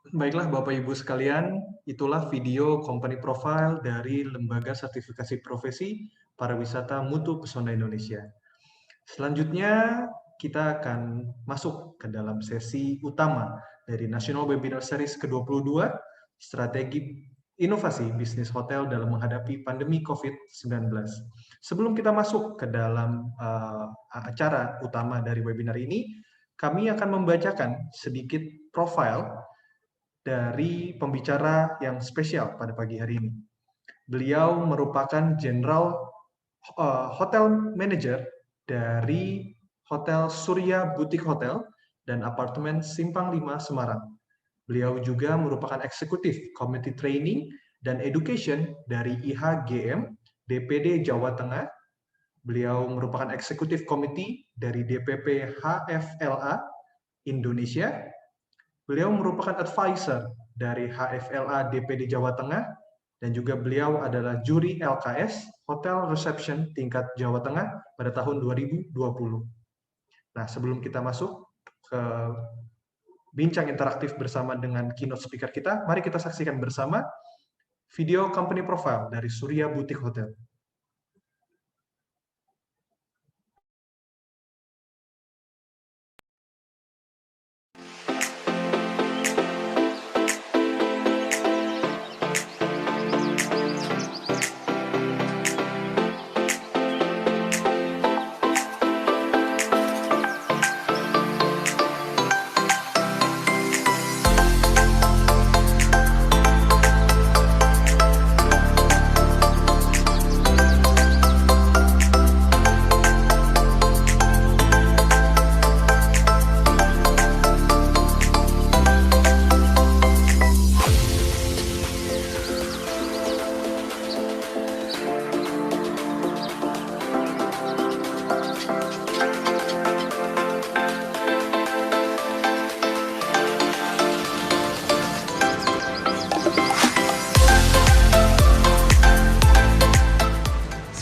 Baiklah Bapak Ibu sekalian, itulah video company profile dari Lembaga Sertifikasi Profesi Pariwisata Mutu Pesona Indonesia. Selanjutnya, kita akan masuk ke dalam sesi utama dari National Webinar Series ke-22, Strategi Inovasi Bisnis Hotel dalam menghadapi pandemi COVID-19. Sebelum kita masuk ke dalam acara utama dari webinar ini, kami akan membacakan sedikit profil dari pembicara yang spesial pada pagi hari ini. Beliau merupakan General Hotel Manager dari Hotel Surya Boutique Hotel dan Apartemen Simpang 5 Semarang. Beliau juga merupakan Eksekutif Community Training dan Education dari IHGM DPD Jawa Tengah. Beliau merupakan Eksekutif Committee dari DPP HFLA Indonesia. Beliau merupakan advisor dari HFLA DPD Jawa Tengah, dan juga beliau adalah juri LKS Hotel Reception tingkat Jawa Tengah pada tahun 2020. Nah, sebelum kita masuk ke bincang interaktif bersama dengan keynote speaker kita, mari kita saksikan bersama video company profile dari Surya Boutique Hotel.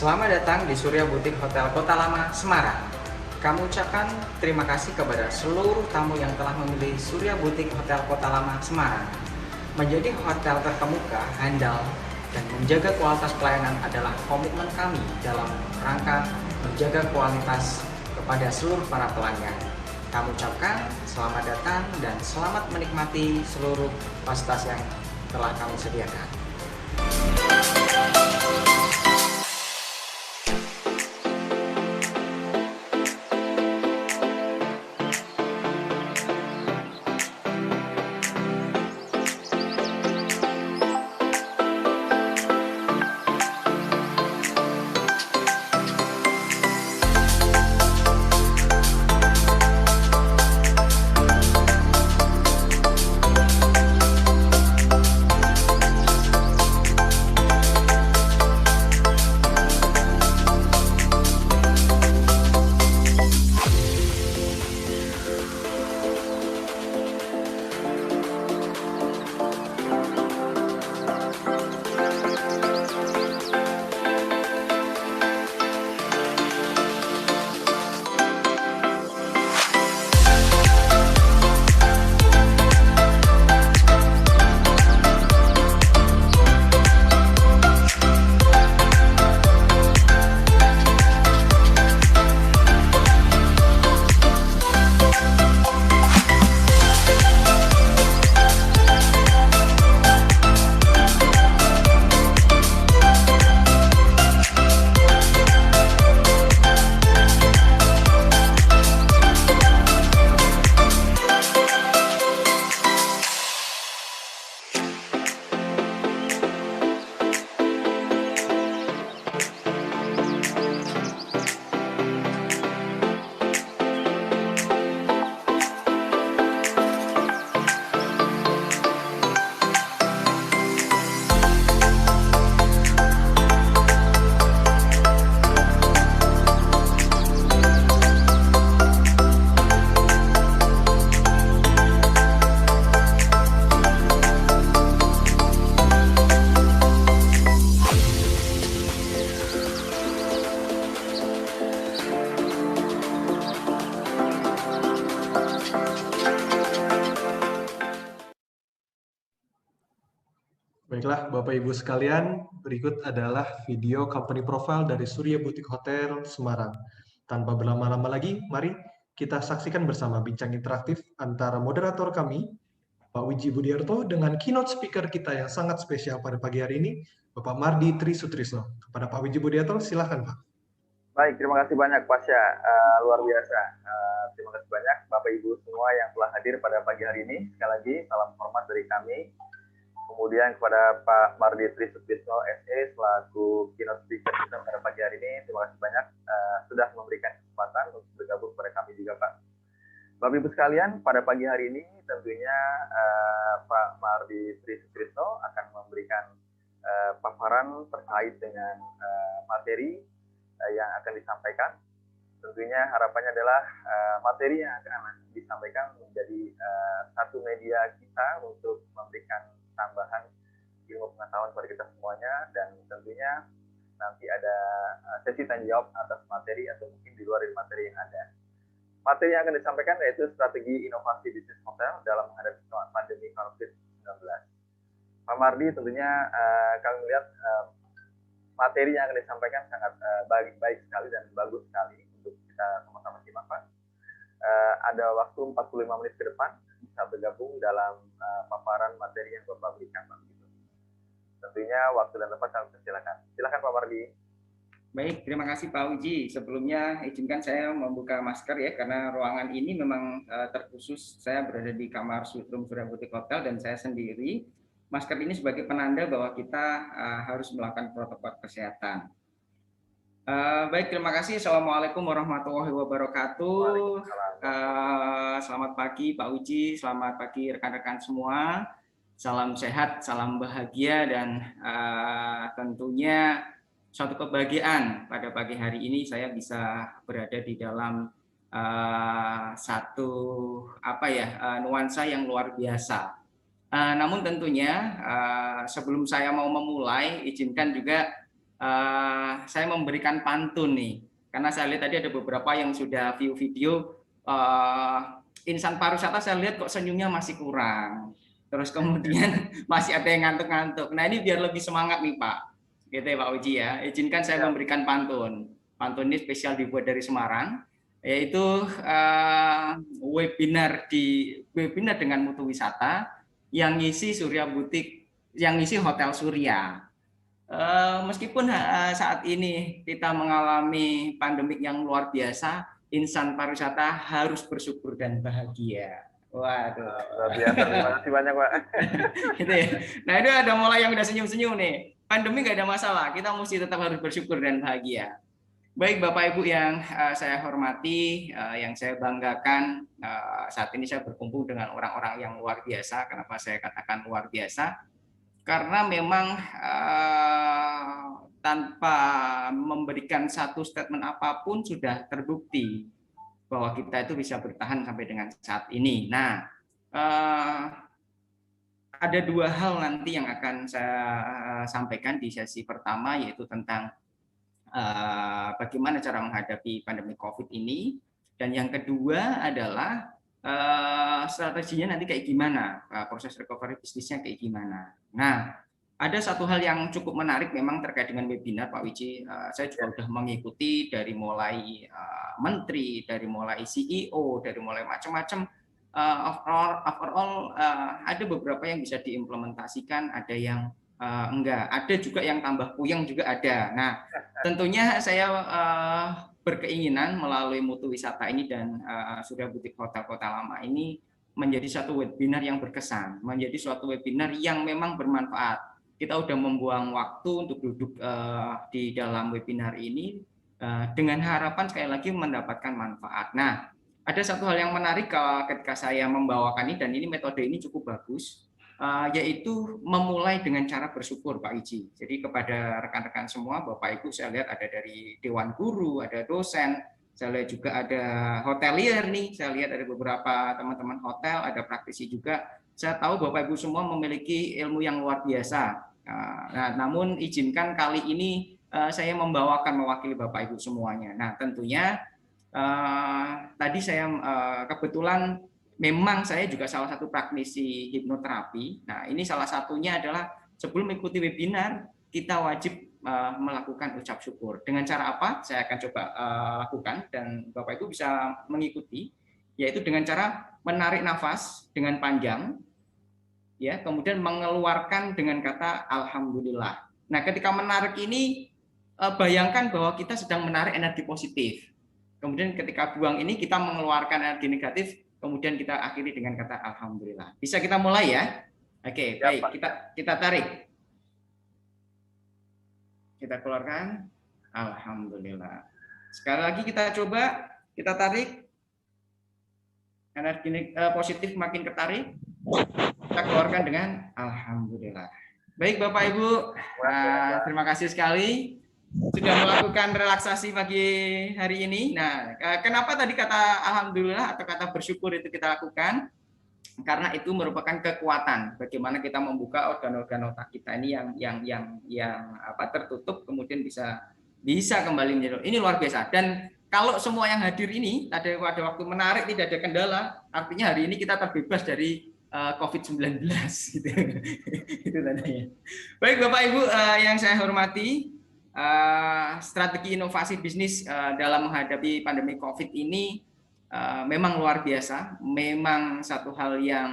Selamat datang di Surya Boutique Hotel Kota Lama, Semarang. Kami ucapkan terima kasih kepada seluruh tamu yang telah memilih Surya Boutique Hotel Kota Lama, Semarang. Menjadi hotel terkemuka, handal, dan menjaga kualitas pelayanan adalah komitmen kami dalam rangka menjaga kualitas kepada seluruh para pelanggan. Kami ucapkan selamat datang dan selamat menikmati seluruh fasilitas yang telah kami sediakan. Baiklah, Bapak Ibu sekalian, berikut adalah video company profile dari Surya Boutique Hotel Semarang. Tanpa berlama-lama lagi, mari kita saksikan bersama bincang interaktif antara moderator kami, Pak Wiji Budiarto, dengan keynote speaker kita yang sangat spesial pada pagi hari ini, Bapak Mardi Tri Sutrisno. Kepada Pak Wiji Budiarto, silakan Pak. Baik, terima kasih banyak Pasya, luar biasa. Terima kasih banyak Bapak Ibu semua yang telah hadir pada pagi hari ini. Sekali lagi, salam hormat dari kami. Kemudian kepada Pak Mardi Tri Sutrisno SE selaku keynote speaker kita pada pagi hari ini, terima kasih banyak sudah memberikan kesempatan untuk bergabung kepada kami juga Pak. Bapak Ibu sekalian, pada pagi hari ini tentunya Pak Mardi Tri Sutrisno akan memberikan paparan terkait dengan materi yang akan disampaikan. Tentunya harapannya adalah materi yang akan disampaikan menjadi satu media kita untuk memberikan tambahan ilmu pengetahuan kepada kita semuanya, dan tentunya nanti ada sesi tanya jawab atas materi atau mungkin di luar dari materi yang ada. Materi yang akan disampaikan yaitu strategi inovasi bisnis hotel dalam menghadapi pandemi COVID-19. Pak Mardi, tentunya kami melihat materi yang akan disampaikan sangat baik sekali dan bagus sekali untuk kita sama-sama simak Pak. Ada waktu 45 menit ke depan bisa bergabung dalam paparan materi yang Bapak berikan Pak. Tentunya waktu dan tempat kami persilakan. Silakan Pak Mardi. Baik, terima kasih Pak Uji. Sebelumnya izinkan saya membuka masker ya, karena ruangan ini memang terkhusus. Saya berada di kamar Suite Room Surya Boutique Hotel dan saya sendiri. Masker ini sebagai penanda bahwa kita harus melakukan protokol kesehatan. Baik, terima kasih. Assalamualaikum warahmatullahi wabarakatuh. Selamat pagi Pak Uji, selamat pagi rekan-rekan semua. Salam sehat, salam bahagia, dan tentunya suatu kebahagiaan pada pagi hari ini saya bisa berada di dalam satu nuansa yang luar biasa. Namun tentunya sebelum saya mau memulai, izinkan juga saya memberikan pantun nih, karena saya lihat tadi ada beberapa yang sudah view video insan pariwisata, saya lihat kok senyumnya masih kurang, terus kemudian masih ada yang ngantuk-ngantuk. Nah ini biar lebih semangat nih Pak, gitu ya Pak Uji ya. Izinkan saya memberikan pantun. Pantun ini spesial dibuat dari Semarang, yaitu webinar dengan mutu wisata yang ngisi Surya Boutique, yang ngisi Hotel Surya. Meskipun saat ini kita mengalami pandemik yang luar biasa, insan pariwisata harus bersyukur dan bahagia. Waduh, luar biasa. Terima kasih banyak Pak. Gitu ya. Nah itu ada mulai yang udah senyum-senyum nih. Pandemi nggak ada masalah, kita mesti tetap harus bersyukur dan bahagia. Baik Bapak Ibu yang saya hormati, yang saya banggakan, saat ini saya berkumpul dengan orang-orang yang luar biasa. Kenapa saya katakan luar biasa? Karena memang tanpa memberikan satu statement apapun sudah terbukti bahwa kita itu bisa bertahan sampai dengan saat ini. Nah, ada dua hal nanti yang akan saya sampaikan di sesi pertama, yaitu tentang bagaimana cara menghadapi pandemi COVID ini, dan yang kedua adalah strateginya nanti kayak gimana, proses recovery bisnisnya kayak gimana. Nah, ada satu hal yang cukup menarik memang terkait dengan webinar Pak Wiji. Saya juga sudah mengikuti dari mulai menteri, dari mulai CEO, dari mulai macam-macam. Overall ada beberapa yang bisa diimplementasikan, ada yang enggak, ada juga yang tambah puyeng juga ada. Nah, tentunya saya berkeinginan melalui mutu wisata ini dan Surya Boutique Hotel Kota Lama ini menjadi suatu webinar yang berkesan, menjadi suatu webinar yang memang bermanfaat. Kita udah membuang waktu untuk duduk di dalam webinar ini dengan harapan sekali lagi mendapatkan manfaat. Nah, ada satu hal yang menarik ketika saya membawakan ini, dan ini metode ini cukup bagus, yaitu memulai dengan cara bersyukur Pak Iji. Jadi kepada rekan-rekan semua, Bapak Ibu, saya lihat ada dari Dewan Guru, ada dosen, saya lihat juga ada hotelier nih, saya lihat ada beberapa teman-teman hotel, ada praktisi juga. Saya tahu Bapak Ibu semua memiliki ilmu yang luar biasa. Nah, namun izinkan kali ini saya membawakan mewakili Bapak Ibu semuanya. Nah, tentunya tadi saya kebetulan memang saya juga salah satu praktisi hipnoterapi. Nah, ini salah satunya adalah sebelum mengikuti webinar, kita wajib melakukan ucap syukur. Dengan cara apa? Saya akan coba lakukan dan Bapak Ibu bisa mengikuti, yaitu dengan cara menarik nafas dengan panjang, ya, kemudian mengeluarkan dengan kata alhamdulillah. Nah, ketika menarik ini bayangkan bahwa kita sedang menarik energi positif. Kemudian ketika buang ini kita mengeluarkan energi negatif, kemudian kita akhiri dengan kata alhamdulillah. Bisa kita mulai ya? Oke, baik. Kita tarik. Kita keluarkan alhamdulillah. Sekali lagi kita coba, kita tarik. Energi positif makin ketarik. Kita keluarkan dengan alhamdulillah. Baik Bapak Ibu, terima kasih sekali sudah melakukan relaksasi pagi hari ini. Nah, kenapa tadi kata alhamdulillah atau kata bersyukur itu kita lakukan? Karena itu merupakan kekuatan bagaimana kita membuka organ-organ otak kita ini yang tertutup kemudian bisa kembali menjadi. Ini luar biasa. Dan kalau semua yang hadir ini pada waktu menarik tidak ada kendala, artinya hari ini kita terbebas dari COVID-19 gitu. Itu tandanya. Baik Bapak Ibu yang saya hormati, strategi inovasi bisnis dalam menghadapi pandemi COVID ini memang luar biasa, memang satu hal yang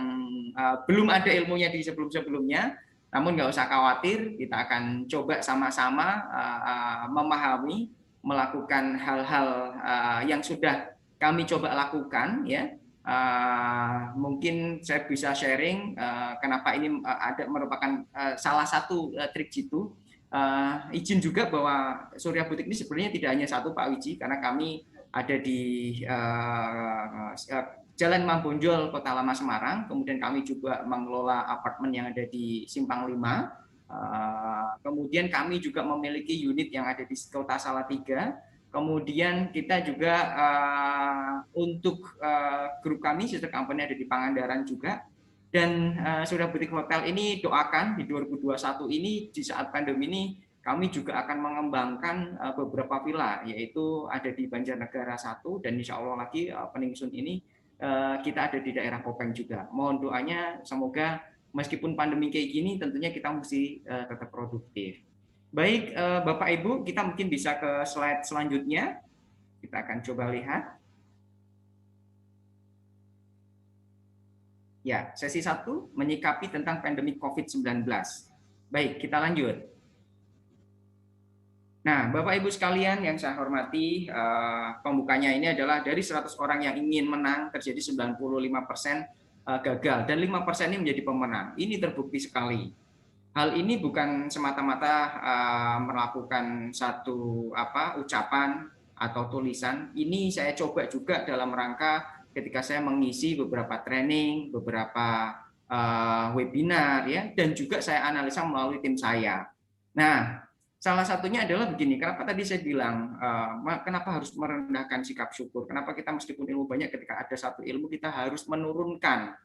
belum ada ilmunya di sebelum-sebelumnya, namun nggak usah khawatir, kita akan coba sama-sama memahami, melakukan hal-hal yang sudah kami coba lakukan, ya. Mungkin saya bisa sharing kenapa ini merupakan salah satu trik jitu. Izin juga bahwa Surya Butik ini sebenarnya tidak hanya satu Pak Wiji, karena kami ada di Jalan Mambonjol, Kota Lama, Semarang. Kemudian kami juga mengelola apartemen yang ada di Simpang 5. Kemudian kami juga memiliki unit yang ada di Kota Salatiga. Kemudian kita juga untuk grup kami, sister company ada di Pangandaran juga. Dan Surya Butik Hotel ini doakan di 2021 ini di saat pandemi ini kami juga akan mengembangkan beberapa villa, yaitu ada di Banjarnegara 1 dan insya Allah lagi Peningsun ini kita ada di daerah Kopeng juga. Mohon doanya semoga meskipun pandemi kayak gini tentunya kita mesti tetap produktif. Baik Bapak Ibu, kita mungkin bisa ke slide selanjutnya. Kita akan coba lihat. Ya, sesi 1 menyikapi tentang pandemi COVID-19. Baik, kita lanjut. Nah, Bapak Ibu sekalian yang saya hormati, pembukanya ini adalah dari 100 orang yang ingin menang, terjadi 95% gagal, dan 5% ini menjadi pemenang. Ini terbukti sekali. Hal ini bukan semata-mata melakukan satu ucapan atau tulisan. Ini saya coba juga dalam rangka ketika saya mengisi beberapa training, beberapa webinar, ya, dan juga saya analisa melalui tim saya. Nah, salah satunya adalah begini, kenapa tadi saya bilang, kenapa harus merendahkan sikap syukur, kenapa kita meskipun ilmu banyak ketika ada satu ilmu kita harus menurunkan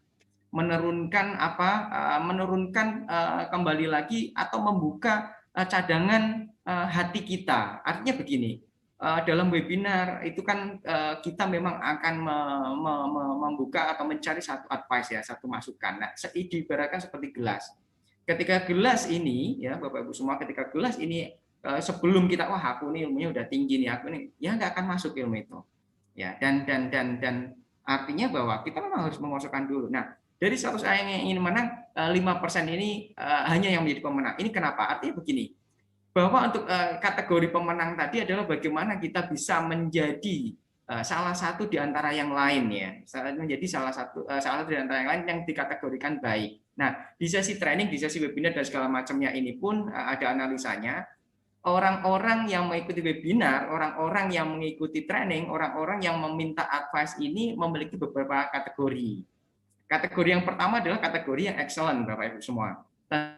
kembali lagi atau membuka cadangan hati kita. Artinya begini, dalam webinar itu kan kita memang akan membuka atau mencari satu advice, ya, satu masukan. Nah, diibaratkan seperti gelas. Ketika gelas ini, ya Bapak Ibu semua, ketika gelas ini sebelum kita aku ini ilmunya udah tinggi nih, aku ini ya nggak akan masuk ilmu itu. Ya, dan artinya bahwa kita memang harus mengosongkan dulu. Nah, dari 100 orang yang ingin menang, 5% ini hanya yang menjadi pemenang. Ini kenapa? Artinya begini, bahwa untuk kategori pemenang tadi adalah bagaimana kita bisa menjadi salah satu di antara yang lain, ya, menjadi salah satu di antara yang lain yang dikategorikan baik. Nah, di sesi training, di sesi webinar dan segala macamnya ini pun ada analisanya. Orang-orang yang mengikuti webinar, orang-orang yang mengikuti training, orang-orang yang meminta advice ini memiliki beberapa kategori. Kategori yang pertama adalah kategori yang excellent, Bapak Ibu semua.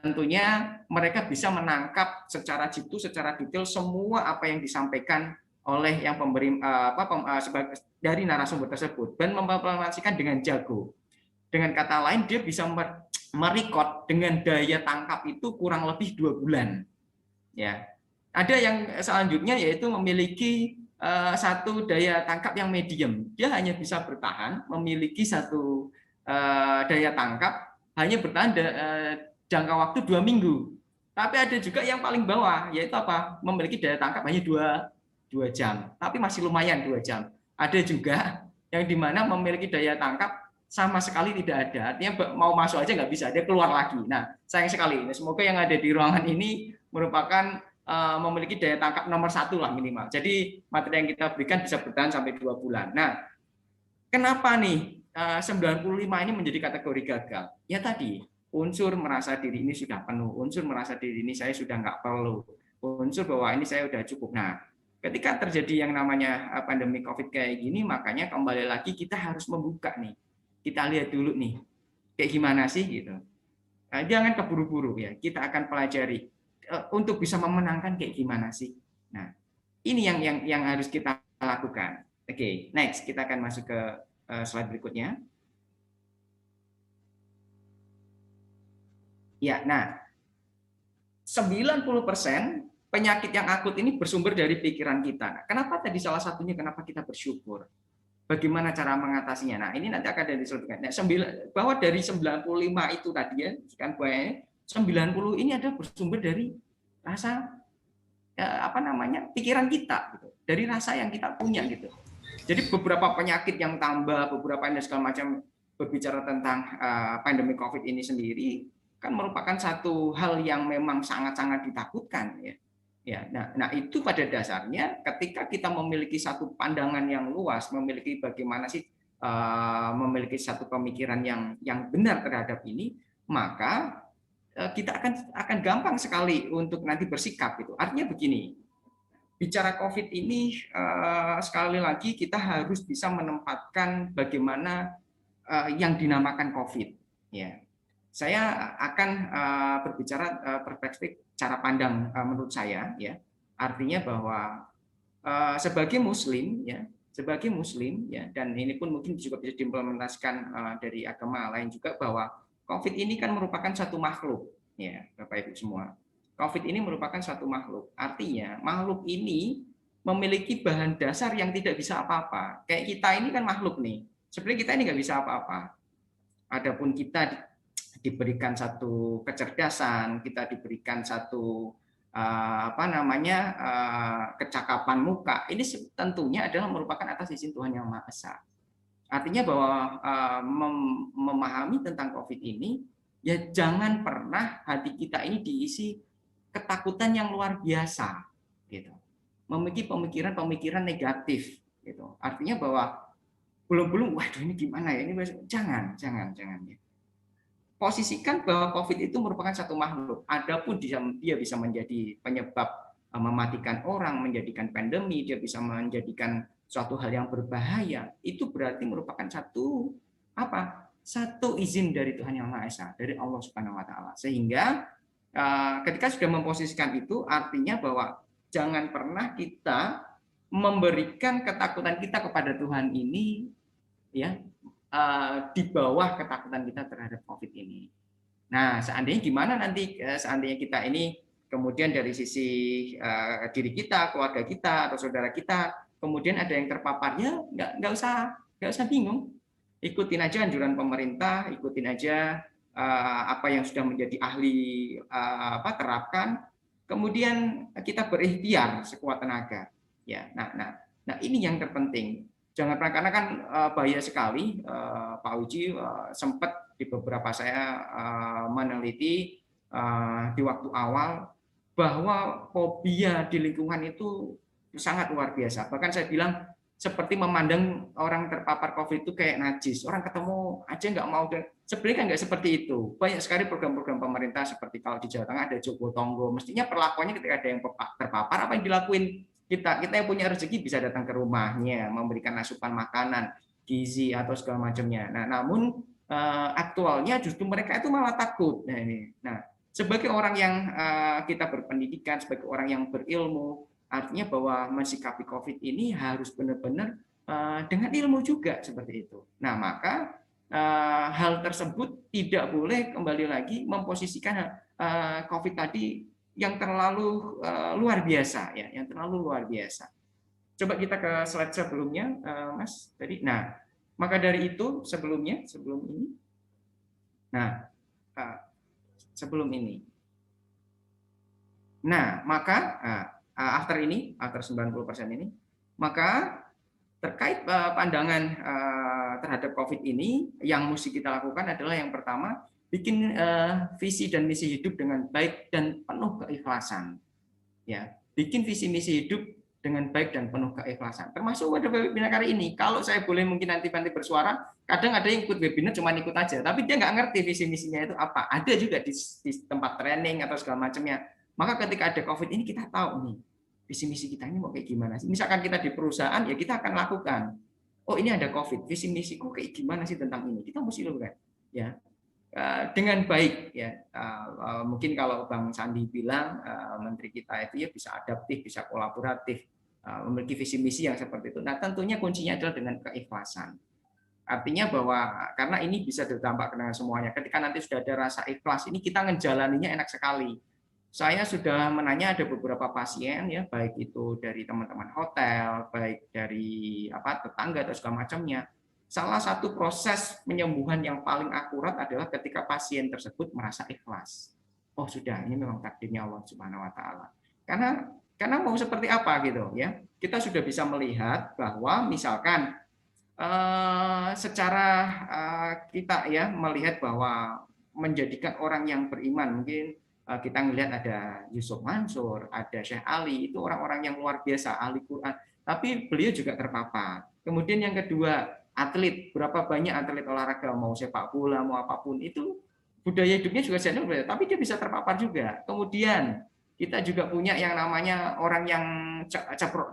Tentunya mereka bisa menangkap secara jitu, secara detail semua apa yang disampaikan oleh yang pemberi dari narasumber tersebut dan memperaplikasikan dengan jago. Dengan kata lain, dia bisa merecord dengan daya tangkap itu kurang lebih 2 bulan. Ya, ada yang selanjutnya yaitu memiliki satu daya tangkap yang medium. Dia hanya bisa bertahan memiliki satu daya tangkap hanya bertahan jangka waktu 2 minggu. Tapi ada juga yang paling bawah, yaitu apa? Memiliki daya tangkap hanya 2 jam, tapi masih lumayan 2 jam. Ada juga yang dimana memiliki daya tangkap sama sekali tidak ada, artinya mau masuk aja nggak bisa, dia keluar lagi. Nah, sayang sekali. Semoga yang ada di ruangan ini merupakan memiliki daya tangkap nomor 1 lah minimal. Jadi materi yang kita berikan bisa bertahan sampai 2 bulan. Nah, kenapa nih 95 ini menjadi kategori gagal? Ya tadi, unsur merasa diri ini sudah penuh, unsur merasa diri ini saya sudah nggak perlu, unsur bahwa ini saya sudah cukup. Nah, ketika terjadi yang namanya pandemi COVID kayak gini, makanya kembali lagi kita harus membuka nih. Kita lihat dulu nih, kayak gimana sih gitu. Jangan keburu-buru ya, kita akan pelajari untuk bisa memenangkan kayak gimana sih. Nah, ini yang harus kita lakukan. Oke, next kita akan masuk ke slide berikutnya. Ya, nah 90% penyakit yang akut ini bersumber dari pikiran kita. Nah, kenapa tadi salah satunya kenapa kita bersyukur? Bagaimana cara mengatasinya? Nah, ini nanti akan disebutkan. Nah, bahwa dari 95 itu tadi ya, kan 90 ini ada bersumber dari rasa pikiran kita gitu. Dari rasa yang kita punya gitu. Jadi beberapa penyakit yang tambah, beberapa ini segala macam berbicara tentang pandemi COVID ini sendiri kan merupakan satu hal yang memang sangat-sangat ditakutkan ya. Ya, nah itu pada dasarnya ketika kita memiliki satu pandangan yang luas, memiliki bagaimana sih memiliki satu pemikiran yang benar terhadap ini, maka kita akan gampang sekali untuk nanti bersikap gitu. Artinya begini, bicara COVID ini sekali lagi kita harus bisa menempatkan bagaimana yang dinamakan COVID. Ya, saya akan berbicara perspektif cara pandang menurut saya. Ya, artinya bahwa sebagai Muslim, ya, dan ini pun mungkin juga bisa diimplementasikan dari agama lain juga bahwa COVID ini kan merupakan satu makhluk, ya, Bapak Ibu semua. COVID ini merupakan satu makhluk. Artinya makhluk ini memiliki bahan dasar yang tidak bisa apa-apa. Kayak kita ini kan makhluk nih. Sebenarnya kita ini nggak bisa apa-apa. Adapun kita diberikan satu kecerdasan, kita diberikan satu kecakapan muka. Ini tentunya adalah merupakan atas izin Tuhan Yang Maha Esa. Artinya bahwa memahami tentang COVID ini, ya jangan pernah hati kita ini diisi ketakutan yang luar biasa, gitu. Memiliki pemikiran negatif, gitu. Artinya bahwa belum, waduh ini gimana ya? Ini jangan. Ya. Posisikan bahwa COVID itu merupakan satu makhluk. Adapun dia bisa menjadi penyebab mematikan orang, menjadikan pandemi, dia bisa menjadikan suatu hal yang berbahaya. Itu berarti merupakan satu izin dari Tuhan Yang Maha Esa, dari Allah Subhanahu Wa Taala. Sehingga ketika sudah memposisikan itu, artinya bahwa jangan pernah kita memberikan ketakutan kita kepada Tuhan ini, ya, di bawah ketakutan kita terhadap COVID ini. Nah, seandainya gimana nanti, seandainya kita ini kemudian dari sisi diri kita, keluarga kita, atau saudara kita, kemudian ada yang terpapar, ya nggak usah bingung, ikutin aja anjuran pemerintah, ikutin aja apa yang sudah menjadi ahli terapkan, kemudian kita berikhtiar sekuat tenaga. Ya, nah ini yang terpenting. Jangan pernah, karena kan bahaya sekali, Pak Uji, sempat di beberapa saya meneliti di waktu awal bahwa fobia di lingkungan itu sangat luar biasa. Bahkan saya bilang seperti memandang orang terpapar COVID itu kayak najis. Orang ketemu aja nggak mau. Sebenarnya kan nggak seperti itu. Banyak sekali program-program pemerintah seperti kalau di Jawa Tengah ada Joko Tonggo. Mestinya perlakuannya ketika ada yang terpapar, apa yang dilakuin? Kita yang punya rezeki bisa datang ke rumahnya, memberikan asupan makanan, gizi atau segala macamnya. Nah, namun aktualnya justru mereka itu malah takut. Nah, sebagai orang yang kita berpendidikan, sebagai orang yang berilmu, artinya bahwa mensikapi COVID ini harus benar-benar dengan ilmu juga seperti itu. Nah, maka hal tersebut tidak boleh kembali lagi memposisikan COVID tadi yang terlalu luar biasa, ya, yang terlalu luar biasa. Coba kita ke slide sebelumnya, Mas. Tadi, nah, maka dari itu sebelum ini, nah, sebelum ini. Nah, maka after 90% ini, maka terkait pandangan terhadap COVID ini, yang mesti kita lakukan adalah yang pertama, bikin visi dan misi hidup dengan baik dan penuh keikhlasan. Ya, bikin visi misi hidup dengan baik dan penuh keikhlasan. Termasuk pada webinar kali ini. Kalau saya boleh mungkin nanti bersuara, kadang ada yang ikut webinar cuma ikut aja, tapi dia nggak ngerti visi misinya itu apa. Ada juga di tempat training atau segala macamnya. Maka ketika ada COVID ini kita tahu nih visi misi kita ini mau kayak gimana sih. Misalkan kita di perusahaan ya kita akan lakukan. Oh ini ada COVID, visi misiku kayak gimana sih tentang ini? Kita mesti lakukan. Ya, dengan baik ya. Mungkin kalau Bang Sandi bilang menteri kita itu ya bisa adaptif, bisa kolaboratif, memiliki visi misi yang seperti itu. Nah, tentunya kuncinya adalah dengan keikhlasan. Artinya bahwa karena ini bisa berdampak dengan semuanya. Ketika nanti sudah ada rasa ikhlas, ini kita ngejalaninya enak sekali. Saya sudah menanya ada beberapa pasien ya, baik itu dari teman-teman hotel, baik dari tetangga atau segala macamnya. Salah satu proses penyembuhan yang paling akurat adalah ketika pasien tersebut merasa ikhlas. Oh sudah, ini memang takdirnya Allah Subhanahu Wa Taala. Karena mau seperti apa gitu ya? Kita sudah bisa melihat bahwa misalkan secara kita ya melihat bahwa menjadikan orang yang beriman, mungkin kita melihat ada Yusuf Mansur, ada Syekh Ali, itu orang-orang yang luar biasa ahli Quran, tapi beliau juga terpapar. Kemudian yang kedua, atlet, berapa banyak atlet olahraga, mau sepak bola, mau apapun, itu budaya hidupnya juga sedang berbeda, tapi dia bisa terpapar juga. Kemudian kita juga punya yang namanya orang yang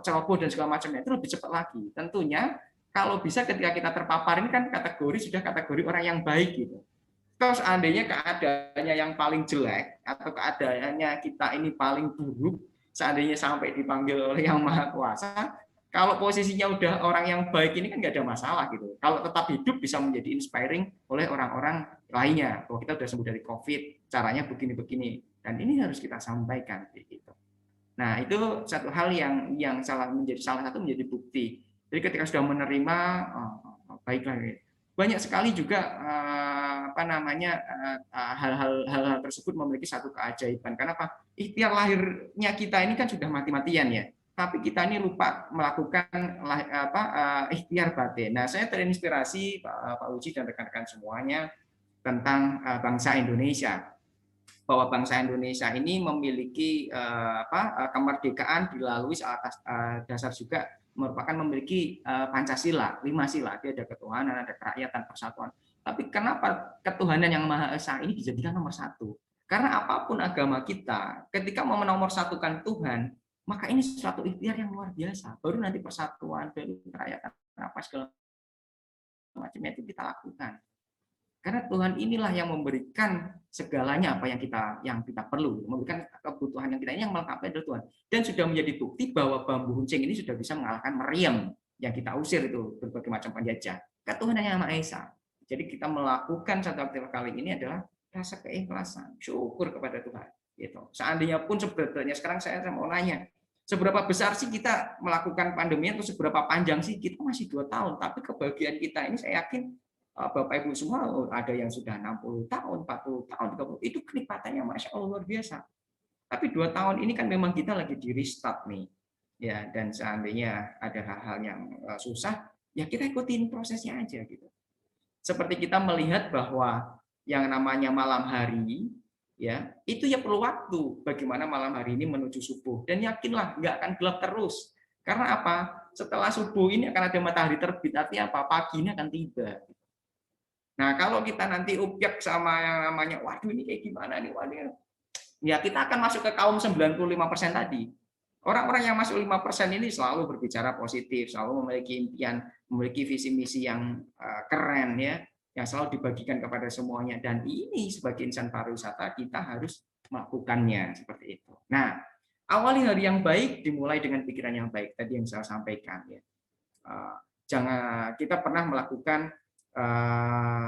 ceroboh dan segala macamnya, itu lebih cepat lagi. Tentunya kalau bisa ketika kita terpapar ini kan sudah kategori orang yang baik gitu. Kalau seandainya keadaannya yang paling jelek atau keadaannya kita ini paling buruk, seandainya sampai dipanggil oleh Yang Maha Kuasa, kalau posisinya udah orang yang baik ini kan nggak ada masalah gitu. Kalau tetap hidup bisa menjadi inspiring oleh orang-orang lainnya. Kalau kita udah sembuh dari COVID, caranya begini-begini. Dan ini harus kita sampaikan gitu. Nah, itu satu hal yang salah satu menjadi bukti. Jadi ketika sudah menerima, baiklah. Banyak sekali juga hal-hal tersebut memiliki satu keajaiban. Kenapa? Ikhtiar lahirnya kita ini kan sudah mati-matian ya. Tapi kita ini lupa melakukan ikhtiar batin. Nah, saya terinspirasi Pak Uci dan rekan-rekan semuanya tentang bangsa Indonesia. Bahwa bangsa Indonesia ini memiliki kemerdekaan dilalui atas dasar juga merupakan memiliki Pancasila, 5 sila. Dia ada ketuhanan, ada kerakyatan, persatuan. Tapi kenapa ketuhanan yang Maha Esa ini dijadikan nomor 1? Karena apapun agama kita, ketika mau menomorsatukan Tuhan, maka ini suatu ikhtiar yang luar biasa. Baru nanti persatuan, baru kerakyatan, apa segala macamnya itu kita lakukan. Karena Tuhan inilah yang memberikan segalanya apa yang kita perlu, memberikan kebutuhan yang kita ini yang melengkapi adalah Tuhan. Dan sudah menjadi bukti bahwa bambu runcing ini sudah bisa mengalahkan meriam yang kita usir itu berbagai macam penjajah. Ketuhanan yang Maha Esa. Jadi kita melakukan satu aktivitas kali ini adalah rasa keikhlasan, syukur kepada Tuhan. Gitu. Seandainya pun sebetulnya sekarang saya mau nanya, seberapa besar sih kita melakukan pandemi atau seberapa panjang sih kita masih 2 tahun, tapi kebahagiaan kita ini saya yakin Bapak Ibu semua ada yang sudah 60 tahun, 40 tahun, 30, itu kenikmatannya Masya Allah luar biasa. Tapi 2 tahun ini kan memang kita lagi di restart nih. Ya, dan seandainya ada hal-hal yang susah, ya kita ikutin prosesnya aja gitu. Seperti kita melihat bahwa yang namanya malam hari, ya itu ya perlu waktu. Bagaimana malam hari ini menuju subuh. Dan yakinlah nggak akan gelap terus. Karena apa? Setelah subuh ini akan ada matahari terbit. Artinya apa? Pagi ini akan tiba. Nah, kalau kita nanti objek sama yang namanya, waduh ini kayak gimana nih, waduh, ya kita akan masuk ke kaum 95% tadi. Orang-orang yang masuk 5% ini selalu berbicara positif, selalu memiliki impian, memiliki visi misi yang keren ya, yang selalu dibagikan kepada semuanya. Dan ini sebagai insan pariwisata kita harus melakukannya seperti itu. Nah, awali hari yang baik dimulai dengan pikiran yang baik tadi yang saya sampaikan ya. Jangan kita pernah melakukan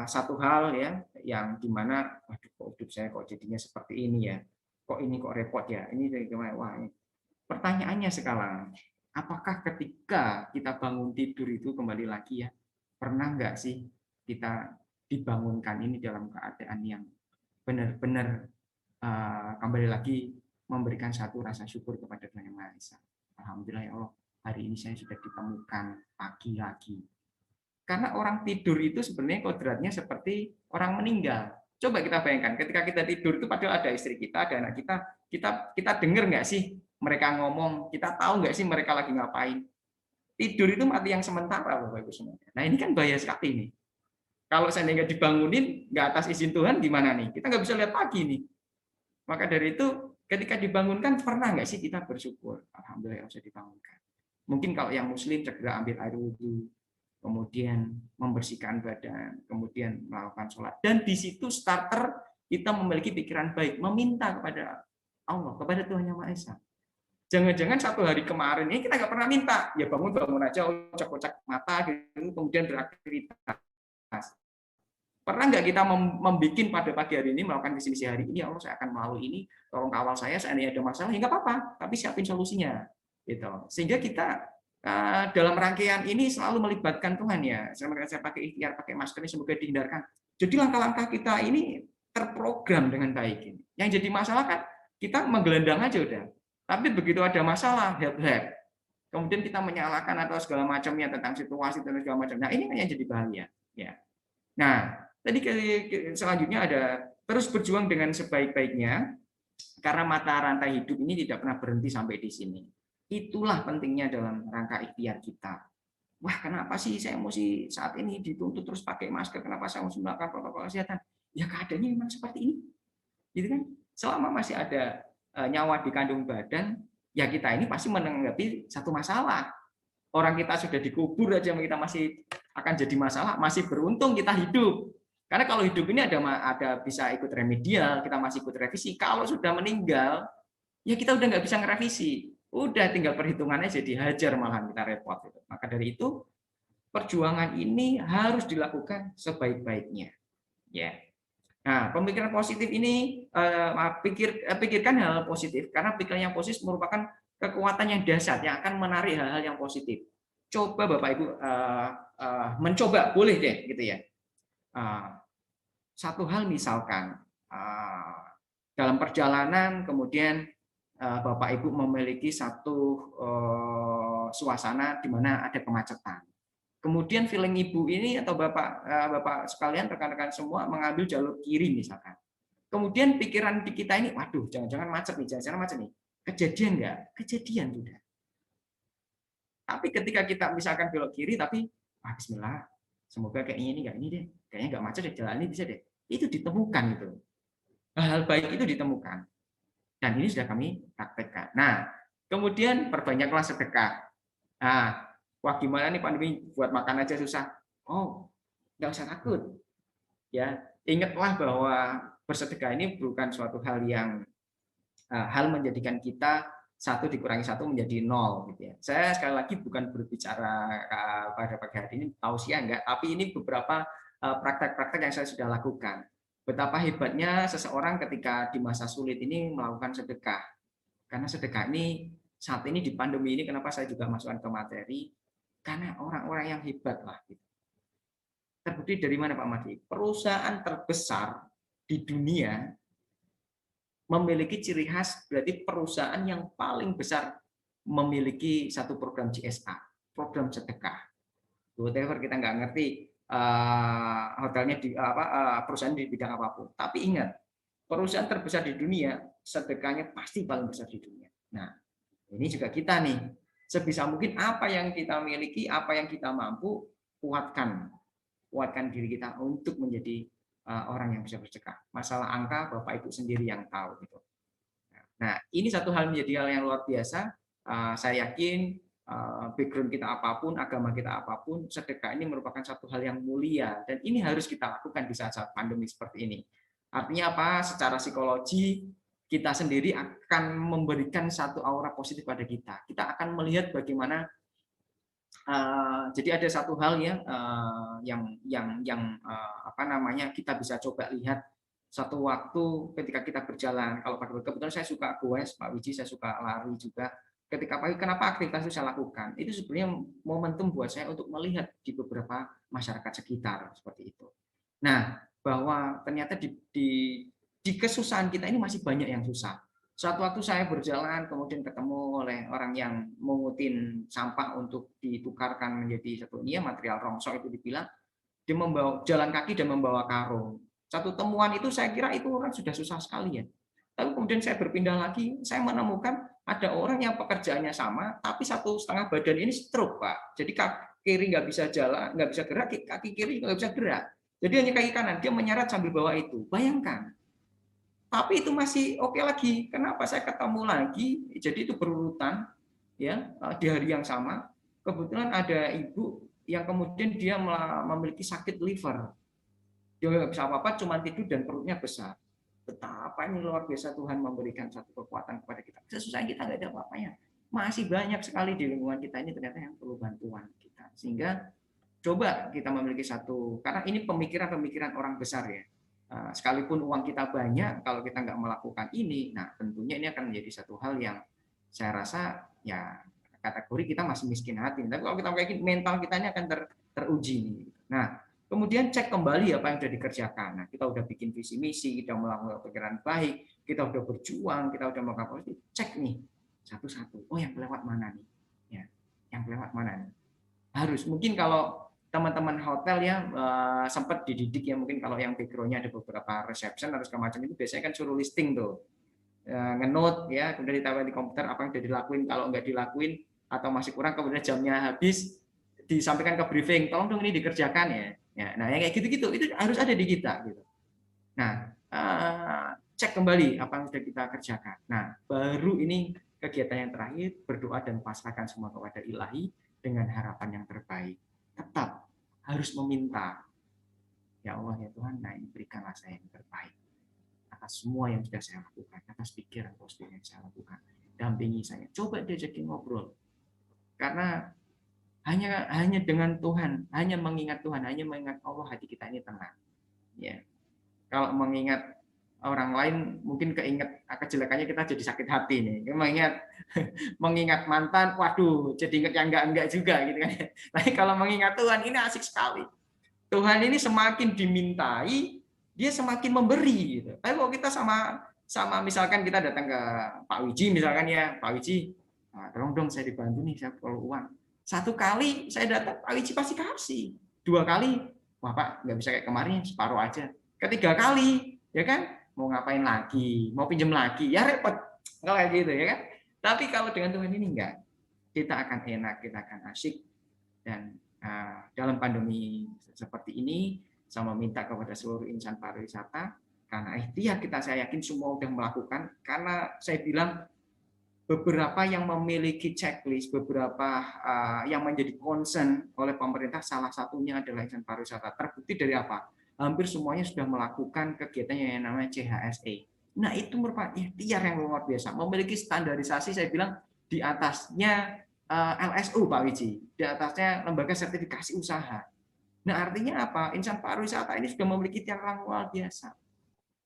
satu hal ya yang dimana waduh kok hidup saya kok jadinya seperti ini ya, kok ini kok repot ya, ini dari gimana, wah ini. Pertanyaannya sekarang, apakah ketika kita bangun tidur itu kembali lagi ya, pernah nggak sih kita dibangunkan ini dalam keadaan yang benar-benar kembali lagi memberikan satu rasa syukur kepada Tuhan Yang Maha Esa. Alhamdulillah ya Allah, hari ini saya sudah ditemukan pagi lagi. Karena orang tidur itu sebenarnya kodratnya seperti orang meninggal. Coba kita bayangkan, ketika kita tidur itu padahal ada istri kita, ada anak kita dengar nggak sih mereka ngomong, kita tahu nggak sih mereka lagi ngapain. Tidur itu mati yang sementara, Bapak Ibu semuanya. Nah ini kan bahaya sekali nih. Kalau saya nggak dibangunin, nggak atas izin Tuhan, gimana nih? Kita nggak bisa lihat pagi nih. Maka dari itu, ketika dibangunkan, pernah nggak sih kita bersyukur? Alhamdulillah bisa dibangunkan. Mungkin kalau yang Muslim segera ambil air wudhu, kemudian membersihkan badan, kemudian melakukan sholat. Dan di situ starter kita memiliki pikiran baik, meminta kepada Allah, kepada Tuhan Yang Maha Esa. Jangan-jangan satu hari kemarin ini kita nggak pernah minta, ya bangun aja, ocak-ocak mata, gitu, kemudian beraktivitas. Pernah nggak kita membuat pada pagi hari ini, melakukan visi hari ini, Allah saya akan melalui ini, tolong kawal saya, seandainya ada masalah, ya nggak apa-apa, tapi siapin solusinya. Gitu. Sehingga kita dalam rangkaian ini selalu melibatkan Tuhan ya. Saya pakai ikhtiar, pakai masker ini semoga dihindarkan. Jadi langkah-langkah kita ini terprogram dengan baik. Yang jadi masalah kan kita menggelendang aja udah. Tapi begitu ada masalah, help. Kemudian kita menyalahkan atau segala macamnya tentang situasi dan segala macam. Nah ini kan yang jadi bahaya. Ya. Nah tadi selanjutnya ada terus berjuang dengan sebaik-baiknya karena mata rantai hidup ini tidak pernah berhenti sampai di sini. Itulah pentingnya dalam rangka ikhtiar kita. Wah, kenapa sih saya mesti saat ini dituntut terus pakai masker? Kenapa saya mesti melakukan protokol kesehatan? Ya keadaannya memang seperti ini. Gitu kan? Selama masih ada nyawa di kandung badan, ya kita ini pasti menanggapi satu masalah. Orang kita sudah dikubur aja kita masih akan jadi masalah, masih beruntung kita hidup. Karena kalau hidup ini ada bisa ikut remedial, kita masih ikut revisi. Kalau sudah meninggal, ya kita udah nggak bisa ngerevisi. Udah tinggal perhitungannya jadi hajar malahan kita repot. Maka dari itu perjuangan ini harus dilakukan sebaik-baiknya. Ya. Nah, pemikiran positif ini pikirkan hal positif karena pikiran yang positif merupakan kekuatan yang dahsyat yang akan menarik hal-hal yang positif. Coba Bapak Ibu mencoba, boleh deh gitu ya. Satu hal misalkan dalam perjalanan kemudian Bapak Ibu memiliki satu suasana di mana ada kemacetan. Kemudian feeling Ibu ini atau Bapak sekalian, rekan-rekan semua mengambil jalur kiri misalkan. Kemudian pikiran di kita ini, waduh, jangan-jangan macet nih, jangan-jangan macet nih. Kejadian nggak? Kejadian sudah. Tapi ketika kita misalkan belok kiri, tapi Bismillah, semoga kayaknya ini nggak ini deh, kayaknya nggak macet deh, jalan ini bisa deh. Itu ditemukan itu. Hal baik itu ditemukan. Dan ini sudah kami praktekkan. Nah, kemudian perbanyaklah sedekah. Nah, wah gimana nih pandemi buat makan aja susah. Oh, nggak usah takut. Ya, ingatlah bahwa bersedekah ini bukan suatu hal yang hal menjadikan kita 1 dikurangi 1 menjadi 0 gitu ya. Saya sekali lagi bukan berbicara pada pagi hari ini tausiah enggak, tapi ini beberapa praktek-praktek yang saya sudah lakukan. Betapa hebatnya seseorang ketika di masa sulit ini melakukan sedekah. Karena sedekah ini saat ini di pandemi ini kenapa saya juga masukkan ke materi? Karena orang-orang yang hebat lah. Terbukti dari mana Pak Madi? Perusahaan terbesar di dunia memiliki ciri khas berarti perusahaan yang paling besar memiliki satu program CSA, program sedekah. Whatever kita nggak ngerti hotelnya di perusahaan di bidang apapun. Tapi ingat, perusahaan terbesar di dunia sedekahnya pasti paling besar di dunia. Nah, ini juga kita nih, sebisa mungkin apa yang kita miliki, apa yang kita mampu, kuatkan diri kita untuk menjadi orang yang bisa bersedekah. Masalah angka Bapak Ibu sendiri yang tahu gitu. Nah, ini satu hal menjadi hal yang luar biasa. Saya yakin background kita apapun, agama kita apapun, sedekah ini merupakan satu hal yang mulia dan ini harus kita lakukan di saat-saat pandemi seperti ini. Artinya apa? Secara psikologi kita sendiri akan memberikan satu aura positif pada kita. Kita akan melihat bagaimana jadi ada satu hal ya kita bisa coba lihat satu waktu ketika kita berjalan. Kalau kebetulan saya suka goes, Pak Wiji, saya suka lari juga. Ketika pagi, kenapa aktivitas itu saya lakukan? Itu sebenarnya momentum buat saya untuk melihat di beberapa masyarakat sekitar seperti itu. Nah, bahwa ternyata di di kesusahan kita ini masih banyak yang susah. Suatu waktu saya berjalan, kemudian ketemu oleh orang yang mengutin sampah untuk ditukarkan menjadi satu material rongsok itu dibilang, dia membawa jalan kaki dan membawa karung. Satu temuan itu saya kira itu orang sudah susah sekali ya. Tapi kemudian saya berpindah lagi, saya menemukan ada orang yang pekerjaannya sama, tapi 1,5 badan ini stroke, Pak. Jadi kaki kiri nggak bisa jalan, nggak bisa gerak, kaki kiri nggak bisa gerak. Jadi hanya kaki kanan, dia menyeret sambil bawa itu. Bayangkan. Tapi itu masih oke lagi. Kenapa? Saya ketemu lagi, jadi itu berurutan, ya di hari yang sama. Kebetulan ada ibu yang kemudian dia memiliki sakit liver. Dia nggak bisa apa-apa, cuma tidur dan perutnya besar. Betapa ini luar biasa Tuhan memberikan satu kekuatan kepada kita. Sesusah kita nggak ada apa-apanya. Masih banyak sekali di lingkungan kita ini ternyata yang perlu bantuan kita. Sehingga coba kita memiliki satu, karena ini pemikiran-pemikiran orang besar ya. Sekalipun uang kita banyak, kalau kita nggak melakukan ini, nah tentunya ini akan menjadi satu hal yang saya rasa ya kategori kita masih miskin hati. Tapi kalau kita kayak mental kita ini akan teruji. Nah, kemudian cek kembali apa yang sudah dikerjakan. Nah, kita udah bikin visi misi, kita melakukan pikiran baik, kita udah berjuang, kita udah melakukan apa, cek nih satu-satu. Oh, yang kelewat mana nih? Ya, yang kelewat mana nih? Harus mungkin kalau teman-teman hotel ya sempat dididik ya, mungkin kalau yang background-nya ada beberapa reception atau segala macam itu biasanya kan suruh listing tuh, nge-note ya, kemudian ditaruh di komputer apa yang sudah dilakuin, kalau nggak dilakuin atau masih kurang kemudian jamnya habis disampaikan ke briefing, tolong dong ini dikerjakan ya. Nah yang kayak gitu-gitu itu harus ada di kita gitu. Nah cek kembali apa yang sudah kita kerjakan. Nah baru ini kegiatan yang terakhir, berdoa dan pasrahkan semua kepada Ilahi dengan harapan yang terbaik. Tetap harus meminta, ya Allah ya Tuhan, nah ini berikanlah saya yang terbaik atas semua yang sudah saya lakukan, atas pikiran positif yang saya lakukan. Dampingi saya, coba diajakin ngobrol, karena hanya dengan Tuhan, hanya mengingat Tuhan, hanya mengingat Allah, hati kita ini tenang. Ya, kalau mengingat orang lain mungkin keinget kejelekannya kita jadi sakit hati nih. Mengingat mantan, waduh, jadi ingat yang enggak juga gitu kan. Tapi kalau mengingat Tuhan ini asik sekali. Tuhan ini semakin dimintai, dia semakin memberi gitu. Tapi kalau kita sama misalkan kita datang ke Pak Wiji misalkan ya, Pak Wiji, tolong dong saya dibantu nih, saya perlu uang. 1 kali saya datang, Pak Wiji pasti kasih. 2 kali, wah Pak nggak bisa kayak kemarin, separuh aja. 3 kali, ya kan? Mau ngapain lagi, mau pinjam lagi, ya repot kalau kayak gitu ya kan. Tapi kalau dengan Tuhan ini enggak, kita akan enak, kita akan asyik. Dan dalam pandemi seperti ini, saya meminta kepada seluruh insan pariwisata, karena ikhtiar kita, saya yakin semua sudah melakukan, karena saya bilang beberapa yang memiliki checklist, beberapa yang menjadi concern oleh pemerintah, salah satunya adalah insan pariwisata. Terbukti dari apa? Hampir semuanya sudah melakukan kegiatan yang namanya CHSE. Nah, itu merupakan ikhtiar yang luar biasa. Memiliki standarisasi, saya bilang, di atasnya LSU, Pak Wiji. Di atasnya lembaga sertifikasi usaha. Nah, artinya apa? Insan pariwisata ini sudah memiliki ikhtiar yang luar biasa.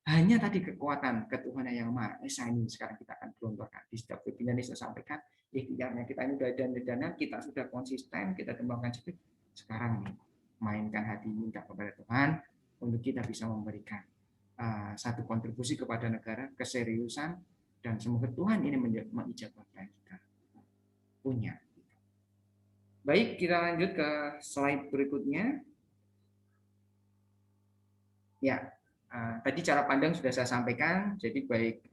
Hanya tadi kekuatan ketuhanan yang Maha Esa ini sekarang kita akan gelontorkan. Di setiap webinar ini saya sampaikan, ikhtiarnya kita ini sudah dana, kita sudah konsisten, kita kembangkan sedikit. Sekarang nih, mainkan hati minta kepada Tuhan, untuk kita bisa memberikan satu kontribusi kepada negara, keseriusan, dan semoga Tuhan ini mengijabah apa yang kita punya. Baik, kita lanjut ke slide berikutnya. Ya, tadi cara pandang sudah saya sampaikan, jadi baik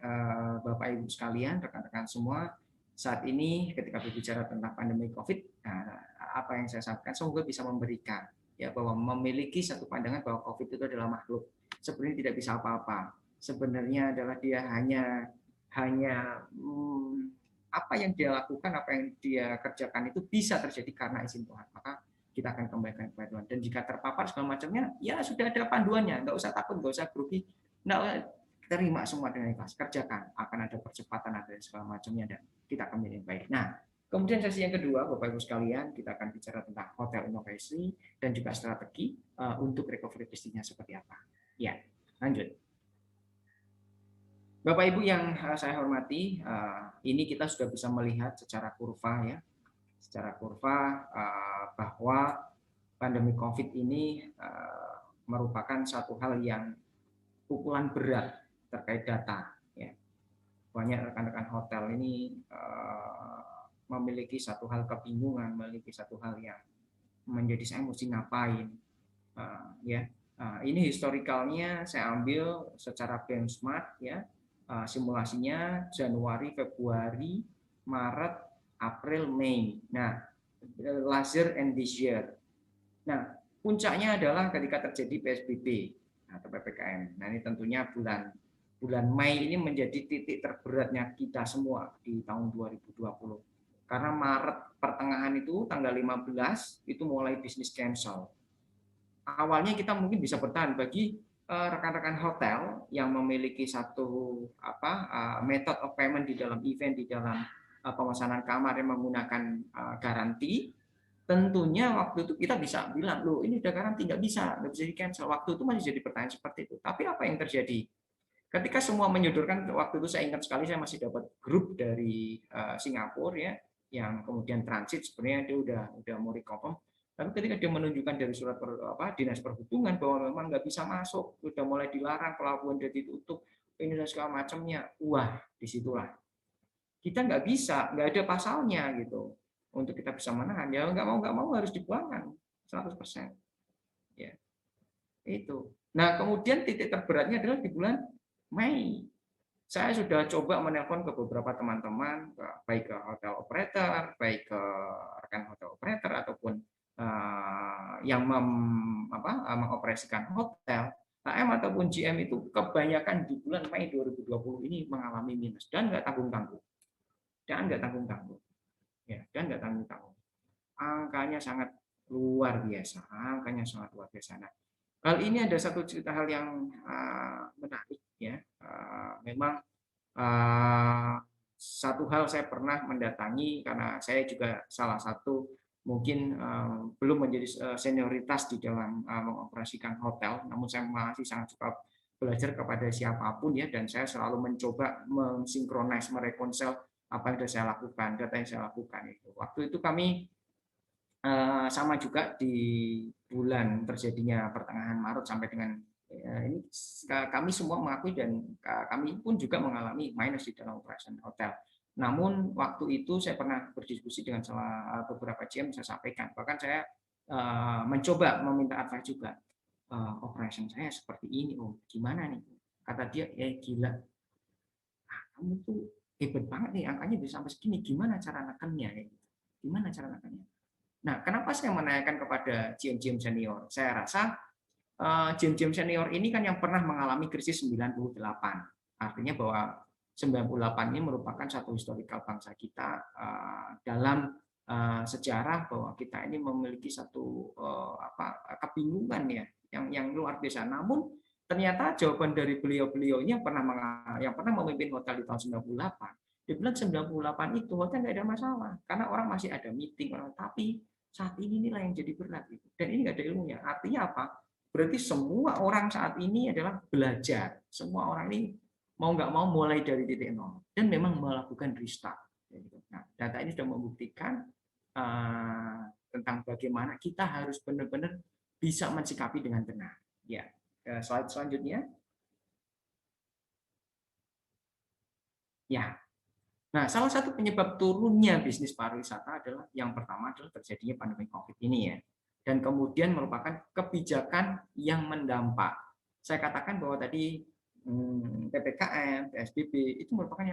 Bapak Ibu sekalian, rekan-rekan semua, saat ini ketika berbicara tentang pandemi COVID, apa yang saya sampaikan semoga bisa memberikan ya bahwa memiliki satu pandangan bahwa COVID itu adalah makhluk sebenarnya tidak bisa apa-apa. Sebenarnya adalah dia hanya apa yang dia lakukan, apa yang dia kerjakan itu bisa terjadi karena izin Tuhan. Maka kita akan kembalikan kepada Tuhan. Dan jika terpapar segala macamnya, ya sudah ada panduannya. Nggak usah takut, nggak usah grogi. Nggak, terima semua dengan ikhlas. Kerjakan. Akan ada percepatan, ada segala macamnya, dan kita akan menjadi baik. Nah, kemudian sesi yang kedua, Bapak Ibu sekalian, kita akan bicara tentang hotel inovasi dan juga strategi untuk recovery bisnisnya seperti apa. Ya, lanjut. Bapak Ibu yang saya hormati, ini kita sudah bisa melihat secara kurva ya, secara kurva bahwa pandemi COVID ini merupakan satu hal yang pukulan berat terkait data. Ya. Banyak rekan-rekan hotel ini memiliki satu hal kebingungan, memiliki satu hal yang menjadi saya mesti ngapain. Ya. Ini historicalnya saya ambil secara benchmark ya, simulasinya Januari, Februari, Maret, April, Mei. Nah, last year and this year. Nah, puncaknya adalah ketika terjadi PSBB atau PPKM. Nah, ini tentunya bulan Mei ini menjadi titik terberatnya kita semua di tahun 2020. Karena Maret pertengahan itu tanggal 15 itu mulai bisnis cancel. Awalnya kita mungkin bisa bertahan bagi rekan-rekan hotel yang memiliki satu method of payment di dalam event, di dalam pemesanan kamar yang menggunakan garansi. Tentunya waktu itu kita bisa bilang, loh ini udah garansi, nggak bisa di cancel. Waktu itu masih jadi pertanyaan seperti itu. Tapi apa yang terjadi? Ketika semua menyodorkan, waktu itu saya ingat sekali, saya masih dapat grup dari Singapura ya, yang kemudian transit sebenarnya dia udah mau reconfirm. Tapi ketika dia menunjukkan dari surat dinas perhubungan bahwa memang nggak bisa masuk, udah mulai dilarang, pelabuhan udah ditutup, ini dan segala macamnya, wah disitulah kita nggak bisa, nggak ada pasalnya gitu untuk kita bisa menahan. Ya nggak mau harus dibuangkan 100%. Ya itu. Nah kemudian titik terberatnya adalah di bulan Mei. Saya sudah coba menelpon ke beberapa teman-teman, baik ke hotel operator, baik ke rekan hotel operator ataupun yang mengoperasikan hotel, HM ataupun GM itu kebanyakan di bulan Mei 2020 ini mengalami minus dan nggak tanggung-tanggung. Ya, dan nggak tanggung-tanggung. Angkanya sangat luar biasa. Nah, hal ini ada satu cerita hal yang menarik ya. Memang satu hal saya pernah mendatangi karena saya juga salah satu mungkin belum menjadi senioritas di dalam mengoperasikan hotel, namun saya masih sangat suka belajar kepada siapapun ya, dan saya selalu mencoba mensinkronis, merekonsel apa yang sudah saya lakukan, data yang saya lakukan itu. Waktu itu kami sama juga di bulan terjadinya pertengahan Maret sampai dengan ini kami semua mengakui dan kami pun juga mengalami minus di dalam operation hotel. Namun waktu itu saya pernah berdiskusi dengan beberapa GM, saya sampaikan, bahkan saya mencoba meminta advice juga, operation saya seperti ini, gimana nih? Kata dia, gila, kamu tuh hebat banget nih, angkanya bisa sampai segini, gimana cara nekannya? Nah, kenapa saya menanyakan kepada GM-GM senior? Saya rasa GM-GM senior ini kan yang pernah mengalami krisis 98, artinya bahwa 98 ini merupakan satu historical bangsa kita dalam sejarah bahwa kita ini memiliki satu kebingungan ya yang luar biasa. Namun ternyata jawaban dari beliau-beliau ini yang pernah memimpin hotel di tahun 98, dia bilang 98 itu hotel nggak ada masalah karena orang masih ada meeting, tapi saat ini inilah yang jadi berat gitu. Dan ini nggak ada ilmunya. Artinya apa? Berarti semua orang saat ini adalah belajar. Semua orang ini mau nggak mau mulai dari titik nol dan memang melakukan restart. Nah, data ini sudah membuktikan tentang bagaimana kita harus benar-benar bisa mensikapi dengan benar. Ya, slide selanjutnya. Ya, nah salah satu penyebab turunnya bisnis pariwisata adalah yang pertama adalah terjadinya pandemi COVID ini ya, dan kemudian merupakan kebijakan yang mendampak. Saya katakan bahwa tadi PPKM, PSBB itu merupakan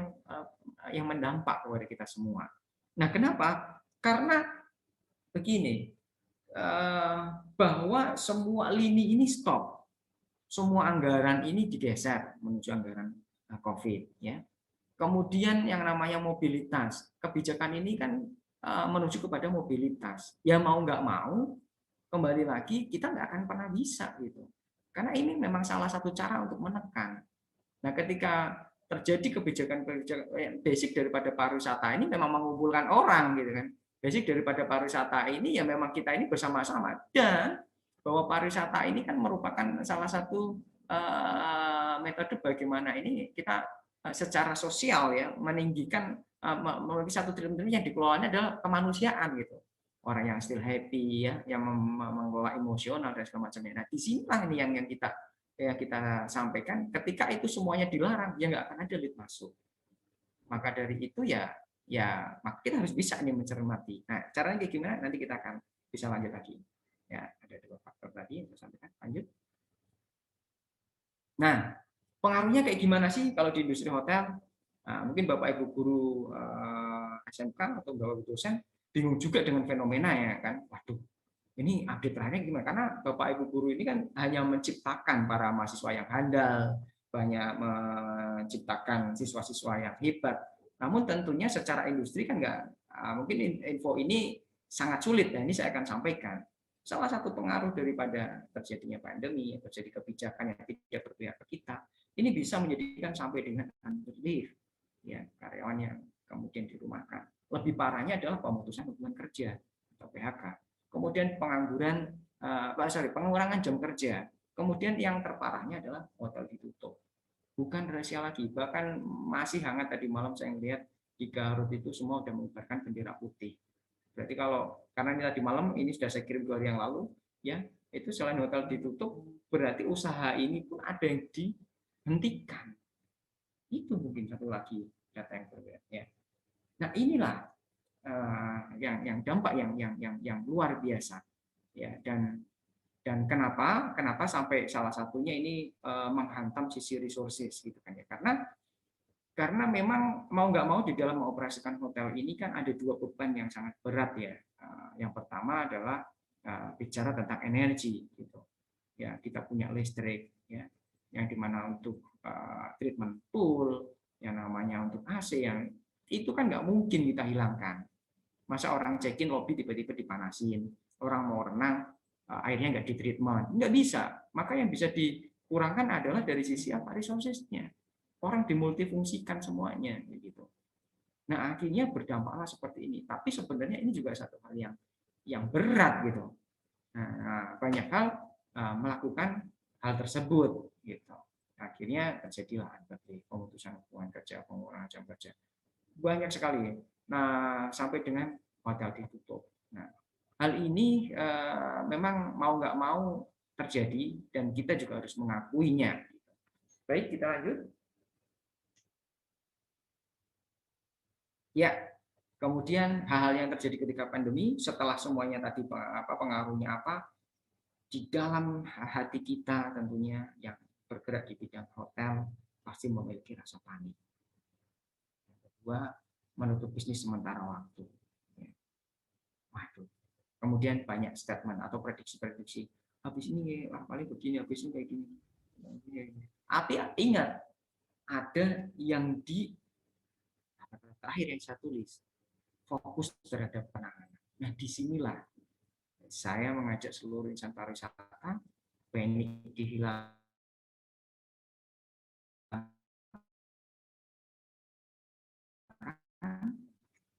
yang mendampak kepada kita semua. Nah, kenapa? Karena begini, bahwa semua lini ini stop, semua anggaran ini digeser menuju anggaran COVID, ya. Kemudian yang namanya mobilitas, kebijakan ini kan menuju kepada mobilitas. Ya mau nggak mau, kembali lagi kita nggak akan pernah bisa gitu. Karena ini memang salah satu cara untuk menekan. Nah, ketika terjadi kebijakan basic daripada pariwisata ini memang mengumpulkan orang gitu kan. Basic daripada pariwisata ini ya memang kita ini bersama-sama, dan bahwa pariwisata ini kan merupakan salah satu metode bagaimana ini kita secara sosial ya meninggikan memiliki satu triliun yang dikelolanya adalah kemanusiaan gitu. Orang yang still happy ya, yang mengelola emosional dan segala macamnya. Nah, di sinilah ini yang kita ya kita sampaikan, ketika itu semuanya dilarang, ya nggak akan ada lead masuk. Maka dari itu maka kita harus bisa nih mencermati. Nah, caranya kayak gimana? Nanti kita akan bisa lanjut lagi. Ya, ada 2 faktor tadi yang saya sampaikan. Lanjut. Nah, pengaruhnya kayak gimana sih kalau di industri hotel? Nah, mungkin Bapak Ibu guru SMK atau Bapak Ibu dosen bingung juga dengan fenomena ya kan. Waduh, ini update terakhirnya gimana? Karena Bapak Ibu guru ini kan hanya menciptakan para mahasiswa yang handal, banyak menciptakan siswa-siswa yang hebat. Namun tentunya secara industri kan nggak, mungkin info ini sangat sulit ya. Ini saya akan sampaikan. Salah satu pengaruh daripada terjadinya pandemi, terjadi kebijakan yang tidak berpihak ke kita, ini bisa menjadikan sampai dengan unpaid leave, ya, karyawan yang kemudian dirumahkan. Lebih parahnya adalah pemutusan hubungan kerja atau PHK. Kemudian pengangguran, pengurangan jam kerja. Kemudian yang terparahnya adalah hotel ditutup. Bukan rahasia lagi, bahkan masih hangat tadi malam saya melihat di Garut itu semua sudah mengibarkan bendera putih. Berarti karena ini tadi malam, ini sudah saya kirim 2 hari yang lalu, ya itu selain hotel ditutup, berarti usaha ini pun ada yang dihentikan. Itu mungkin satu lagi data yang berbeda. Ya. Nah inilah yang dampak yang luar biasa. Ya, dan kenapa sampai salah satunya ini menghantam sisi resources gitu kan ya, karena memang mau nggak mau di dalam mengoperasikan hotel ini kan ada 2 beban yang sangat berat ya. Yang pertama adalah bicara tentang energi gitu ya, kita punya listrik ya, yang dimana untuk treatment pool, yang namanya untuk AC, yang itu kan nggak mungkin kita hilangkan. Masa orang check-in lobby tiba-tiba dipanasin, orang mau renang airnya nggak di-treatment, nggak bisa. Maka yang bisa dikurangkan adalah dari sisi apa, resources-nya. Orang dimultifungsikan semuanya, gitu. Nah akhirnya berdampaklah seperti ini. Tapi sebenarnya ini juga satu hal yang berat gitu. Nah, banyak hal melakukan hal tersebut, gitu. Akhirnya terjadilah pemutusan hubungan kerja, pengurangan jam kerja. Banyak sekali. Nah, sampai dengan hotel ditutup. Nah, hal ini memang mau nggak mau terjadi dan kita juga harus mengakuinya. Baik, kita lanjut. Ya, kemudian hal-hal yang terjadi ketika pandemi, setelah semuanya tadi pengaruhnya apa, di dalam hati kita tentunya yang bergerak di bidang hotel pasti memiliki rasa panik. Yang kedua, menutup bisnis sementara waktu. Waduh. Kemudian banyak statement atau prediksi-prediksi. Habis ini paling begini, habis ini kayak gini. Tapi ingat, ada yang di terakhir yang saya tulis, fokus terhadap penanganan. Nah, disinilah saya mengajak seluruh insan pariwisata, panik dihilangkan,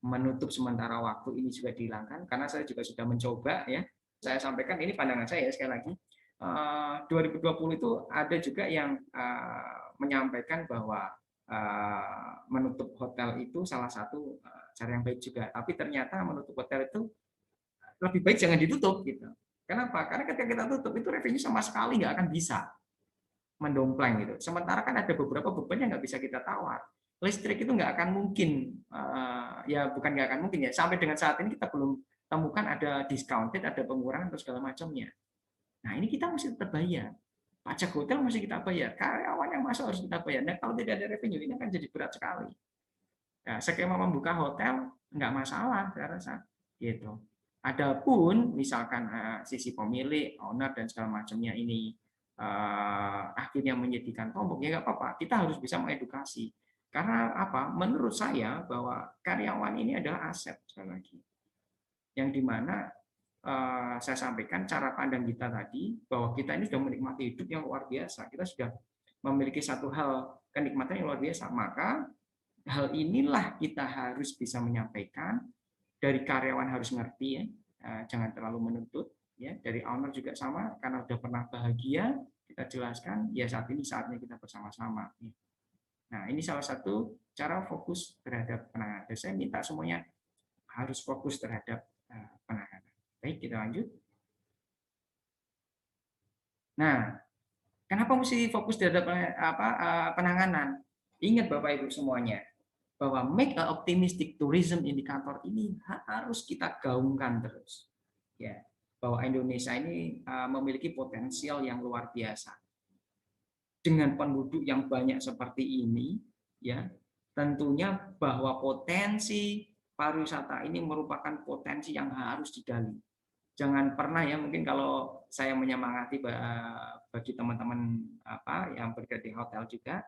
menutup sementara waktu ini juga dihilangkan, karena saya juga sudah mencoba ya. Saya sampaikan ini pandangan saya sekali lagi. 2020 itu ada juga yang menyampaikan bahwa menutup hotel itu salah satu cara yang baik juga. Tapi ternyata menutup hotel itu lebih baik jangan ditutup gitu. Kenapa? Karena ketika kita tutup itu revenue sama sekali nggak akan bisa mendompleng gitu. Sementara kan ada beberapa beban yang nggak bisa kita tawar. Listrik itu nggak akan mungkin, ya bukan nggak akan mungkin ya. Sampai dengan saat ini kita belum temukan ada discounted, ada pengurangan atau segala macamnya. Nah ini kita mesti tetap bayar. Pajak hotel mesti kita bayar. Karyawan yang masuk harus kita bayar. Nah kalau tidak ada revenue ini akan jadi berat sekali. Nah, skema membuka hotel nggak masalah saya rasa. Gitu. Adapun misalkan sisi pemilik, owner dan segala macamnya ini akhirnya menyedihkan tombok, ya nggak apa-apa. Kita harus bisa mengedukasi. Karena apa? Menurut saya bahwa karyawan ini adalah aset sekali lagi. Yang dimana saya sampaikan cara pandang kita tadi bahwa kita ini sudah menikmati hidup yang luar biasa. Kita sudah memiliki satu hal kenikmatan yang luar biasa. Maka hal inilah kita harus bisa menyampaikan. Dari karyawan harus ngerti ya, jangan terlalu menuntut. Ya, dari owner juga sama, karena sudah pernah bahagia, kita jelaskan, ya saat ini saatnya kita bersama-sama. Nah, ini salah satu cara fokus terhadap penanganan. Dan saya minta semuanya harus fokus terhadap penanganan. Baik, kita lanjut. Nah, Kenapa mesti fokus terhadap penanganan? Ingat Bapak Ibu semuanya, bahwa make a optimistic tourism indicator ini harus kita gaungkan terus. Ya, bahwa Indonesia ini memiliki potensial yang luar biasa. Dengan penduduk yang banyak seperti ini, ya, tentunya bahwa potensi pariwisata ini merupakan potensi yang harus digali. Jangan pernah ya, mungkin kalau saya menyemangati bagi teman-teman yang berada di hotel juga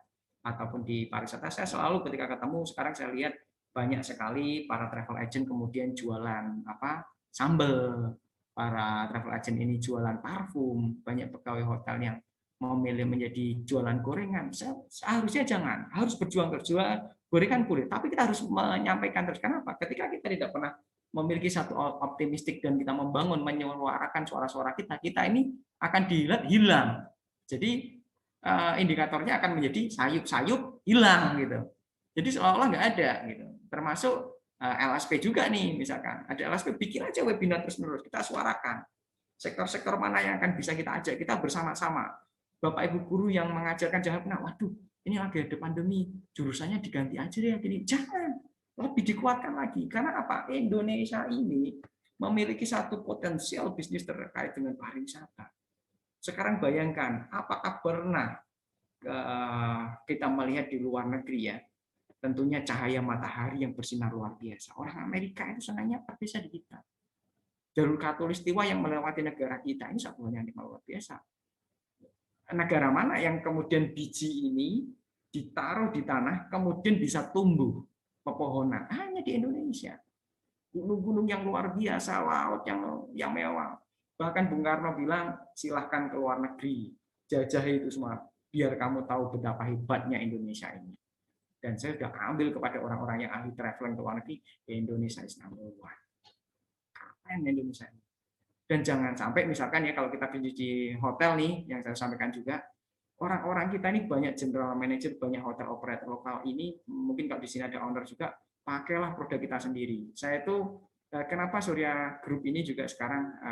ataupun di pariwisata, saya selalu ketika ketemu sekarang saya lihat banyak sekali para travel agent kemudian jualan sambal, para travel agent ini jualan parfum, banyak pegawai hotel yang memilih menjadi jualan gorengan. Seharusnya jangan, harus berjuang jualan gorengan boleh, tapi kita harus menyampaikan terus. Kenapa? Ketika kita tidak pernah memiliki satu optimistik dan kita membangun menyuarakan suara-suara kita ini akan dilihat hilang. Jadi indikatornya akan menjadi sayup-sayup hilang gitu. Jadi seolah-olah nggak ada gitu. Termasuk LSP juga nih, misalkan ada LSP, bikin aja webinar terus-menerus, kita suarakan sektor-sektor mana yang akan bisa kita ajak, kita bersama-sama. Bapak Ibu guru yang mengajarkan jangan pernah, waduh ini lagi ada pandemi, jurusannya diganti aja ya gini. Jangan, lebih dikuatkan lagi. Karena apa? Indonesia ini memiliki satu potensial bisnis terkait dengan pariwisata. Sekarang bayangkan, apakah pernah kita melihat di luar negeri ya, tentunya cahaya matahari yang bersinar luar biasa. Orang Amerika itu senangnya berbisa di kita. Jalur khatulistiwa yang melewati negara kita ini satunya yang luar biasa. Negara mana yang kemudian biji ini ditaruh di tanah, kemudian bisa tumbuh pepohonan? Hanya di Indonesia. Gunung-gunung yang luar biasa, laut yang mewah. Bahkan Bung Karno bilang, silahkan ke luar negeri, jajah itu semua, biar kamu tahu betapa hebatnya Indonesia ini. Dan saya sudah ambil kepada orang-orang yang ahli traveling ke luar negeri, Indonesia is number one. Keren Indonesia ini. Dan jangan sampai misalkan ya kalau kita bisnis di hotel nih, yang saya sampaikan juga, orang-orang kita ini banyak general manager, banyak hotel operator lokal ini, mungkin kalau di sini ada owner juga, pakailah produk kita sendiri. Saya itu kenapa Surya Group ini juga sekarang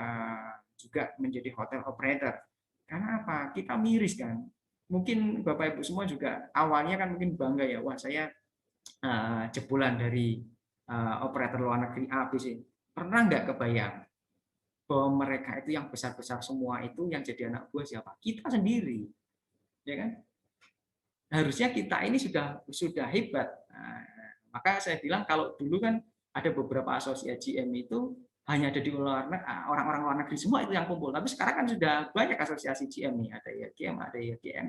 juga menjadi hotel operator. Karena apa? Kita miris kan. Mungkin Bapak Ibu semua juga awalnya kan mungkin bangga ya, wah saya jebolan dari operator luar negeri A, B, C. Pernah nggak kebayang bahwa mereka itu yang besar-besar semua itu yang jadi anak buah siapa? Kita sendiri, ya kan? Harusnya kita ini sudah hebat. Nah, maka saya bilang kalau dulu kan ada beberapa asosiasi GM itu hanya ada di orang-orang luar negeri semua itu yang kumpul. Tapi sekarang kan sudah banyak asosiasi GM nih, ada IAGM, ada IAGM.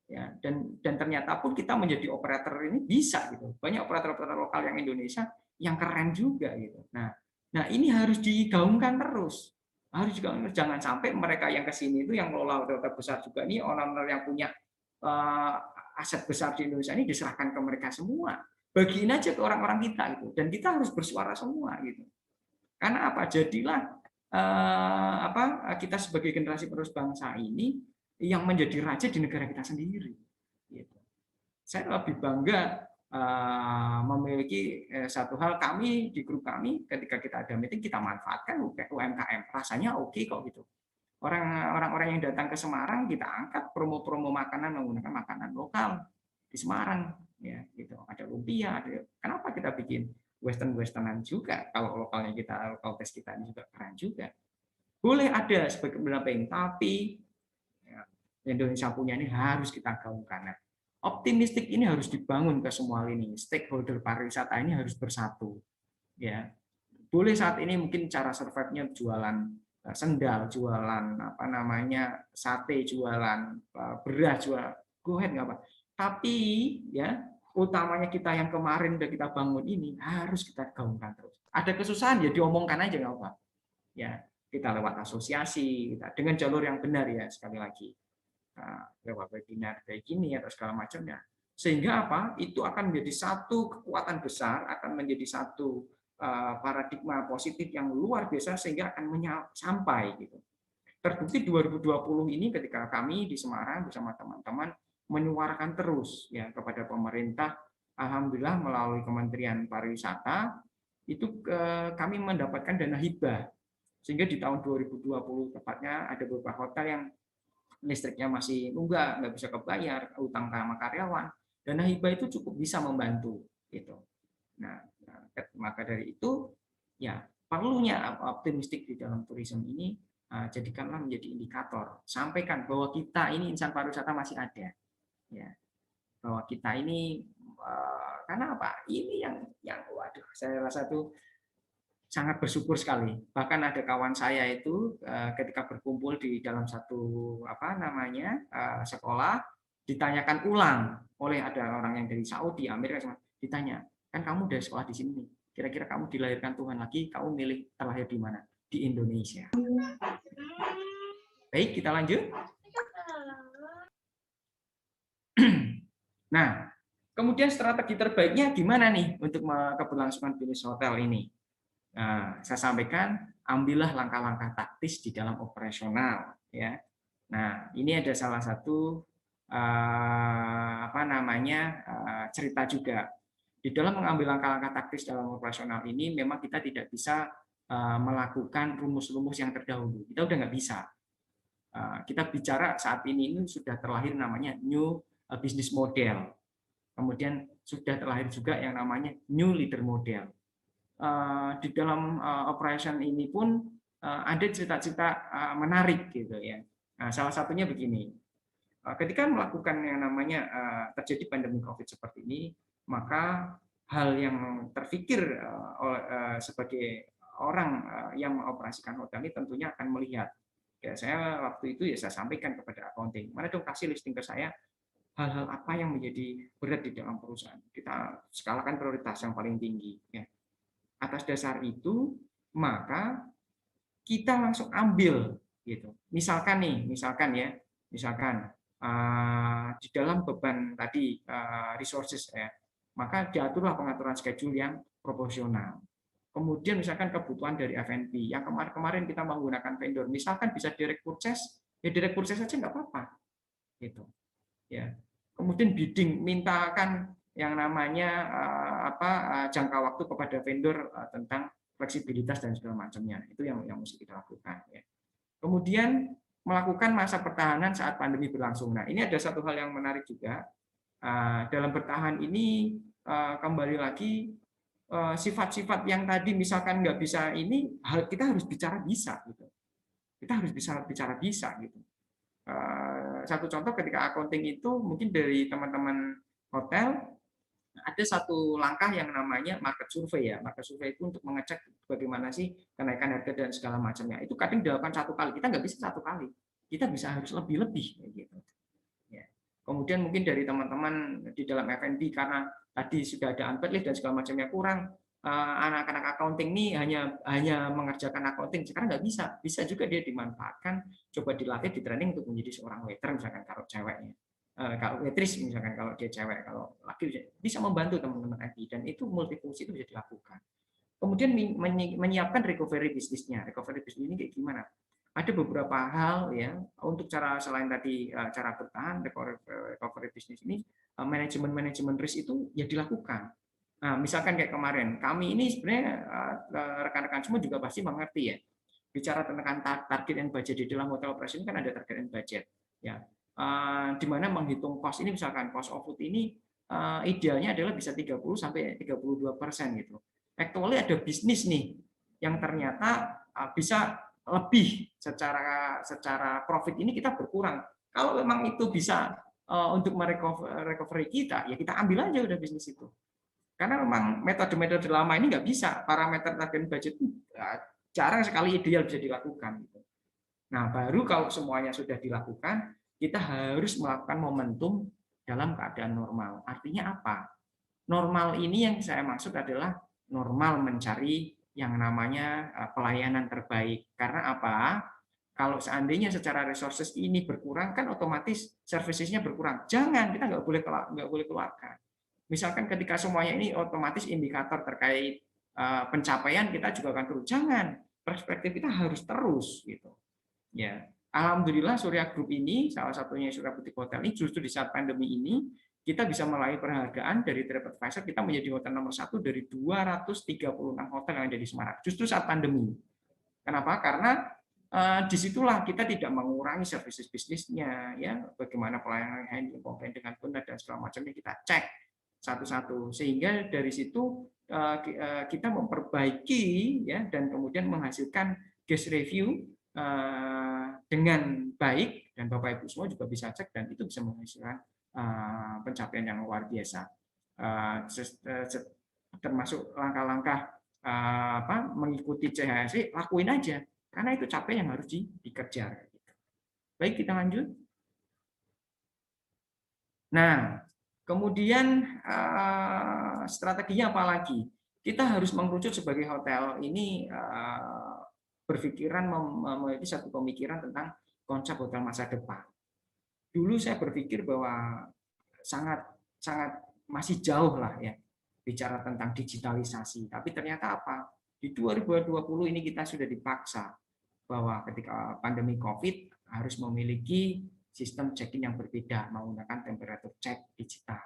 Ya, dan ternyata pun kita menjadi operator ini bisa gitu. Banyak operator-operator lokal yang Indonesia yang keren juga gitu. Nah ini harus digaungkan terus. Harus juga jangan sampai mereka yang ke sini itu yang mengelola hotel besar juga ini owner yang punya aset besar di Indonesia ini diserahkan ke mereka semua. Bagiin aja ke orang-orang kita gitu. Dan kita harus bersuara semua gitu. Karena apa? Jadilah kita sebagai generasi penerus bangsa ini yang menjadi raja di negara kita sendiri. Gitu. Saya lebih bangga memiliki satu hal, kami di grup kami ketika kita ada meeting kita manfaatkan UMKM, rasanya oke kok gitu. Orang-orang yang datang ke Semarang kita angkat promo-promo makanan menggunakan makanan lokal di Semarang ya gitu. Ada lumpia, kenapa kita bikin westernan juga, kalau lokalnya kita, lokal tes kita ini juga keren juga. Boleh ada sebagai pendamping, tapi ya, Indonesia punya ini harus kita gaungkan. Optimistik ini harus dibangun ke semua lini. Stakeholder pariwisata ini harus bersatu. Ya, boleh saat ini mungkin cara survive-nya jualan sendal, jualan sate, jualan beras, jual go ahead nggak apa. Tapi ya utamanya kita yang kemarin udah kita bangun ini harus kita gaungkan terus. Ada kesusahan ya diomongkan aja nggak apa. Ya kita lewat asosiasi, kita dengan jalur yang benar ya sekali lagi. Lewat webinar kayak gini atau segala macamnya, sehingga apa itu akan menjadi satu kekuatan besar, akan menjadi satu paradigma positif yang luar biasa sehingga akan sampai gitu. Terbukti 2020 ini ketika kami di Semarang bersama teman-teman menyuarakan terus ya kepada pemerintah, alhamdulillah melalui Kementerian Pariwisata itu kami mendapatkan dana hibah sehingga di tahun 2020 tepatnya ada beberapa hotel yang listriknya masih nunggak, nggak bisa kebayar, utang sama karyawan, dana hibah itu cukup bisa membantu gitu. Nah, maka dari itu ya perlunya optimistik di dalam turisme ini, jadikanlah menjadi indikator. Sampaikan bahwa kita ini insan pariwisata masih ada, ya. Bahwa kita ini karena apa? Ini yang waduh, saya rasa tuh sangat bersyukur sekali. Bahkan ada kawan saya itu ketika berkumpul di dalam satu sekolah, ditanyakan ulang oleh ada orang yang dari Saudi, Amerika, ditanya, kan kamu udah sekolah di sini nih, kira-kira kamu dilahirkan Tuhan lagi, kamu milih terlahir di mana? Di Indonesia. Baik, kita lanjut. Nah, kemudian strategi terbaiknya gimana nih untuk keberlangsungan bisnis hotel ini? Nah, saya sampaikan, ambillah langkah-langkah taktis di dalam operasional, ya. Nah, ini ada salah satu cerita juga. Di dalam mengambil langkah-langkah taktis dalam operasional ini, memang kita tidak bisa melakukan rumus-rumus yang terdahulu. Kita udah nggak bisa. Kita bicara saat ini sudah terlahir namanya new business model. Kemudian sudah terlahir juga yang namanya new leader model. Di dalam operation ini pun ada cerita-cerita menarik gitu ya. Nah, salah satunya begini. Ketika melakukan yang namanya terjadi pandemi Covid seperti ini, maka hal yang terfikir sebagai orang yang mengoperasikan hotel ini tentunya akan melihat. Ya, saya waktu itu ya saya sampaikan kepada accounting, mana dong kasih listing ke saya hal-hal apa yang menjadi berat di dalam perusahaan. Kita skalakan prioritas yang paling tinggi. Ya. Atas dasar itu, maka kita langsung ambil gitu. Misalkan di dalam beban tadi resources ya, maka diaturlah pengaturan schedule yang proporsional. Kemudian misalkan kebutuhan dari F&B yang kemarin-kemarin kita menggunakan vendor, misalkan bisa direct purchase, ya direct purchase saja nggak apa-apa, gitu. Ya. Kemudian bidding, mintakan yang namanya jangka waktu kepada vendor tentang fleksibilitas dan segala macamnya. Itu yang mesti kita lakukan. Ya. Kemudian melakukan masa pertahanan saat pandemi berlangsung. Nah, ini ada satu hal yang menarik juga. Dalam bertahan ini kembali lagi sifat-sifat yang tadi misalkan nggak bisa ini, kita harus bicara bisa gitu. Kita harus bisa bicara bisa gitu. Satu contoh ketika accounting itu mungkin dari teman-teman hotel ada satu langkah yang namanya market survey ya. Market survey itu untuk mengecek bagaimana sih kenaikan harga dan segala macamnya. Itu kadang dilakukan satu kali. Kita nggak bisa satu kali. Kita bisa harus lebih gitu. Ya. Kemudian mungkin dari teman-teman di dalam F&B karena tadi sudah ada unpaid leave dan segala macamnya kurang, anak-anak accounting ini hanya mengerjakan accounting. Sekarang nggak bisa juga dia dimanfaatkan, coba dilatih, di training untuk menjadi seorang waiter misalkan kalau ceweknya, kalau waitress misalkan kalau dia cewek, kalau laki bisa membantu teman-teman IT dan itu multifungsi itu bisa dilakukan. Kemudian menyiapkan recovery bisnisnya. Recovery bisnis ini kayak gimana? Ada beberapa hal ya untuk cara selain tadi cara bertahan recovery bisnis ini, manajemen risk itu ya dilakukan. Nah, misalkan kayak kemarin, kami ini sebenarnya rekan-rekan semua juga pasti mengerti ya. Bicara tentang target and budget di dalam hotel operation kan ada target and budget ya. Di mana menghitung cost ini misalkan cost of food ini idealnya adalah bisa 30 sampai 32% gitu. Actually ada bisnis nih yang ternyata bisa lebih secara profit ini kita berkurang. Kalau memang itu bisa untuk merecovery kita, ya kita ambil aja udah bisnis itu. Karena memang metode-metode lama ini nggak bisa, parameter target budget jarang sekali ideal bisa dilakukan. Nah, baru kalau semuanya sudah dilakukan, kita harus melakukan momentum dalam keadaan normal. Artinya apa? Normal ini yang saya maksud adalah normal mencari yang namanya pelayanan terbaik. Karena apa? Kalau seandainya secara resources ini berkurang, kan otomatis servicesnya berkurang. Jangan, kita nggak boleh keluarkan. Misalkan ketika semuanya ini otomatis indikator terkait pencapaian kita juga akan turun. Jangan, perspektif kita harus terus gitu. Ya, alhamdulillah Surya Group ini salah satunya Surya Boutique Hotel ini justru di saat pandemi ini kita bisa meraih penghargaan dari TripAdvisor, kita menjadi hotel nomor 1 dari 236 hotel yang ada di Semarang. Justru saat pandemi. Kenapa? Karena disitulah kita tidak mengurangi services bisnisnya, ya bagaimana pelayanan handling komplain dengan benar dan segala macamnya kita cek satu-satu, sehingga dari situ kita memperbaiki ya dan kemudian menghasilkan case review dengan baik, dan Bapak Ibu semua juga bisa cek dan itu bisa menghasilkan pencapaian yang luar biasa. Termasuk langkah-langkah mengikuti CHSE, lakuin aja. Karena itu capek yang harus dikejar. Baik, kita lanjut. Nah, kemudian strateginya apa lagi? Kita harus mengerucut sebagai hotel ini berpikiran memiliki satu pemikiran tentang konsep hotel masa depan. Dulu saya berpikir bahwa sangat masih jauh lah ya bicara tentang digitalisasi. Tapi ternyata apa? Di 2020 ini kita sudah dipaksa bahwa ketika pandemi COVID harus memiliki sistem check-in yang berbeda menggunakan temperatur check digital.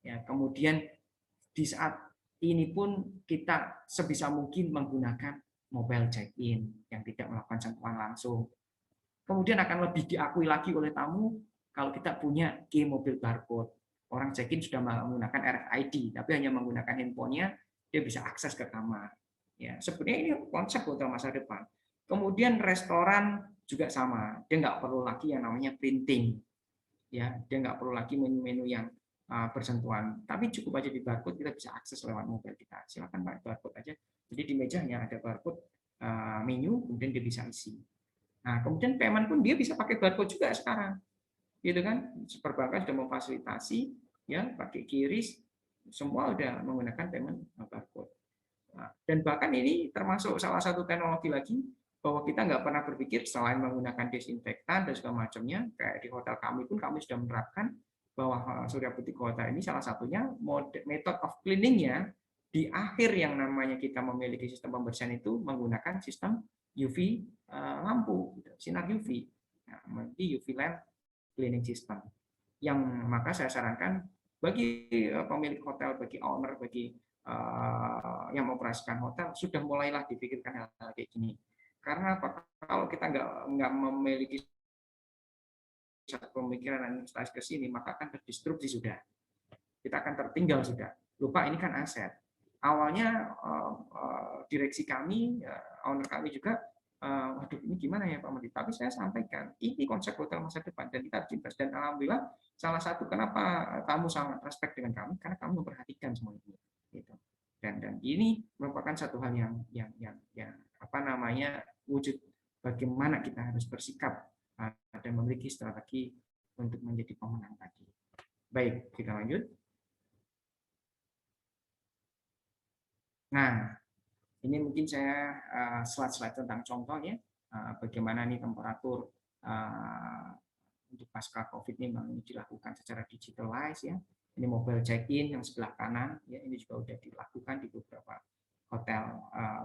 Ya, kemudian di saat ini pun kita sebisa mungkin menggunakan mobile check-in yang tidak melakukan sentuhan langsung. Kemudian akan lebih diakui lagi oleh tamu kalau kita punya key mobil barcode. Orang check-in sudah menggunakan RFID, tapi hanya menggunakan handphonenya dia bisa akses ke kamar. Ya, sebenarnya ini konsep hotel masa depan. Kemudian restoran juga sama, dia nggak perlu lagi yang namanya printing, ya, dia nggak perlu lagi menu-menu yang bersentuhan, tapi cukup aja di barcode kita bisa akses lewat mobile kita. Silakan pakai barcode aja. Jadi di mejanya ada barcode menu, kemudian dia bisa isi. Nah, kemudian payment pun dia bisa pakai barcode juga sekarang, gitu kan? Perbankan sudah memfasilitasi, ya, pakai QRIS, semua udah menggunakan payment barcode. Nah, dan bahkan ini termasuk salah satu teknologi lagi bahwa kita nggak pernah berpikir selain menggunakan desinfektan dan segala macamnya, kayak di hotel kami pun kami sudah menerapkan bahwa Surya Boutique Hotel ini salah satunya method of cleaning-nya di akhir yang namanya kita memiliki sistem pembersihan itu menggunakan sistem UV lampu, sinar UV, nah, UV lamp cleaning system. Yang maka saya sarankan bagi pemilik hotel, bagi owner, bagi yang mengoperasikan hotel sudah mulailah dipikirkan hal kayak gini. Karena kalau kita nggak memiliki satu pemikiran dan investasi ke sini, maka akan terdistrupsi sudah. Kita akan tertinggal sudah. Lupa ini kan aset. Awalnya direksi kami, owner kami juga, waduh ini gimana ya Pak Menteri? Tapi saya sampaikan, ini konsep hotel masa depan dan kita harus invest. Dan alhamdulillah salah satu kenapa tamu sangat respect dengan kami, karena kami memperhatikan semua ini. Gitu. Dan ini merupakan satu hal yang apa namanya wujud bagaimana kita harus bersikap dan memiliki strategi untuk menjadi pemenang tadi. Baik, kita lanjut. Nah, ini mungkin saya slide-slide tentang contohnya bagaimana nih temperatur untuk pasca COVID ini dilakukan secara digitalized ya. Ini mobile check-in yang sebelah kanan, ya ini juga sudah dilakukan di beberapa hotel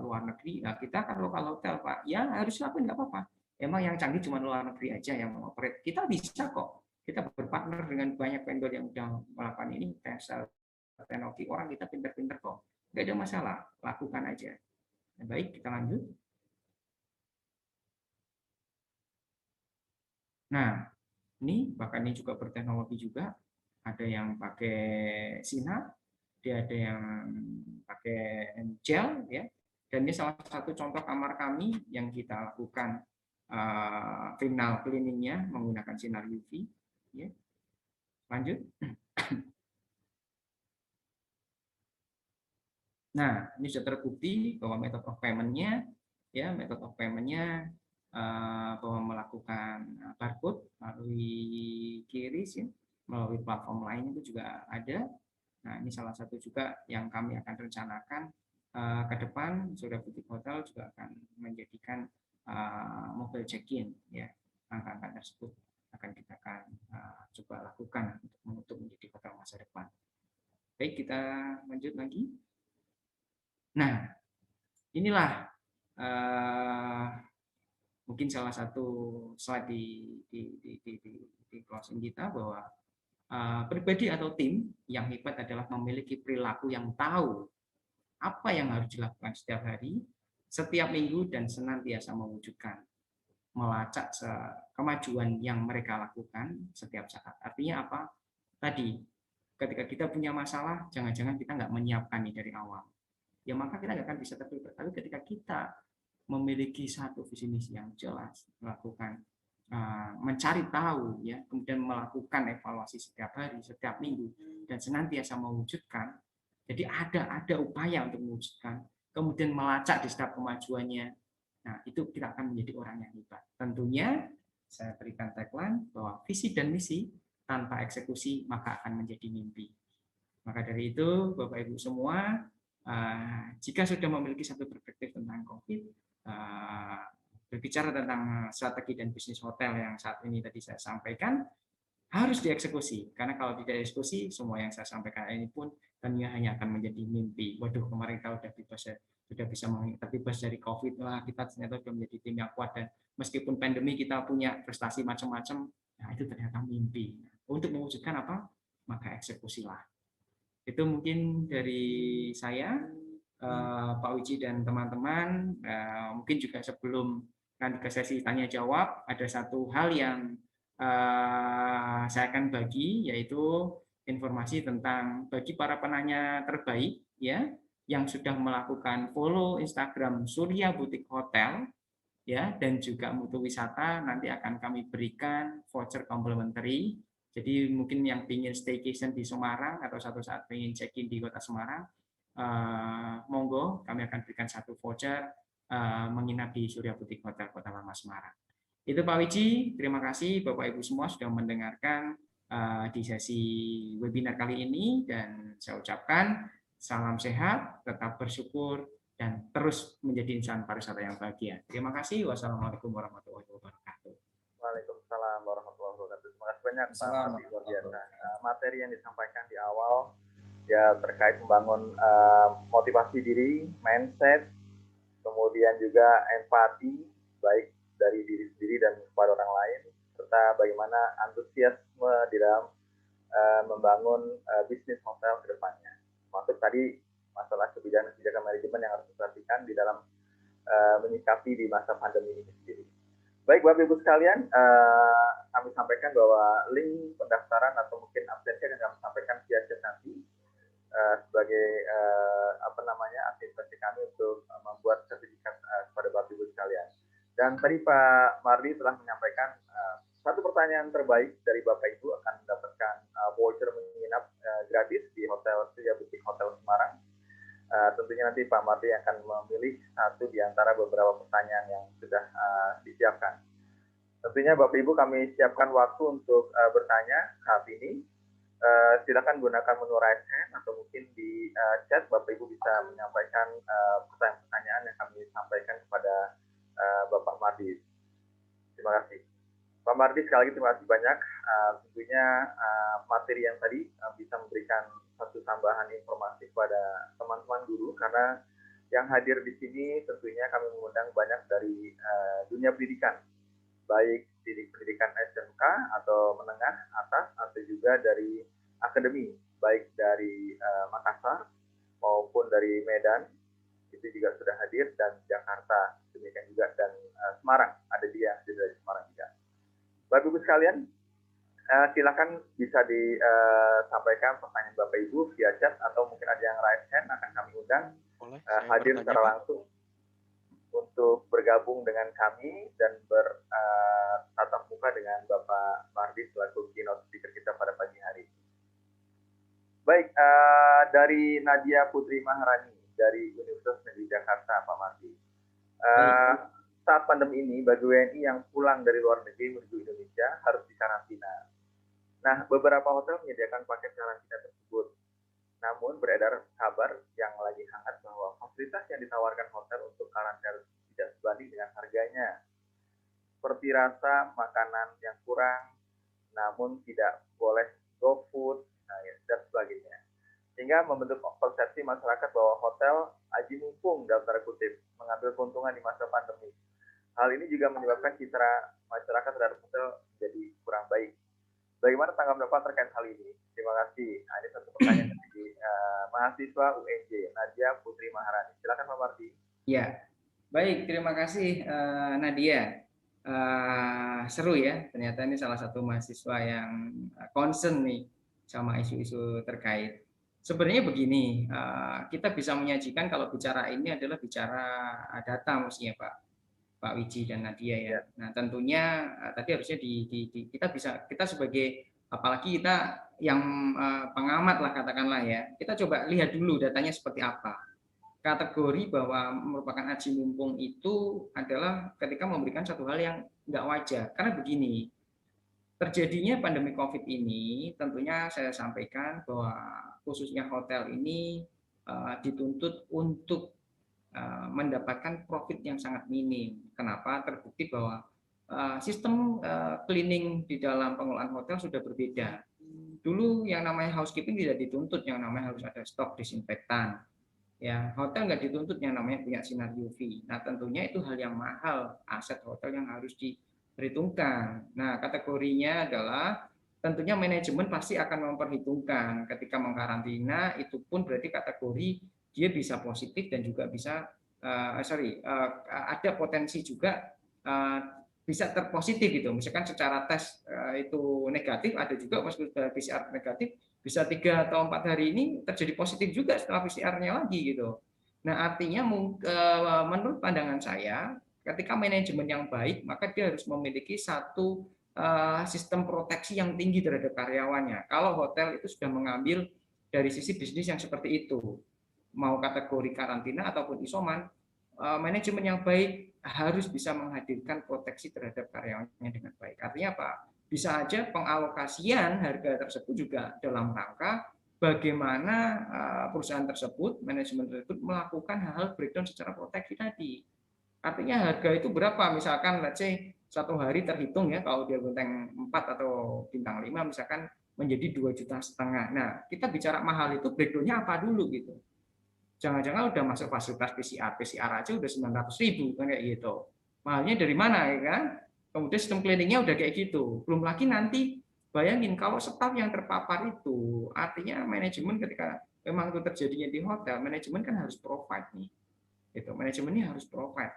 luar negeri. Nah, kita kan lokal hotel, Pak, ya harus lakuin nggak apa-apa. Emang yang canggih cuma luar negeri aja yang mengoperate. Kita bisa kok. Kita berpartner dengan banyak vendor yang sudah melakukan ini, teknologi orang kita pinter-pinter kok. Nggak ada masalah, lakukan aja. Nah, baik, kita lanjut. Nah, ini bahkan ini juga berteknologi juga. Ada yang pakai sinar, dia ada yang pakai gel, ya. Dan ini salah satu contoh kamar kami yang kita lakukan final cleaning-nya menggunakan sinar UV. Ya. Lanjut. Nah, ini sudah terbukti bahwa method of payment-nya, ya, method of payment-nya bahwa melakukan barcode melalui QRIS, ya, melalui platform lain itu juga ada. Nah, ini salah satu juga yang kami akan rencanakan ke depan. Surya Boutique Hotel juga akan menjadikan mobile check-in, ya, angka-angka tersebut akan kita coba lakukan untuk menjadi hotel masa depan. Baik, kita lanjut lagi. Nah, inilah mungkin salah satu slide di closing kita bahwa pribadi atau tim yang hebat adalah memiliki perilaku yang tahu apa yang harus dilakukan setiap hari, setiap minggu, dan senantiasa mewujudkan. melacak kemajuan yang mereka lakukan setiap saat. Artinya apa? Tadi, ketika kita punya masalah, jangan-jangan kita nggak menyiapkan nih dari awal. Ya maka kita nggak akan bisa terlibat. Tapi ketika kita memiliki satu visi misi yang jelas, melakukan mencari tahu, ya, kemudian melakukan evaluasi setiap hari, setiap minggu, dan senantiasa mewujudkan. Jadi ada upaya untuk mewujudkan, kemudian melacak di setiap kemajuannya. Nah, itu kita akan menjadi orang yang hebat. Tentunya saya berikan tagline bahwa visi dan misi tanpa eksekusi maka akan menjadi mimpi. Maka dari itu, Bapak Ibu semua, jika sudah memiliki satu perspektif tentang COVID, berbicara tentang strategi dan bisnis hotel yang saat ini tadi saya sampaikan, harus dieksekusi. Karena kalau tidak dieksekusi, semua yang saya sampaikan ini pun tentunya hanya akan menjadi mimpi. Waduh, kemarin kita sudah bisa terbebas dari COVID, lah kita ternyata sudah menjadi tim yang kuat, dan meskipun pandemi kita punya prestasi macam-macam, nah itu ternyata mimpi. Untuk mewujudkan apa? Maka eksekusilah. Itu mungkin dari saya, Pak Wiji dan teman-teman. Mungkin juga sebelum nanti ke sesi tanya jawab, ada satu hal yang saya akan bagi, yaitu informasi tentang bagi para penanya terbaik, ya, yang sudah melakukan follow Instagram Surya Butik Hotel, ya, dan juga Mutu Wisata, nanti akan kami berikan voucher complimentary. Jadi mungkin yang ingin staycation di Semarang atau satu saat ingin check-in di Kota Semarang, monggo, kami akan berikan satu voucher menginap di Surya Butik Hotel Kota Lama Semarang. Itu Pak Wiji, terima kasih Bapak Ibu semua sudah mendengarkan di sesi webinar kali ini, dan saya ucapkan salam sehat, tetap bersyukur, dan terus menjadi insan pariwisata yang bahagia. Terima kasih. Wassalamualaikum warahmatullahi wabarakatuh. Waalaikumsalam warahmatullahi wabarakatuh. Terima kasih banyak Pak Mardi, luar biasa. Materi yang disampaikan di awal ya terkait membangun motivasi diri, mindset, kemudian juga empati baik dari diri sendiri dan kepada orang lain, serta bagaimana antusiasme di dalam membangun bisnis hotel ke depannya. Maksud tadi masalah kebijakan manajemen yang harus diperhatikan di dalam menyikapi di masa pandemi ini sendiri. Baik Bapak Ibu sekalian, kami sampaikan bahwa link pendaftaran atau mungkin absensi akan kami sampaikan via chat nanti sebagai administrasi kami untuk membuat sertifikat kepada Bapak Ibu sekalian. Dan tadi Pak Mardi telah menyampaikan satu pertanyaan terbaik dari Bapak Ibu akan mendapatkan voucher menginap gratis di Hotel Surya Butik Hotel Semarang. Tentunya nanti Pak Mardi akan memilih satu di antara beberapa pertanyaan yang sudah disiapkan. Tentunya Bapak Ibu kami siapkan waktu untuk bertanya saat ini. Silakan gunakan menu raise hand atau mungkin di chat Bapak Ibu bisa menyampaikan pertanyaan-pertanyaan yang kami sampaikan kepada Bapak Mardi. Terima kasih. Pak Mardi, sekali lagi terima kasih banyak. Tentunya materi yang tadi bisa memberikan satu tambahan informasi kepada teman-teman guru, karena yang hadir di sini tentunya kami mengundang banyak dari dunia pendidikan, baik di pendidikan SMK atau menengah atas, atau juga dari akademi, baik dari Makassar maupun dari Medan, itu juga sudah hadir, dan Jakarta demikian juga, dan Semarang, ada dia dari Semarang juga. Bapak Ibu sekalian, silakan bisa disampaikan pertanyaan Bapak Ibu via chat, atau mungkin ada yang raise hand, akan kami undang hadir secara langsung untuk bergabung dengan kami dan bertatap muka dengan Bapak Mardi selaku keynote speaker kita pada pagi hari. Baik, dari Nadia Putri Maharani dari Universitas Negeri Jakarta, Pak Mardi. Saat pandemi ini, bagi WNI yang pulang dari luar negeri menuju Indonesia harus dikarantina. Nah, beberapa hotel menyediakan paket karantina tersebut. Namun, beredar kabar yang lagi hangat bahwa fasilitas yang ditawarkan hotel untuk karantina tidak sebanding dengan harganya. Seperti rasa makanan yang kurang, namun tidak boleh GoFood, dan sebagainya. Sehingga membentuk persepsi masyarakat bahwa hotel aji mumpung dalam tanda kutip mengambil keuntungan di masa pandemi. Hal ini juga menyebabkan citra masyarakat terhadap hotel jadi kurang baik. Bagaimana tanggapan Bapak terkait hal ini? Terima kasih. Ada satu pertanyaan dari mahasiswa UNJ, Nadia Putri Maharani. Silakan Pak Mardi. Ya, baik. Terima kasih Nadia. Seru ya, ternyata ini salah satu mahasiswa yang concern nih sama isu-isu terkait. Sebenarnya begini, kita bisa menyajikan kalau bicara ini adalah bicara data mestinya Pak Wiji dan Nadia ya. Ya. Nah tentunya tadi harusnya kita sebagai, apalagi kita yang pengamat lah katakanlah ya, kita coba lihat dulu datanya seperti apa. Kategori bahwa merupakan aji mumpung itu adalah ketika memberikan satu hal yang nggak wajar. Karena begini, terjadinya pandemi COVID ini tentunya saya sampaikan bahwa khususnya hotel ini dituntut untuk mendapatkan profit yang sangat minim. Kenapa? Terbukti bahwa sistem cleaning di dalam pengelolaan hotel sudah berbeda. Dulu yang namanya housekeeping tidak dituntut yang namanya harus ada stok disinfektan. Ya, hotel nggak dituntut yang namanya punya sinar UV. Nah, tentunya itu hal yang mahal, aset hotel yang harus diperhitungkan. Nah, kategorinya adalah tentunya manajemen pasti akan memperhitungkan ketika mengkarantina, itu pun berarti kategori dia bisa positif dan juga bisa ada potensi juga bisa terpositif gitu. Misalkan secara tes itu negatif, ada juga meskipun PCR negatif bisa 3 atau 4 hari ini terjadi positif juga setelah PCR-nya lagi gitu. Nah, artinya menurut pandangan saya, ketika manajemen yang baik, maka dia harus memiliki satu sistem proteksi yang tinggi terhadap karyawannya. Kalau hotel itu sudah mengambil dari sisi bisnis yang seperti itu, mau kategori karantina ataupun isoman, manajemen yang baik harus bisa menghadirkan proteksi terhadap karyawannya dengan baik. Artinya apa? Bisa aja pengalokasian harga tersebut juga dalam rangka bagaimana perusahaan tersebut, manajemen tersebut melakukan hal-hal breakdown secara proteksi tadi. Artinya harga itu berapa? Misalkan let's say satu hari terhitung ya, kalau dia bintang 4 atau bintang 5 misalkan menjadi 2,5 juta. Nah, kita bicara mahal itu breakdown-nya apa dulu gitu. Jangan-jangan udah masuk fasilitas PCR aja udah 900.000 kan kayak gitu. Mahalnya dari mana ya kan? Kemudian sistem cleaningnya udah kayak gitu. Belum lagi nanti bayangin kalau staf yang terpapar itu, artinya manajemen ketika memang itu terjadinya di hotel, manajemen kan harus provide nih. Gitu. Manajemennya harus provide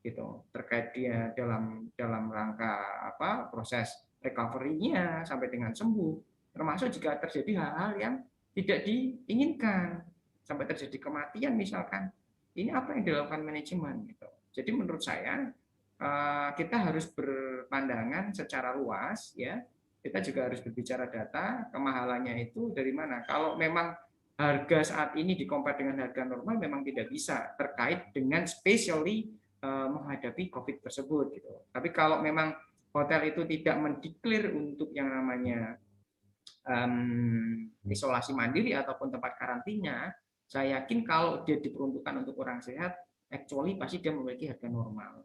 gitu terkait dia dalam rangka proses recovery-nya sampai dengan sembuh. Termasuk jika terjadi hal-hal yang tidak diinginkan sampai terjadi kematian misalkan, ini apa yang dilakukan manajemen gitu. Jadi menurut saya kita harus berpandangan secara luas ya. Kita juga harus berbicara data, kemahalannya itu dari mana. Kalau memang harga saat ini di-compare dengan harga normal memang tidak bisa terkait dengan especially menghadapi COVID tersebut gitu. Tapi kalau memang hotel itu tidak mendeklar untuk yang namanya isolasi mandiri ataupun tempat karantina, saya yakin kalau dia diperuntukkan untuk orang sehat, actually pasti dia memiliki harga normal.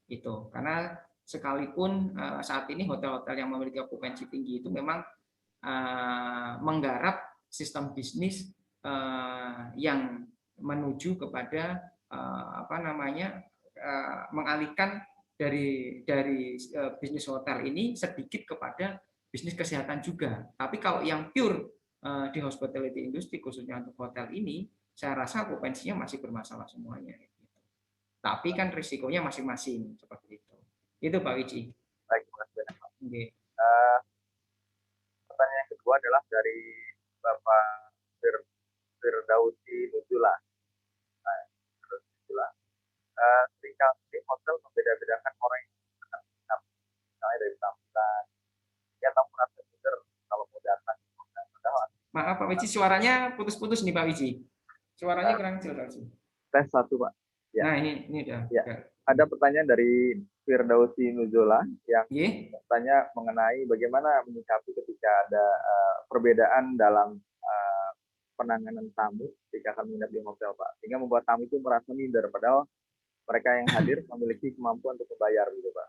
Itu karena sekalipun saat ini hotel-hotel yang memiliki okupansi tinggi itu memang menggarap sistem bisnis yang menuju kepada mengalihkan dari bisnis hotel ini sedikit kepada bisnis kesehatan juga. Tapi kalau yang pure di hospitality industry khususnya untuk hotel ini, saya rasa okupansinya masih bermasalah semuanya. Tapi kan risikonya masing-masing seperti itu. Itu Pak Wiji. Baik, terima kasih banyak Pak. Okay. Pertanyaan yang kedua adalah dari Bapak Firdausi Nuzula. Seringkali hotel membeda-bedakan orang yang misalnya dari tampilan, ya tamu rasa seger kalau mau datang. Maaf Pak Wiji, suaranya putus-putus nih Pak Wiji. Suaranya kurang jelas. Tes 1 Pak. Ya. Nah ini udah. Ya. Ada pertanyaan dari Firdausi Nuzola yang bertanya mengenai bagaimana menyikapi ketika ada perbedaan dalam penanganan tamu ketika akan menginap di hotel Pak, sehingga membuat tamu itu merasa minder padahal mereka yang hadir memiliki kemampuan untuk membayar gitu Pak.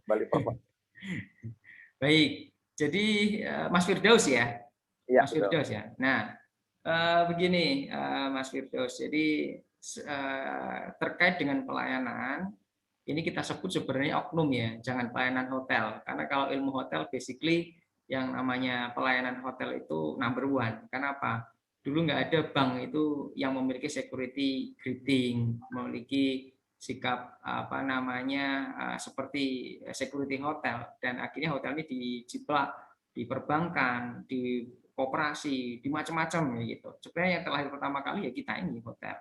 Balik Pak. Baik, jadi Mas Firdaus ya? Iya, Mas Firdaus ya. Nah, begini Mas Firdaus, jadi terkait dengan pelayanan, ini kita sebut sebenarnya oknum ya, jangan pelayanan hotel. Karena kalau ilmu hotel basically yang namanya pelayanan hotel itu number one. Kenapa? Dulu nggak ada bank itu yang memiliki security greeting, memiliki sikap apa namanya seperti security hotel, dan akhirnya hotel ini dijiplak di perbankan, di koperasi, di macam-macam gitu. Sebenarnya yang terlahir pertama kali ya kita ini hotel.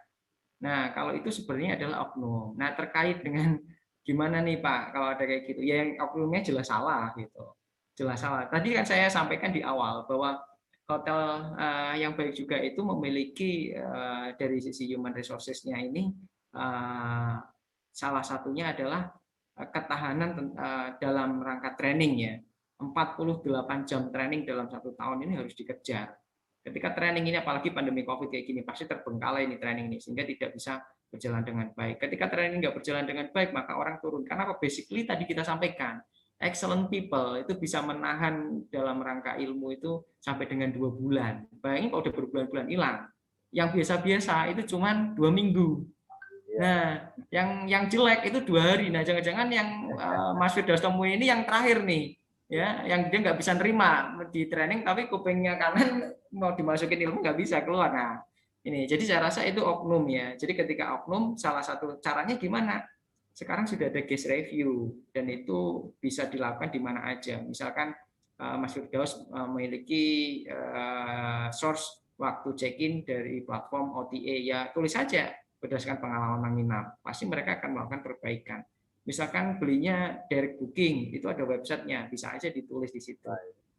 Nah, kalau itu sebenarnya adalah oknum. Nah, terkait dengan gimana nih Pak kalau ada kayak gitu? Ya yang oknumnya jelas salah gitu. Jelas salah. Tadi kan saya sampaikan di awal bahwa hotel yang baik juga itu memiliki dari sisi human resources-nya ini salah satunya adalah ketahanan dalam rangka training ya. 48 jam training dalam 1 tahun ini harus dikejar. Ketika training ini, apalagi pandemi COVID kayak gini, pasti terbengkalai ini training ini, sehingga tidak bisa berjalan dengan baik. Ketika training nggak berjalan dengan baik, maka orang turun. Karena apa? Basically tadi kita sampaikan, excellent people itu bisa menahan dalam rangka ilmu itu sampai dengan 2 bulan. Bayangin kalau udah berbulan-bulan hilang. Yang biasa-biasa itu cuma 2 minggu. Nah, yang jelek itu 2 hari. Nah, jangan-jangan yang Mas Firdaus temui ini yang terakhir nih, ya, yang dia nggak bisa nerima di training, tapi kupingnya kanan mau dimasukin ilmu nggak bisa keluar. Nah, ini, jadi saya rasa itu oknum ya. Jadi ketika oknum, salah satu caranya gimana? Sekarang sudah ada case review dan itu bisa dilakukan di mana aja. Misalkan Mas Firdaus memiliki source waktu check-in dari platform OTA, ya tulis saja berdasarkan pengalaman menginap, pasti mereka akan melakukan perbaikan. Misalkan belinya direct booking, itu ada websitenya, bisa aja ditulis di situ.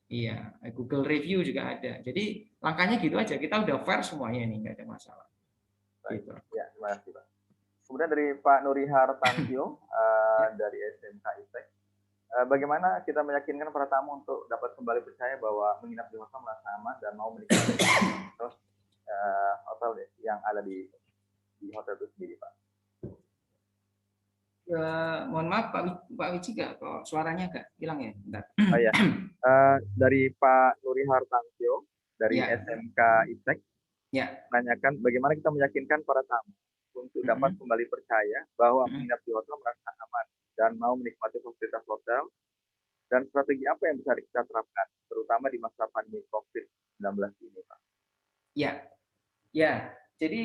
Iya, Google Review juga ada. Jadi langkahnya gitu aja, kita udah fair semuanya nih, nggak ada masalah. Gitu. Ya, terima kasih Pak. Kemudian dari Pak Nuri Hartantio dari SMK ITEK, bagaimana kita meyakinkan para tamu untuk dapat kembali percaya bahwa menginap di hotel merasa aman dan mau menikmati hotel yang ada di hotel itu sendiri, Pak? Mohon maaf Pak Wiji, kok suaranya agak hilang ya? Bentar. Oh ya, dari Pak Nuri Hartantio dari SMK ITEK, menanyakan bagaimana kita meyakinkan para tamu untuk dapat kembali percaya bahwa menginap di hotel merasa aman dan mau menikmati fasilitas hotel, dan strategi apa yang bisa kita terapkan, terutama di masa pandemi COVID-19 ini, Pak? Ya. Jadi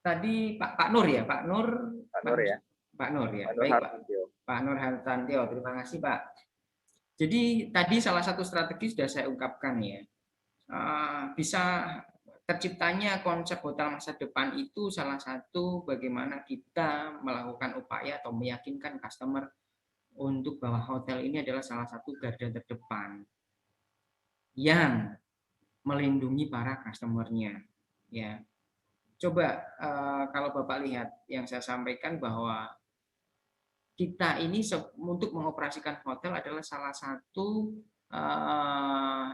tadi Pak Nur ya, Pak Nur ya. Pak Nur ya. Baik Pak Nur Hartantio, terima kasih Pak. Jadi tadi salah satu strategi sudah saya ungkapkan ya. Bisa terciptanya konsep hotel masa depan itu salah satu bagaimana kita melakukan upaya atau meyakinkan customer untuk bahwa hotel ini adalah salah satu garda terdepan yang melindungi para customer-nya. Ya, coba kalau Bapak lihat yang saya sampaikan bahwa kita ini untuk mengoperasikan hotel adalah salah satu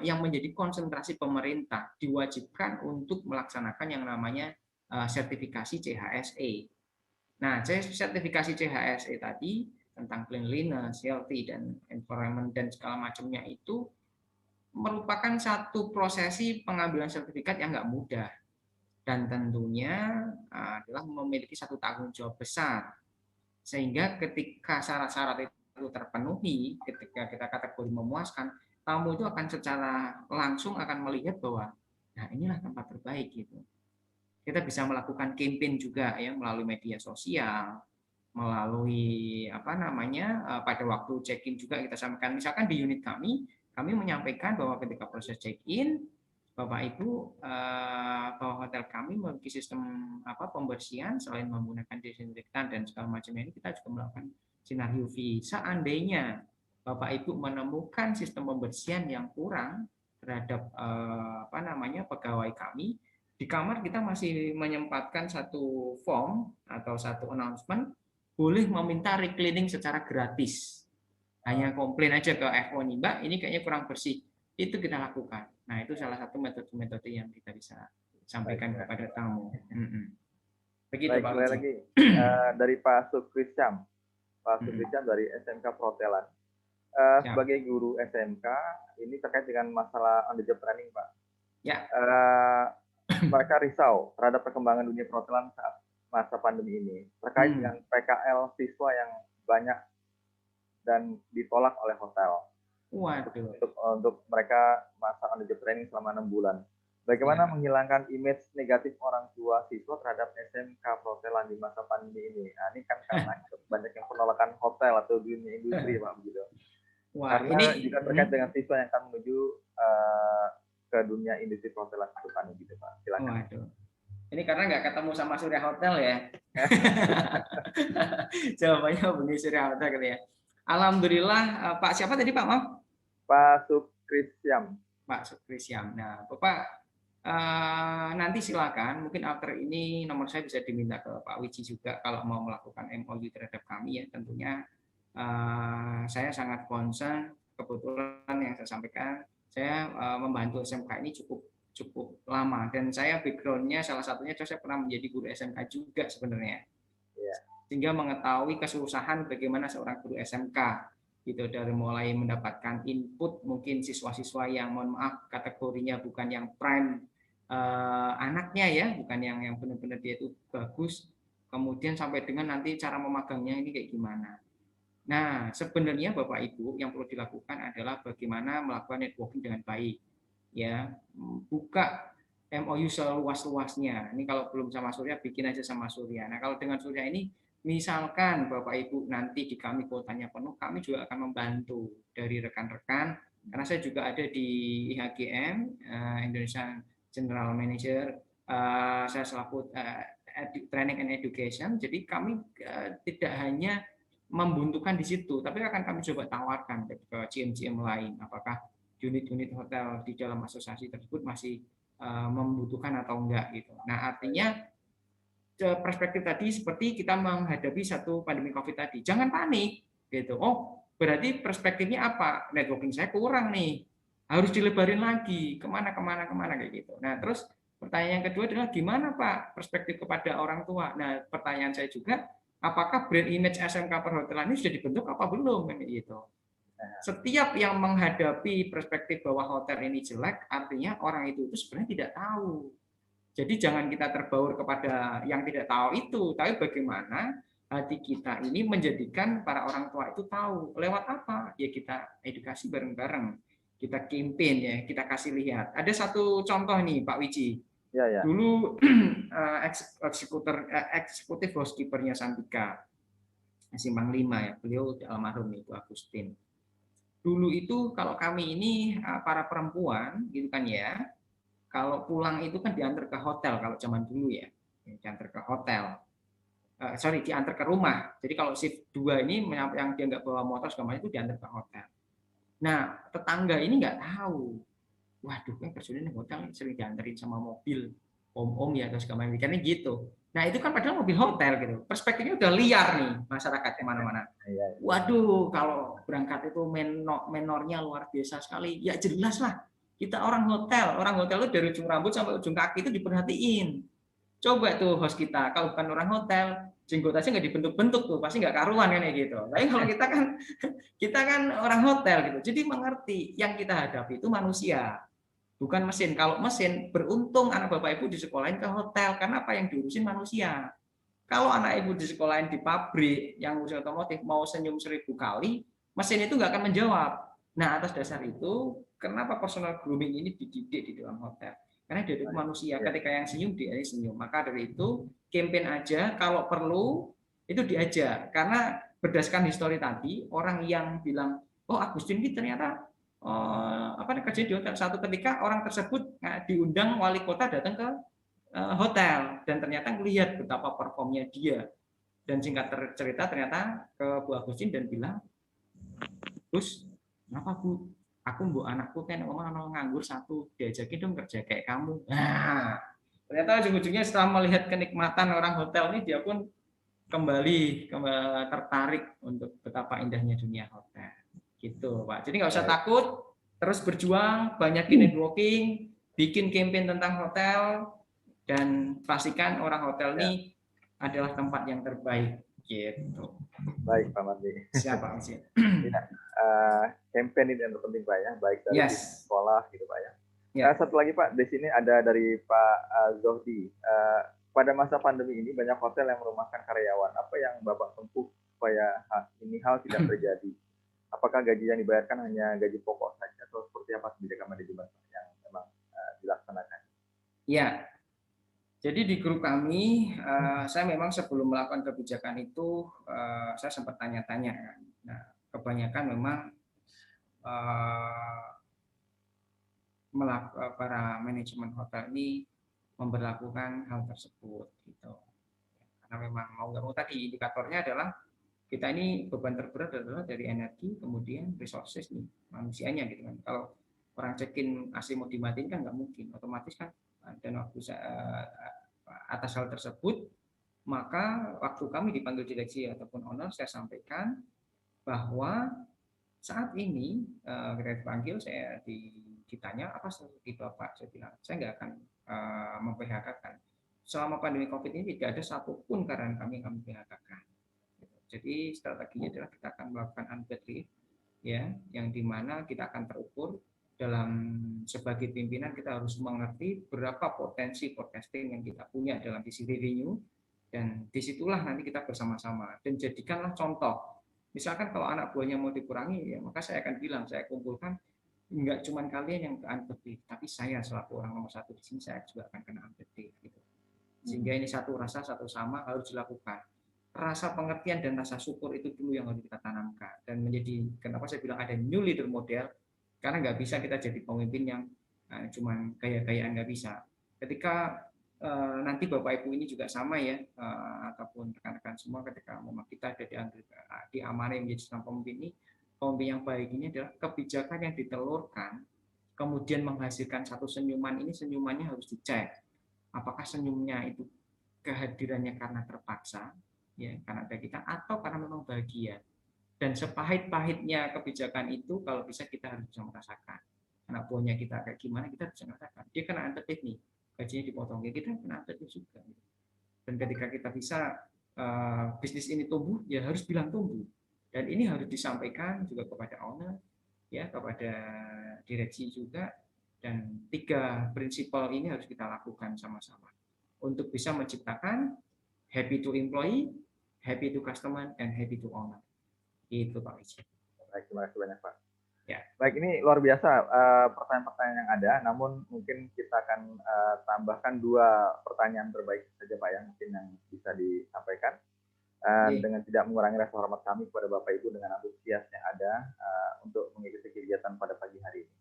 yang menjadi konsentrasi pemerintah, diwajibkan untuk melaksanakan yang namanya sertifikasi CHSE. Nah, sertifikasi CHSE tadi tentang cleanliness, healthy, dan environment, dan segala macamnya itu merupakan satu prosesi pengambilan sertifikat yang nggak mudah. Dan tentunya adalah memiliki satu tanggung jawab besar. Sehingga ketika syarat-syarat itu terpenuhi, ketika kita kategori memuaskan, tamu itu akan secara langsung akan melihat bahwa nah inilah tempat terbaik gitu. Kita bisa melakukan campaign juga ya melalui media sosial, melalui pada waktu check-in juga kita sampaikan. Misalkan di unit kami menyampaikan bahwa ketika proses check-in, Bapak Ibu, bahwa hotel kami memiliki sistem pembersihan selain menggunakan desinfektan dan segala macam ini, kita juga melakukan sinar UV. Seandainya Bapak Ibu menemukan sistem pembersihan yang kurang terhadap pegawai kami, di kamar kita masih menyempatkan satu form atau satu announcement boleh meminta recleaning secara gratis. Hanya komplain aja ke FO nih, Mbak, ini kayaknya kurang bersih. Itu kita lakukan. Nah, itu salah satu metode-metode yang kita bisa sampaikan kepada tamu. Begitu Pak Wiji. Lagi dari Pak Sukrisyam. Pak Sukrisyam dari SMK Perhotelan. Sebagai guru SMK, ini terkait dengan masalah on the job training, Pak. Ya. Mereka risau terhadap perkembangan dunia perhotelan saat masa pandemi ini, terkait dengan PKL siswa yang banyak dan ditolak oleh hotel. Waduh. Untuk mereka masa on the job training selama 6 bulan. Bagaimana menghilangkan image negatif orang tua siswa terhadap SMK perhotelan di masa pandemi ini? Nah, ini kan karena banyak yang penolakan hotel atau dunia industri, Pak, begitu. Wah, Karena ini juga terkait dengan siswa yang akan menuju ke dunia industri perhotelan ke depan, gitu, Pak. Silakan. waduh. Ini karena nggak ketemu sama Surya Hotel ya. Jawabannya begini, Surya Hotel gitu ya. Alhamdulillah, Pak siapa tadi Pak? Maaf. Pak Sukrisyam. Pak Sukrisyam. Nah, Bapak nanti silakan, mungkin after ini nomor saya bisa diminta ke Pak Wiji juga kalau mau melakukan MOU terhadap kami ya. Tentunya saya sangat concern, kebetulan yang saya sampaikan, saya membantu SMK ini cukup lama, dan saya background-nya salah satunya saya pernah menjadi guru SMK juga sebenarnya, sehingga mengetahui kesusahan bagaimana seorang guru SMK gitu, dari mulai mendapatkan input mungkin siswa-siswa yang mohon maaf kategorinya bukan yang prime anaknya ya, bukan yang benar-benar dia itu bagus, kemudian sampai dengan nanti cara memagangnya ini kayak gimana. Nah, sebenarnya Bapak Ibu yang perlu dilakukan adalah bagaimana melakukan networking dengan baik. Ya, buka MOU seluas-luasnya. Ini kalau belum sama Surya, bikin aja sama Surya. Nah, kalau dengan Surya ini, misalkan Bapak Ibu nanti di kami kuotanya penuh, kami juga akan membantu dari rekan-rekan, karena saya juga ada di IHGM, Indonesia General Manager, saya selaku Training and Education, jadi kami tidak hanya membuntukan di situ, tapi akan kami coba tawarkan ke GM-GM lain, apakah unit-unit hotel di dalam asosiasi tersebut masih membutuhkan atau enggak gitu. Nah, artinya perspektif tadi seperti kita menghadapi satu pandemi COVID tadi, jangan panik gitu. Oh, berarti perspektifnya apa? Networking saya kurang nih, harus dilebarin lagi kemana kayak gitu. Nah, terus pertanyaan yang kedua adalah gimana Pak perspektif kepada orang tua? Nah, pertanyaan saya juga, apakah brand image SMK perhotelan ini sudah dibentuk apa belum gitu. Setiap yang menghadapi perspektif bahwa hotel ini jelek, artinya orang itu sebenarnya tidak tahu. Jadi jangan kita terbaur kepada yang tidak tahu itu, tapi bagaimana hati kita ini menjadikan para orang tua itu tahu. Lewat apa? Ya kita edukasi bareng-bareng, kita campaign ya, kita kasih lihat. Ada satu contoh nih Pak Wiji. Ya. Dulu eksekutif housekeeper-nya Santika, Simpang 5 ya, beliau almarhum itu Agustin. Dulu itu kalau kami ini para perempuan gitu kan ya, kalau pulang itu kan diantar ke hotel kalau zaman dulu ya, diantar ke hotel. Diantar ke rumah. Jadi kalau shift 2 ini yang dia nggak bawa motor segala macam itu diantar ke hotel. Nah, tetangga ini nggak tahu. Waduh, kan kerjanya di hotel sering diantarin sama mobil om-om ya atau segala macam gitu. Nah, itu kan padahal mobil hotel gitu. Perspektifnya udah liar nih masyarakat kemana-mana. Waduh, kalau berangkat itu menornya luar biasa sekali. Ya jelas lah, kita orang hotel itu dari ujung rambut sampai ujung kaki itu diperhatiin. Coba tuh host kita, kalau bukan orang hotel, jenggotasnya nggak dibentuk-bentuk tuh, pasti nggak karuan kan gitu. Tapi kalau kita kan orang hotel gitu, jadi mengerti yang kita hadapi itu manusia, bukan mesin. Kalau mesin, beruntung anak bapak ibu disekolahin ke hotel, karena apa yang diurusin manusia. Kalau anak ibu disekolahin di pabrik yang urusan otomotif, mau senyum 1000 kali, mesin itu nggak akan menjawab. Nah, atas dasar itu, kenapa personal grooming ini dididik di dalam hotel? Karena dia itu manusia, ketika yang senyum, dia senyum. Maka dari itu, campaign aja, kalau perlu, itu diajak. Karena berdasarkan histori tadi, orang yang bilang, oh Agustin ini ternyata kerja di hotel. Satu ketika orang tersebut diundang wali kota datang ke hotel, dan ternyata melihat betapa performnya dia, dan singkat cerita ternyata ke Bu Agustin dan bilang, Gus, kenapa Bu? Aku mbok anakku kan ngomong nganggur satu, diajakin dong kerja kayak kamu. Nah, ternyata ujung-ujungnya setelah melihat kenikmatan orang hotel ini, dia pun kembali tertarik untuk betapa indahnya dunia hotel. Gitu Pak. Jadi nggak usah takut, terus berjuang, banyakin networking, bikin campaign tentang hotel, dan pastikan orang hotel ini adalah tempat yang terbaik gitu. Baik Pak Mardi. Siapa Mas? Campaign ini yang terpenting Pak ya, baik dari sekolah gitu Pak ya. Satu lagi Pak, di sini ada dari Pak Zohdi. Pada masa pandemi ini banyak hotel yang merumahkan karyawan. Apa yang Bapak tempuh supaya ini hal tidak terjadi? Apakah gaji yang dibayarkan hanya gaji pokok saja atau seperti apa kebijakan manajemen yang memang dilaksanakan? Ya, jadi di grup kami, saya memang sebelum melakukan kebijakan itu, saya sempat tanya-tanya kan. Nah, kebanyakan memang para manajemen hotel ini memberlakukan hal tersebut gitu. Karena memang mau nggak mau tadi indikatornya adalah kita ini beban terberat adalah dari energi, kemudian resources nih, manusianya gitu kan. Kalau orang cekin AC mau dimatiin kan nggak mungkin, otomatis kan. Dan waktu atas hal tersebut, maka waktu kami dipanggil direksi ataupun owner, saya sampaikan bahwa saat ini kita dipanggil, saya ditanya apa strategi Bapak, saya bilang saya nggak akan memphk-kan. Selama pandemi COVID ini tidak ada satupun karyawan kami yang kami PHK-kan. Jadi strateginya adalah kita akan melakukan unpaid leave, ya, yang dimana kita akan terukur dalam sebagai pimpinan kita harus mengerti berapa potensi forecasting yang kita punya dalam sisi revenue, dan disitulah nanti kita bersama-sama dan jadikanlah contoh. Misalkan kalau anak buahnya mau dikurangi, ya maka saya akan bilang, saya kumpulkan enggak cuma kalian yang unpaid leave, tapi saya selaku orang nomor satu di sini saya juga akan kena unpaid leave gitu. Sehingga ini satu rasa satu sama harus dilakukan. Rasa pengertian dan rasa syukur itu dulu yang harus kita tanamkan, dan menjadi, kenapa saya bilang ada new leader model, karena nggak bisa kita jadi pemimpin yang cuman gaya-gayaan, nggak bisa. Ketika nanti Bapak Ibu ini juga sama ya, ataupun rekan-rekan semua, ketika memang kita ada diamanai menjadi seorang pemimpin ini, pemimpin yang baik ini adalah kebijakan yang ditelurkan kemudian menghasilkan satu senyuman, ini senyumannya harus dicek apakah senyumnya itu kehadirannya karena terpaksa, ya, karena ada kita, atau karena memang bahagia. Dan sepahit-pahitnya kebijakan itu, kalau bisa kita harus bisa merasakan. Anak buahnya kita kayak gimana, kita bisa merasakan. Dia kena unpaid nih, gajinya dipotong, ya kita kena unpaid juga. Dan ketika kita bisa bisnis ini tumbuh, ya harus bilang tumbuh. Dan ini harus disampaikan juga kepada owner, ya, kepada direksi juga. Dan 3 prinsipal ini harus kita lakukan sama-sama untuk bisa menciptakan happy to employee, happy to customer, and happy to owner. Itu Pak Rizky. Baik, terima kasih banyak Pak. Ya. Baik, ini luar biasa pertanyaan-pertanyaan yang ada, namun mungkin kita akan tambahkan 2 pertanyaan terbaik saja Pak, yang mungkin yang bisa disampaikan. Dengan tidak mengurangi rasa hormat kami kepada Bapak Ibu dengan antusias yang ada untuk mengikuti kegiatan pada pagi hari ini.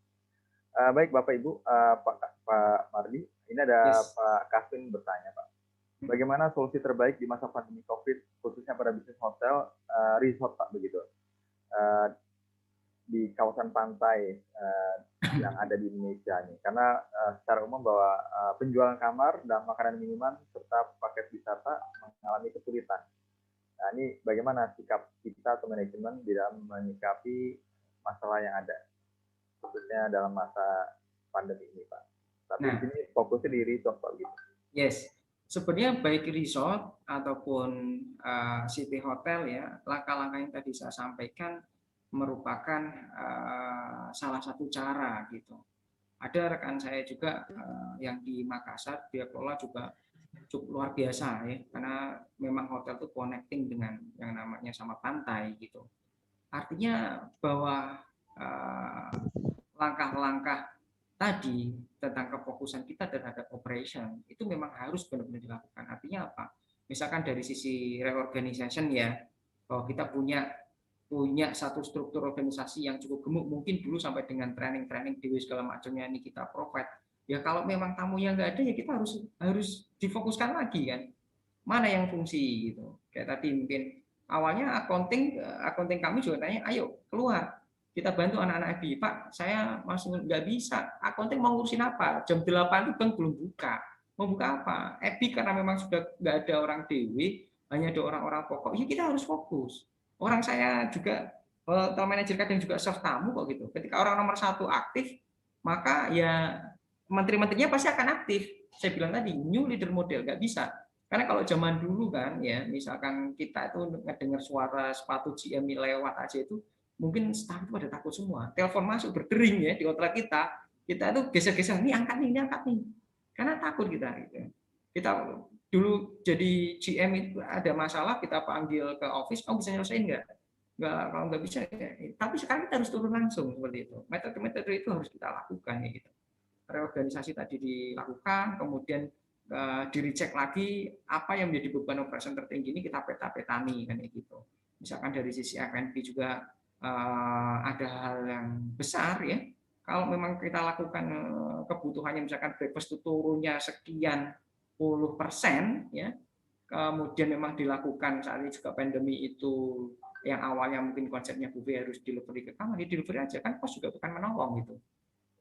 Baik Bapak Ibu, Pak Mardi, ini ada Pak Kevin bertanya Pak, bagaimana solusi terbaik di masa pandemi COVID, khususnya pada bisnis hotel, resort Pak, begitu, di kawasan pantai yang ada di Indonesia ini, karena secara umum bahwa penjualan kamar dan makanan minuman serta paket wisata mengalami kesulitan. Nah, ini bagaimana sikap kita atau manajemen di dalam menyikapi masalah yang ada, khususnya dalam masa pandemi ini, Pak. Tapi di sini fokusnya di resort, Pak, gitu. Yes, sebenarnya baik resort ataupun city hotel, ya, langkah-langkah yang tadi saya sampaikan merupakan salah satu cara gitu. Ada rekan saya juga yang di Makassar, dia kelola juga cukup luar biasa ya, karena memang hotel itu connecting dengan yang namanya sama pantai gitu. Artinya bahwa langkah-langkah tadi tentang kefokusan kita terhadap operation itu memang harus benar-benar dilakukan. Artinya apa? Misalkan dari sisi reorganization, ya, bahwa kita punya satu struktur organisasi yang cukup gemuk, mungkin dulu sampai dengan training dewi segala macamnya ini kita provide. Ya kalau memang tamunya nggak ada, ya kita harus difokuskan lagi kan, mana yang fungsi gitu. Kayak tadi mungkin awalnya accounting kami juga tanya, ayo keluar kita bantu anak-anak FB. Pak, saya masih nggak bisa, accounting mau ngurusin apa, jam 8 itu bank belum buka, mau buka apa? FB karena memang sudah nggak ada orang dewi, hanya ada orang-orang pokok, ya kita harus fokus. Orang saya juga hotel manajer kadang juga serve tamu kok gitu. Ketika orang nomor 1 aktif, maka ya menteri-menterinya pasti akan aktif. Saya bilang tadi, new leader model, nggak bisa. Karena kalau zaman dulu kan, ya misalkan kita itu ngedengar suara sepatu GM lewat aja itu, mungkin staff itu pada takut semua. Telepon masuk berdering ya di hotel kita itu geser-geser, ini angkat nih. Karena takut kita. Gitu. Kita dulu jadi GM itu ada masalah, kita panggil ke office, kamu bisa nyelesain nggak? Nggak, kalau nggak bisa. Ya. Tapi sekarang kita harus turun langsung seperti itu. Metode-metode itu harus kita lakukan ya gitu. reorganisasi tadi dilakukan, kemudian di-recheck lagi apa yang menjadi beban operasi tertinggi ini kita peta-petani kan gitu. Misalkan dari sisi F&B juga ada hal yang besar ya. Kalau memang kita lakukan kebutuhannya misalkan breakfast itu turunnya sekian puluh persen ya, kemudian memang dilakukan saat ini juga pandemi itu yang awalnya mungkin konsepnya buffet harus delivery ke kamar, ya delivery aja kan pos juga bukan menolong gitu.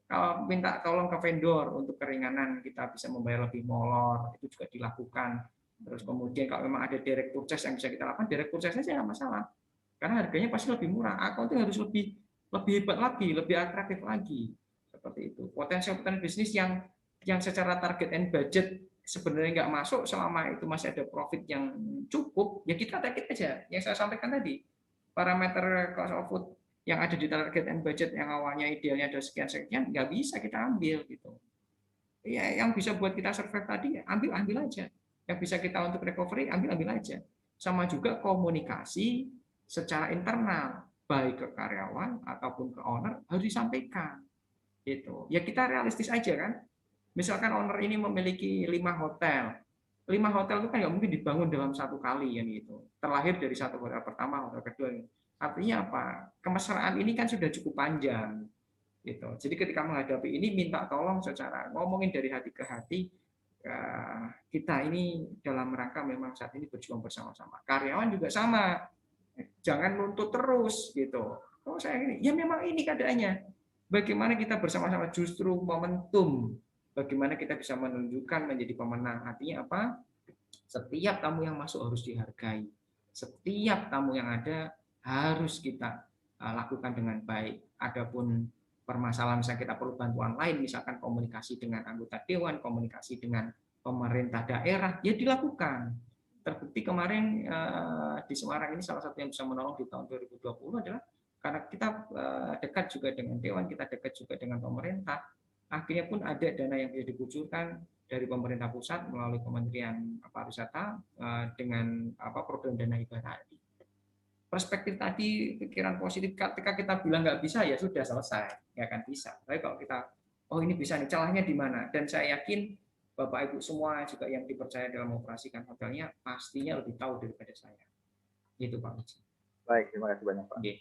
Kalau minta tolong ke vendor untuk keringanan kita bisa membayar lebih molor itu juga dilakukan. Terus kemudian kalau memang ada direct purchase yang bisa kita lakukan, direct purchase saja nggak masalah. Karena harganya pasti lebih murah. Accounting harus lebih hebat lagi, lebih atraktif lagi. Seperti itu. Potensial bisnis yang secara target and budget sebenarnya nggak masuk selama itu masih ada profit yang cukup, ya kita take it aja. Yang saya sampaikan tadi, parameter cost of food yang ada di target and budget yang awalnya idealnya ada sekian-sekian, nggak bisa kita ambil gitu. Ya, yang bisa buat kita survive tadi, ya ambil aja. Yang bisa kita untuk recovery, ambil aja. Sama juga komunikasi secara internal, baik ke karyawan ataupun ke owner harus disampaikan. Gitu. Ya kita realistis aja kan. Misalkan owner ini memiliki 5 hotel. 5 hotel itu kan nggak mungkin dibangun dalam satu kali kan gitu. Terlahir dari satu hotel pertama, hotel kedua. Artinya apa? Kemesraan ini kan sudah cukup panjang. Gitu. Jadi ketika menghadapi ini minta tolong secara ngomongin dari hati ke hati, kita ini dalam rangka memang saat ini berjuang bersama-sama. Karyawan juga sama. Jangan nuntut terus gitu. Oh saya ini, ya memang ini keadaannya. Bagaimana kita bersama-sama justru momentum, bagaimana kita bisa menunjukkan menjadi pemenang. Artinya apa? Setiap tamu yang masuk harus dihargai. Setiap tamu yang ada harus kita lakukan dengan baik. Adapun permasalahan misalnya kita perlu bantuan lain, misalkan komunikasi dengan anggota dewan, komunikasi dengan pemerintah daerah, ya dilakukan. Terbukti kemarin di Semarang ini salah satu yang bisa menolong di tahun 2020 adalah karena kita dekat juga dengan dewan, kita dekat juga dengan pemerintah, akhirnya pun ada dana yang bisa dikucurkan dari pemerintah pusat melalui Kementerian Pariwisata dengan program dana hibah tadi. Perspektif tadi, pikiran positif, ketika kita bilang nggak bisa, ya sudah selesai, nggak akan bisa. Tapi kalau kita, oh ini bisa nih, celahnya di mana? Dan saya yakin Bapak Ibu semua juga yang dipercaya dalam mengoperasikan hotelnya pastinya lebih tahu daripada saya. Gitu Pak Uji. Baik, terima kasih banyak Pak. Okay.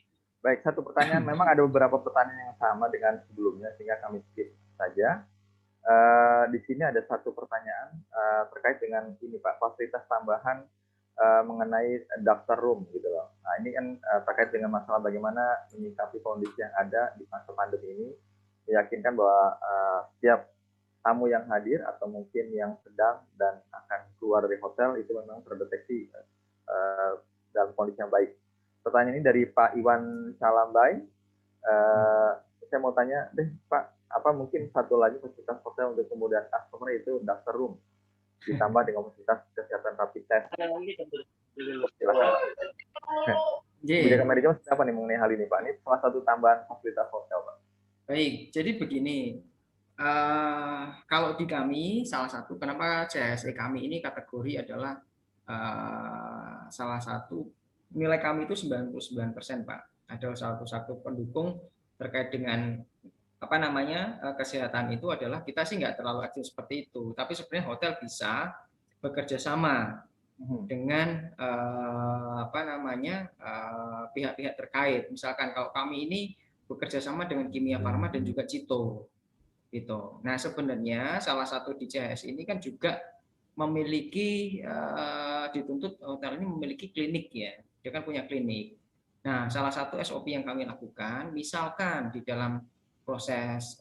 Baik, satu pertanyaan. Memang ada beberapa pertanyaan yang sama dengan sebelumnya, sehingga kami skip saja. Di sini ada satu pertanyaan terkait dengan ini Pak, fasilitas tambahan mengenai daftar room gitu loh. Nah ini kan terkait dengan masalah bagaimana menyikapi kondisi yang ada di masa pandemi ini, meyakinkan bahwa setiap tamu yang hadir atau mungkin yang sedang dan akan keluar dari hotel itu memang terdeteksi dalam kondisi yang baik. Pertanyaan ini dari Pak Iwan Salambai. Saya mau tanya deh Pak, apa mungkin satu lagi fasilitas hotel untuk kemudian customer itu daftar room ditambah dengan fasilitas kesehatan rapid test. Silakan. Kebijakan manajemen seperti apa nih mengenai hal ini Pak? Ini salah satu tambahan fasilitas hotel Pak. Baik, jadi begini. Kalau di kami salah satu kenapa CHSE kami ini kategori adalah salah satu nilai kami itu 99% Pak. Ada satu pendukung terkait dengan kesehatan itu adalah kita sih nggak terlalu aktif seperti itu, tapi sebenarnya hotel bisa bekerja sama dengan pihak-pihak terkait. Misalkan kalau kami ini bekerja sama dengan Kimia Farma dan juga Cito. Gitu. Nah sebenarnya salah satu di CHS ini kan juga memiliki dituntut hotel ini memiliki klinik ya, dia kan punya klinik. Nah salah satu SOP yang kami lakukan, misalkan di dalam proses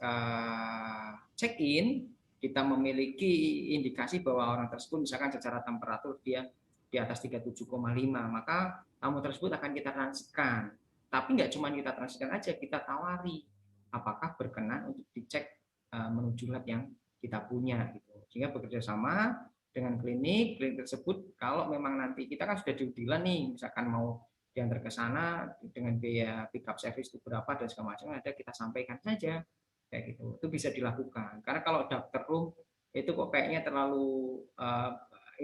check-in kita memiliki indikasi bahwa orang tersebut misalkan secara temperatur dia di atas 37,5, maka tamu tersebut akan kita transitkan. Tapi nggak cuma kita transitkan aja, kita tawari apakah berkenan untuk dicek menuju lab yang kita punya gitu. Sehingga bekerja sama dengan klinik tersebut kalau memang nanti kita kan sudah diudilan nih, misalkan mau diantar ke sana dengan biaya pick up service itu berapa dan segala macam, ada kita sampaikan saja kayak gitu. Itu bisa dilakukan. Karena kalau daftar room itu kok kayaknya terlalu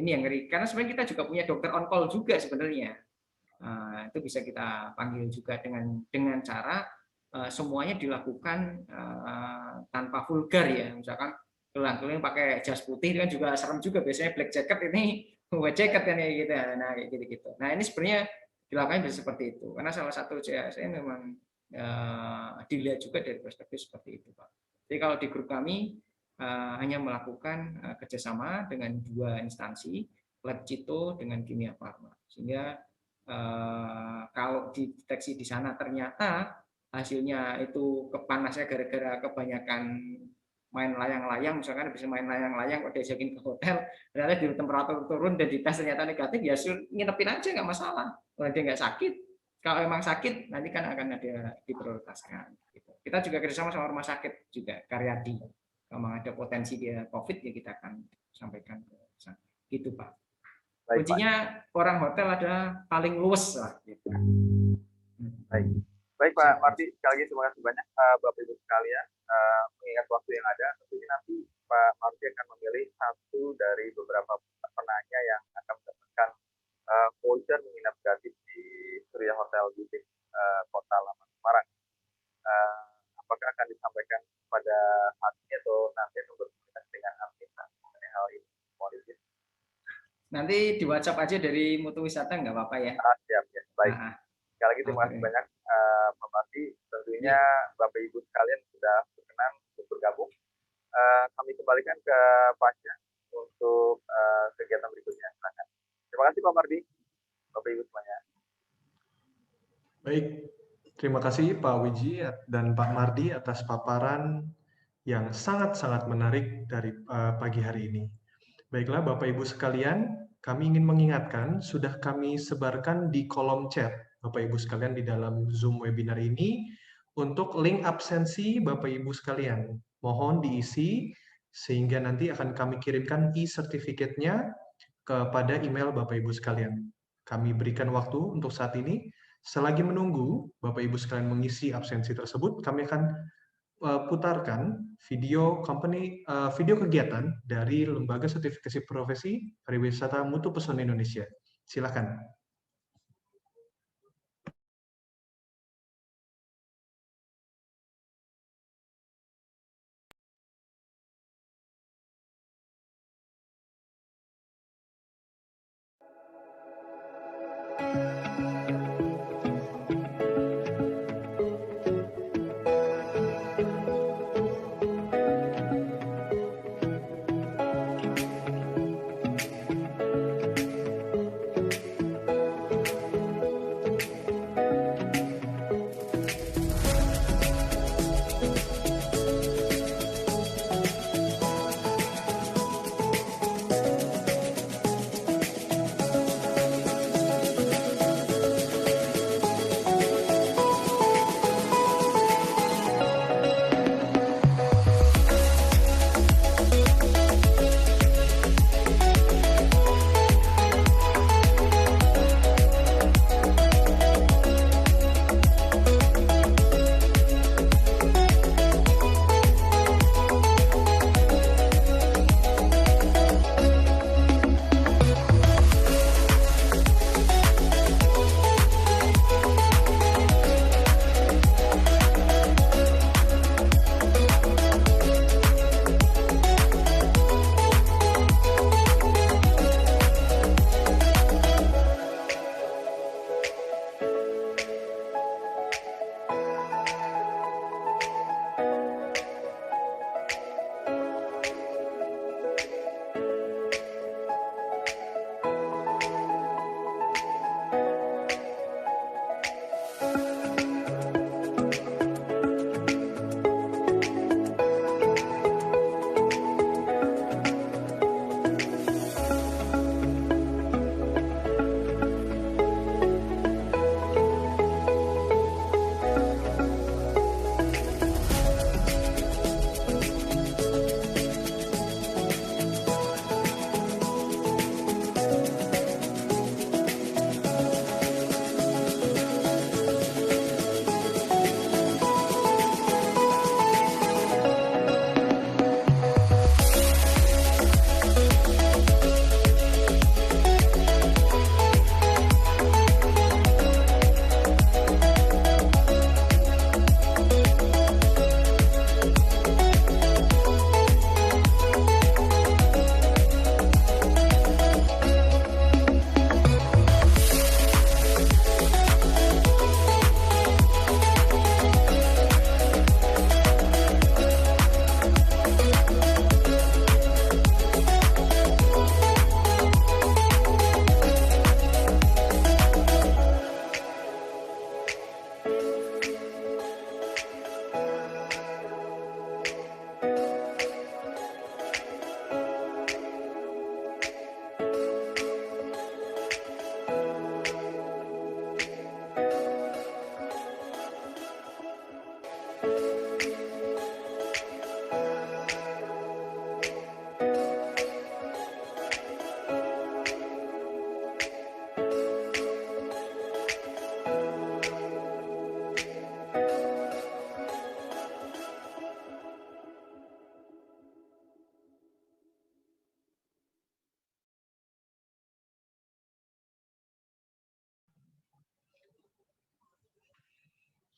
ini yang ngeri. Karena sebenarnya kita juga punya dokter on call juga sebenarnya. Itu bisa kita panggil juga dengan cara semuanya dilakukan tanpa vulgar ya, misalkan keliling-keliling pakai jas putih kan juga serem juga, biasanya black jacket ini white jacket kan kayak gitu. Nah kayak gitu-gitu. Nah ini sebenarnya dilakukan seperti itu karena salah satu CSE memang dilihat juga dari perspektif seperti itu, Pak. Jadi kalau di grup kami hanya melakukan kerjasama dengan 2 instansi, Lab Cito dengan Kimia Farma, sehingga kalau dideteksi di sana ternyata hasilnya itu kepanasnya gara-gara kebanyakan main layang-layang, misalkan bisa main layang-layang kok diajakin ke hotel, ternyata di temperatur turun dan di tes ternyata negatif, ya nginepin aja nggak masalah, kalau dia nggak sakit. Kalau memang sakit nanti kan akan ada diprioritaskan. Gitu. Kita juga kerjasama sama rumah sakit juga, Karyadi. Kalau memang ada potensi dia COVID ya kita akan sampaikan ke sana. Gitu Pak. Baik, kuncinya Pak. Orang hotel adalah paling luwes lah. Gitu. Baik Pak Mardi, sekali lagi terima kasih banyak Bapak Ibu sekalian. Mengingat waktu yang ada, tentunya nanti Pak Mardi akan memilih satu dari beberapa penanya yang akan mendapatkan voucher menginap gratis di Surya Hotel Butik Kota Lama Semarang. Apakah akan disampaikan pada saat ini atau nanti berkomunikasi dengan admin mengenai hal ini? Nanti di WhatsApp aja dari Mutu Wisata nggak apa-apa ya? Siap ya, baik. Sekali lagi terima kasih banyak Pak Mardi. Tentunya Bapak Ibu sekalian sudah berkenan untuk bergabung. Kami kembalikan ke Pasya untuk kegiatan berikutnya. Silakan. Terima kasih Pak Mardi, Bapak Ibu semuanya. Baik, terima kasih Pak Wiji dan Pak Mardi atas paparan yang sangat-sangat menarik dari pagi hari ini. Baiklah Bapak Ibu sekalian, kami ingin mengingatkan, sudah kami sebarkan di kolom chat Bapak Ibu sekalian di dalam Zoom webinar ini, untuk link absensi Bapak Ibu sekalian. Mohon diisi, sehingga nanti akan kami kirimkan e-sertifikatnya kepada email Bapak Ibu sekalian. Kami berikan waktu untuk saat ini. Selagi menunggu Bapak Ibu sekalian mengisi absensi tersebut, kami akan putarkan video kegiatan dari Lembaga Sertifikasi Profesi Pariwisata Mutu Pesona Indonesia. Silakan.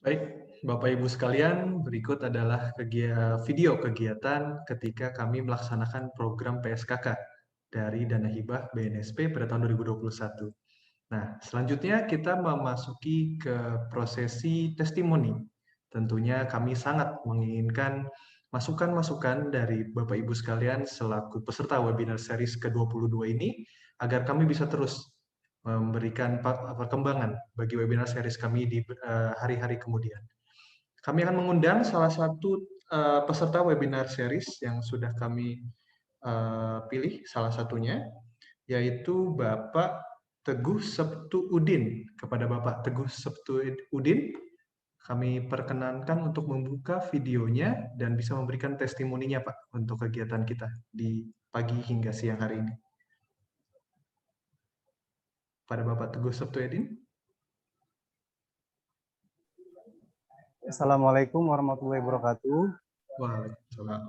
Baik, Bapak Ibu sekalian, berikut adalah video kegiatan ketika kami melaksanakan program PSKK dari Dana Hibah BNSP pada tahun 2021. Nah, selanjutnya kita memasuki ke prosesi testimoni. Tentunya kami sangat menginginkan masukan-masukan dari Bapak Ibu sekalian selaku peserta webinar series ke-22 ini agar kami bisa terus memberikan perkembangan bagi webinar series kami di hari-hari kemudian. Kami akan mengundang salah satu peserta webinar series yang sudah kami pilih salah satunya, yaitu Bapak Teguh Septu Udin. Kepada Bapak Teguh Septu Udin, kami perkenankan untuk membuka videonya dan bisa memberikan testimoninya, Pak, untuk kegiatan kita di pagi hingga siang hari ini. Pada Bapak Teguh Septu Udin. Assalamualaikum warahmatullahi wabarakatuh. Waalaikumsalam.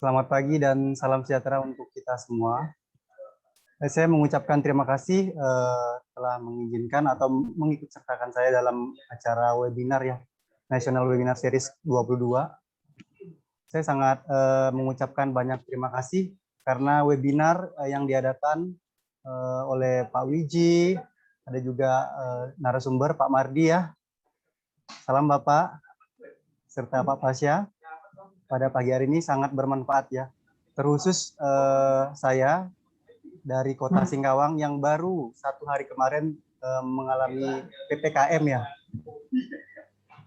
Selamat pagi dan salam sejahtera untuk kita semua. Saya mengucapkan terima kasih telah mengizinkan atau mengikut sertakan saya dalam acara webinar ya, National Webinar Series 22. Saya sangat mengucapkan banyak terima kasih karena webinar yang diadakan oleh Pak Wiji, ada juga narasumber Pak Mardi ya. Salam Bapak, serta Pak Pasya. Pada pagi hari ini sangat bermanfaat ya. Terkhusus saya dari Kota Singkawang yang baru 1 hari kemarin mengalami PPKM ya.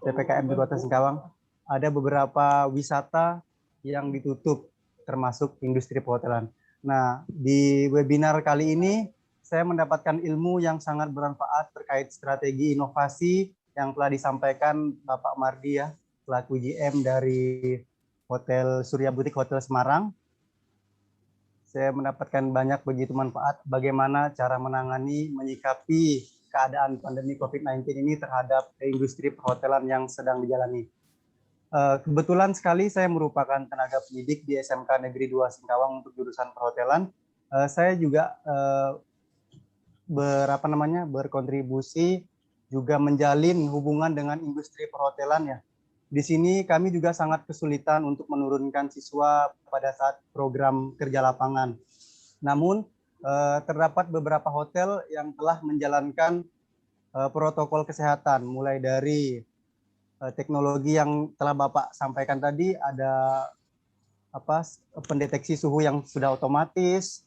PPKM di Kota Singkawang. Ada beberapa wisata yang ditutup, termasuk industri perhotelan. Nah, di webinar kali ini saya mendapatkan ilmu yang sangat bermanfaat terkait strategi inovasi yang telah disampaikan Bapak Mardi ya, selaku GM dari Hotel Surya Butik Hotel Semarang. Saya mendapatkan banyak begitu manfaat bagaimana cara menangani, menyikapi keadaan pandemi COVID-19 ini terhadap industri perhotelan yang sedang dijalani. Kebetulan sekali saya merupakan tenaga pendidik di SMK Negeri 2 Singkawang untuk jurusan perhotelan. Saya juga berkontribusi juga menjalin hubungan dengan industri perhotelan ya. Di sini kami juga sangat kesulitan untuk menurunkan siswa pada saat program kerja lapangan. Namun terdapat beberapa hotel yang telah menjalankan protokol kesehatan, mulai dari teknologi yang telah Bapak sampaikan tadi, ada pendeteksi suhu yang sudah otomatis,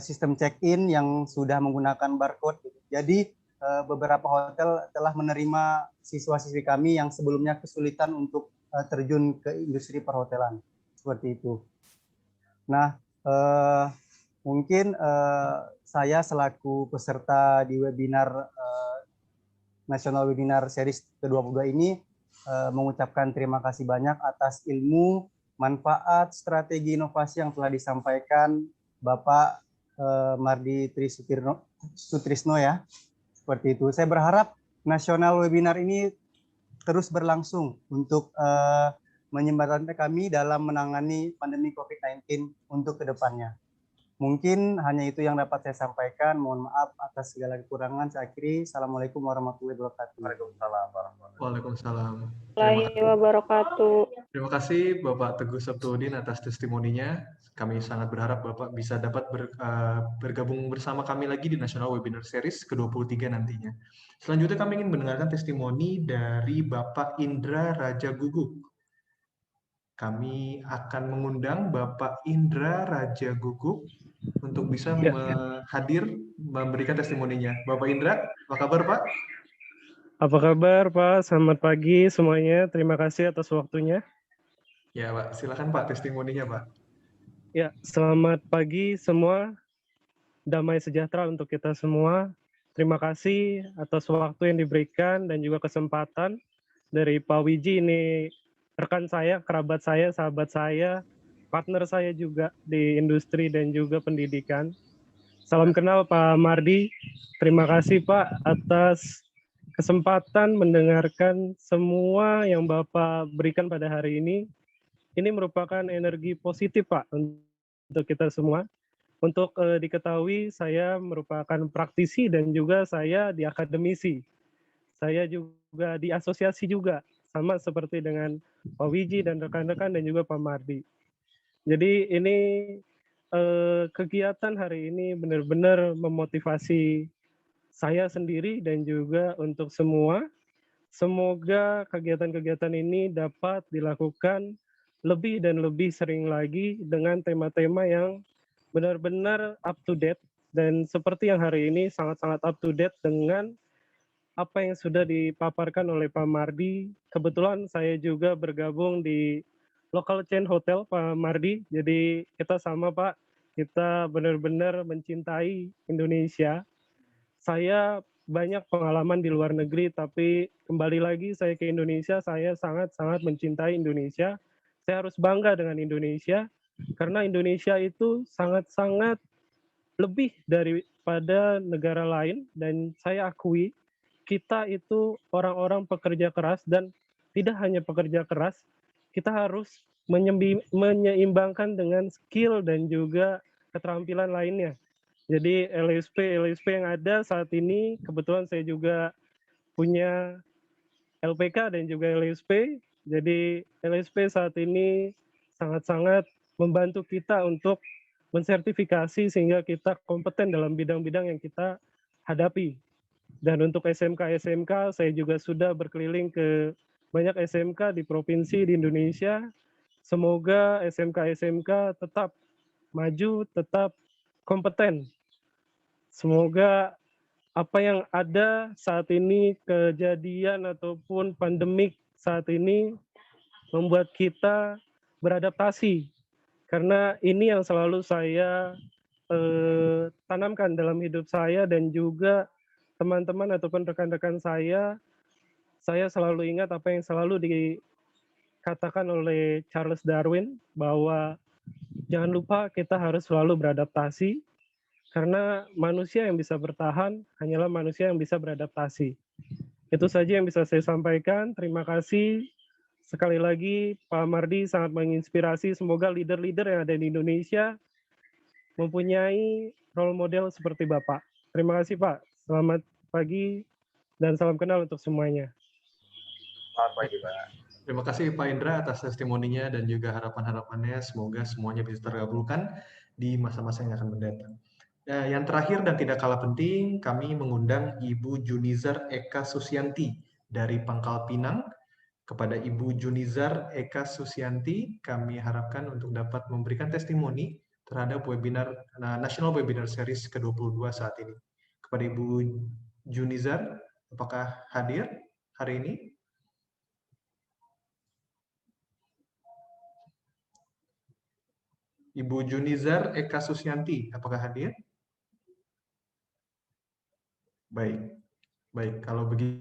sistem check-in yang sudah menggunakan barcode. Jadi beberapa hotel telah menerima siswa-siswi kami yang sebelumnya kesulitan untuk terjun ke industri perhotelan. Seperti itu. Nah, mungkin saya selaku peserta di webinar National Webinar Series ke-22 ini mengucapkan terima kasih banyak atas ilmu, manfaat, strategi inovasi yang telah disampaikan Bapak Mardi Sutrisno ya. Seperti itu. Saya berharap National Webinar ini terus berlangsung untuk menyembatani kami dalam menangani pandemi COVID-19 untuk kedepannya. Mungkin hanya itu yang dapat saya sampaikan. Mohon maaf atas segala kekurangan. Saya akhiri. Assalamualaikum warahmatullahi wabarakatuh. Waalaikumsalam. Terima kasih Bapak Teguh Septuudin atas testimoninya. Kami sangat berharap Bapak bisa dapat bergabung bersama kami lagi di National Webinar Series ke-23 nantinya. Selanjutnya kami ingin mendengarkan testimoni dari Bapak Indra Raja Guguk. Kami akan mengundang Bapak Indra Raja Guguk untuk bisa hadir memberikan testimoninya. Bapak Indra, apa kabar Pak? Apa kabar Pak? Selamat pagi semuanya. Terima kasih atas waktunya. Ya Pak, silakan Pak testimoninya Pak. Ya, selamat pagi semua. Damai sejahtera untuk kita semua. Terima kasih atas waktu yang diberikan dan juga kesempatan dari Pak Wiji, ini rekan saya, kerabat saya, sahabat saya, partner saya juga di industri dan juga pendidikan. Salam kenal Pak Mardi. Terima kasih Pak atas kesempatan mendengarkan semua yang Bapak berikan pada hari ini. Ini merupakan energi positif Pak untuk kita semua. Untuk diketahui saya merupakan praktisi dan juga saya di akademisi. saya juga di asosiasi juga, sama seperti dengan Pak Wiji dan rekan-rekan dan juga Pak Mardi. Jadi ini kegiatan hari ini benar-benar memotivasi saya sendiri dan juga untuk semua. Semoga kegiatan-kegiatan ini dapat dilakukan lebih dan lebih sering lagi dengan tema-tema yang benar-benar up to date, dan seperti yang hari ini sangat-sangat up to date dengan apa yang sudah dipaparkan oleh Pak Mardi. Kebetulan saya juga bergabung di local chain hotel, Pak Mardi. Jadi kita sama, Pak. Kita benar-benar mencintai Indonesia. Saya banyak pengalaman di luar negeri, tapi kembali lagi saya ke Indonesia, saya sangat-sangat mencintai Indonesia. Saya harus bangga dengan Indonesia, karena Indonesia itu sangat-sangat lebih daripada negara lain, dan saya akui kita itu orang-orang pekerja keras, dan tidak hanya pekerja keras, kita harus menyeimbangkan dengan skill dan juga keterampilan lainnya. Jadi LSP yang ada saat ini, kebetulan saya juga punya LPK dan juga LSP. Jadi LSP saat ini sangat-sangat membantu kita untuk mensertifikasi sehingga kita kompeten dalam bidang-bidang yang kita hadapi. Dan untuk SMK, saya juga sudah berkeliling ke banyak SMK di provinsi di Indonesia. Semoga SMK tetap maju, tetap kompeten. Semoga apa yang ada saat ini, kejadian ataupun pandemik saat ini, membuat kita beradaptasi. Karena ini yang selalu saya tanamkan dalam hidup saya, dan juga teman-teman ataupun rekan-rekan saya selalu ingat apa yang selalu dikatakan oleh Charles Darwin, bahwa jangan lupa kita harus selalu beradaptasi, karena manusia yang bisa bertahan hanyalah manusia yang bisa beradaptasi. Itu saja yang bisa saya sampaikan. Terima kasih. Sekali lagi, Pak Mardi sangat menginspirasi. Semoga leader-leader yang ada di Indonesia mempunyai role model seperti Bapak. Terima kasih, Pak. Selamat pagi dan salam kenal untuk semuanya. Selamat pagi, Pak. Terima kasih Pak Indra atas testimoninya dan juga harapan-harapannya. Semoga semuanya bisa terkabulkan di masa-masa yang akan mendatang. Yang terakhir dan tidak kalah penting, kami mengundang Ibu Junizar Eka Susianti dari Pangkal Pinang. Kepada Ibu Junizar Eka Susianti, kami harapkan untuk dapat memberikan testimoni terhadap webinar National Webinar Series ke-22 saat ini. Kepada Ibu Junizar, apakah hadir hari ini? Ibu Junizar Eka Susianti, apakah hadir? Baik. Kalau begitu,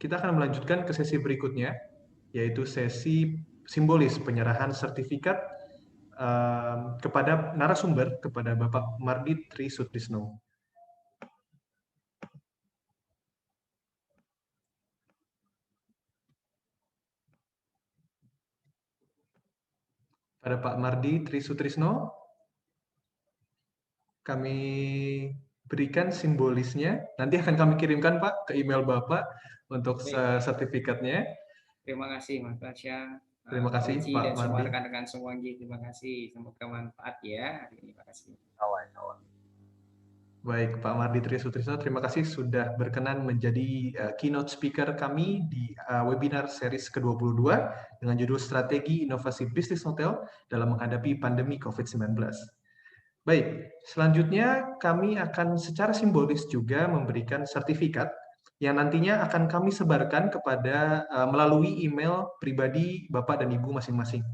kita akan melanjutkan ke sesi berikutnya, yaitu sesi simbolis penyerahan sertifikat kepada narasumber, kepada Bapak Mardi Trisutrisno. Pada Pak Mardi Trisutrisno, kami berikan simbolisnya. Nanti akan kami kirimkan Pak ke email Bapak untuk sertifikatnya. Terima kasih Mas Pasya. Terima kasih Pak dan semua Mardi. rekan-rekan semua. Terima kasih. Semoga manfaat ya hari ini. Terima kasih. Baik, Pak Mardi Trisutrisno, terima kasih sudah berkenan menjadi keynote speaker kami di webinar series ke-22 dengan judul Strategi Inovasi Bisnis Hotel dalam menghadapi pandemi COVID-19. Baik, selanjutnya kami akan secara simbolis juga memberikan sertifikat yang nantinya akan kami sebarkan kepada melalui email pribadi Bapak dan Ibu masing-masing.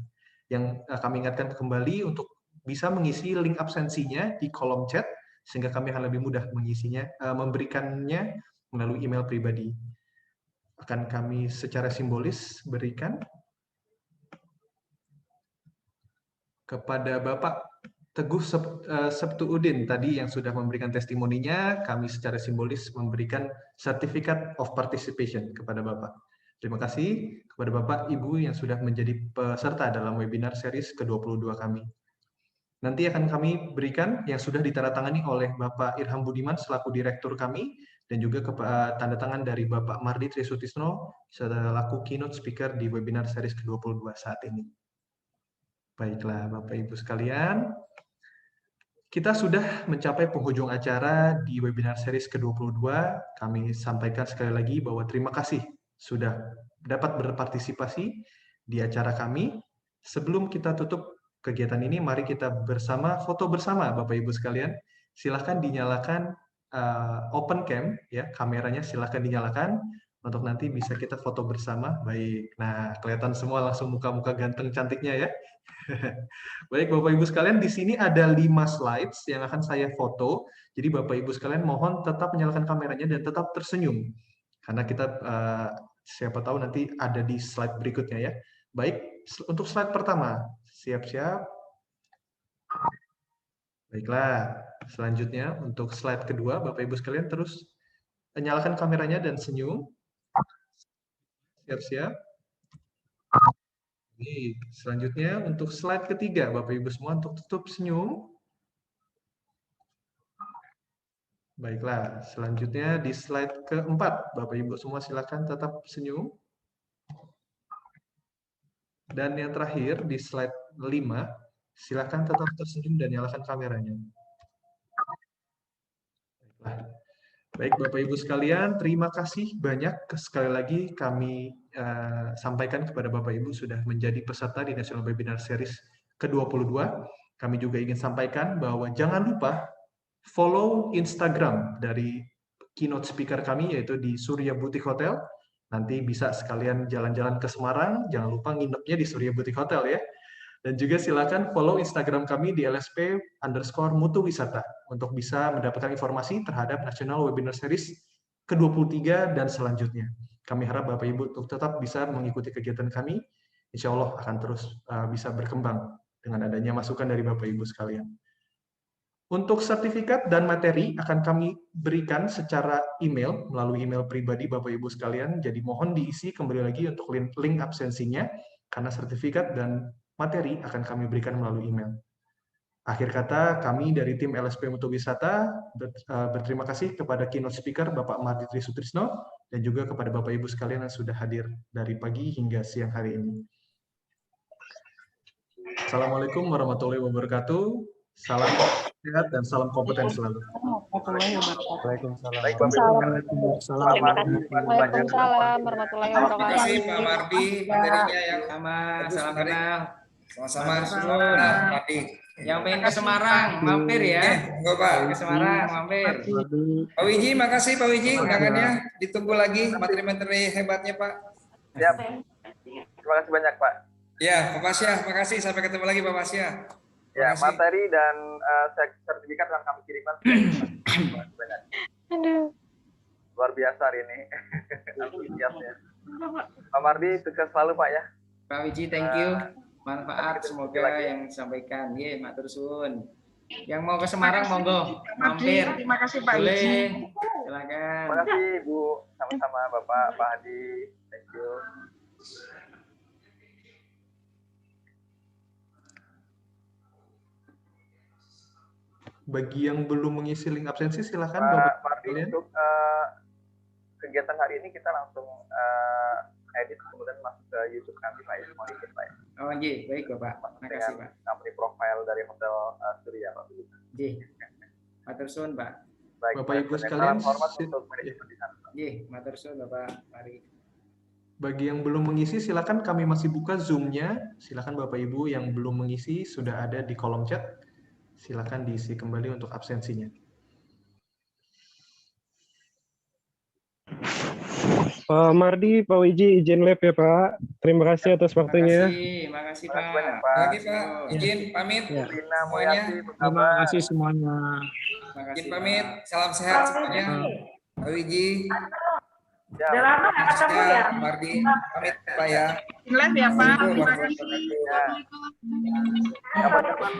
Yang kami ingatkan kembali untuk bisa mengisi link absensinya di kolom chat, sehingga kami akan lebih mudah mengisinya, memberikannya melalui email pribadi. Akan kami secara simbolis berikan kepada Bapak Teguh Septuudin tadi yang sudah memberikan testimoninya. Kami secara simbolis memberikan Certificate of Participation kepada Bapak. Terima kasih kepada Bapak Ibu yang sudah menjadi peserta dalam webinar series ke-22 kami. Nanti akan kami berikan yang sudah ditandatangani oleh Bapak Irham Budiman selaku direktur kami, dan juga tanda tangan dari Bapak Mardi Trisutisno selaku keynote speaker di webinar series ke-22 saat ini. Baiklah Bapak Ibu sekalian, kita sudah mencapai penghujung acara di webinar series ke-22. Kami sampaikan sekali lagi bahwa terima kasih sudah dapat berpartisipasi di acara kami. Sebelum kita tutup kegiatan ini, mari kita bersama foto bersama Bapak Ibu sekalian. Silahkan dinyalakan open cam, ya, kameranya silahkan dinyalakan untuk nanti bisa kita foto bersama. Baik, nah kelihatan semua langsung muka-muka ganteng cantiknya ya. Baik Bapak Ibu sekalian, di sini ada 5 slides yang akan saya foto. Jadi Bapak Ibu sekalian mohon tetap menyalakan kameranya dan tetap tersenyum. Karena kita siapa tahu nanti ada di slide berikutnya ya. Baik, untuk slide pertama, siap-siap. Baiklah, selanjutnya untuk slide kedua, Bapak Ibu sekalian terus nyalakan kameranya dan senyum. Siap-siap. Baik, selanjutnya untuk slide ketiga, Bapak Ibu semua untuk tutup senyum. Baiklah, selanjutnya di slide keempat, Bapak Ibu semua silakan tetap senyum. Dan yang terakhir di slide 5, silakan tetap tersenyum dan nyalakan kameranya. Baik Bapak Ibu sekalian, terima kasih banyak sekali lagi kami sampaikan kepada Bapak Ibu sudah menjadi peserta di National Webinar Series ke-22. Kami juga ingin sampaikan bahwa jangan lupa follow Instagram dari keynote speaker kami yaitu di Surya Boutique Hotel. Nanti bisa sekalian jalan-jalan ke Semarang, jangan lupa nginepnya di Surya Boutique Hotel ya. Dan juga silakan follow Instagram kami di LSP_Mutu Wisata untuk bisa mendapatkan informasi terhadap National Webinar Series ke-23 dan selanjutnya. Kami harap Bapak Ibu untuk tetap bisa mengikuti kegiatan kami. Insya Allah akan terus bisa berkembang dengan adanya masukan dari Bapak Ibu sekalian. Untuk sertifikat dan materi akan kami berikan secara email, melalui email pribadi Bapak Ibu sekalian. Jadi mohon diisi kembali lagi untuk link absensinya, karena sertifikat dan materi akan kami berikan melalui email. Akhir kata, kami dari tim LSP Mutu Wisata berterima kasih kepada keynote speaker Bapak Mardi Trisutisno dan juga kepada Bapak Ibu sekalian yang sudah hadir dari pagi hingga siang hari ini. Assalamualaikum warahmatullahi wabarakatuh. Salam sehat dan salam kompeten selalu. Waalaikumsalam. Baik, Bapak Ibu. Waalaikumsalam warahmatullahi Terima wabarakatuh. kasih Pak Mardi, materinya yang sama. Salam kenal. Sama-sama semua. Mardi. Yang pengen ke Semarang, mampir ya. Enggak Pak, ke Semarang, mampir. Pak Wiji, makasih Pak Wiji undangannya. Ditunggu lagi materi-materi hebatnya Pak. Siap. Terima kasih banyak Pak. Ya, Pak Pasya, makasih. Sampai ketemu lagi Pak Pasya. Ya, materi dan sertifikat yang kami kirimkan. Terima kasih banyak. Aduh. Luar biasa hari ini. Antusiasnya. Pak Mardi, sukses selalu Pak ya. Pak Wiji, thank you. Manfaat semoga yang disampaikan. Ye, matur suwun. Yang mau ke Semarang monggo mampir. Terima kasih Pak Boleh. Wiji. Silakan. Terima kasih Bu, sama-sama Bapak, Pak Hadi. Thank you. Bagi yang belum mengisi link absensi, silakan Pak Bapak Mardi, sekalian. untuk kegiatan hari ini kita langsung edit kemudian masuk ke YouTube kami Pak ya. Mohon izin Pak ya. Oh, iya, baik Bapak. Makasih Pak. Company profile dari Hotel Surya Pak. Iya. Matur suwun Pak. Baik, Bapak Ibu banyak sekalian, salam hormat untuk manajemen di sana. Iya, matur suwun Bapak. Mari. Bagi yang belum mengisi, silakan kami masih buka Zoom-nya. Silakan Bapak Ibu yang belum mengisi sudah ada di kolom chat. Silakan diisi kembali untuk absensinya. Pak Mardi, Pak Wiji, izin live ya Pak. Terima kasih atas waktunya. Makasih Terima kasih Pak. banyak, Pak. Lagi Pak. Izin pamit. Ya. Rina Semuanya. Moyati, apa Terima kabar? kasih semuanya. Izin pamit. Salam sehat semuanya. Pak Wiji. Ya, Udah lama nggak ketemu ya? Mardi. Pamit Pak ya. Live ya Pak. Terima kasih. ya. Kapan-kapan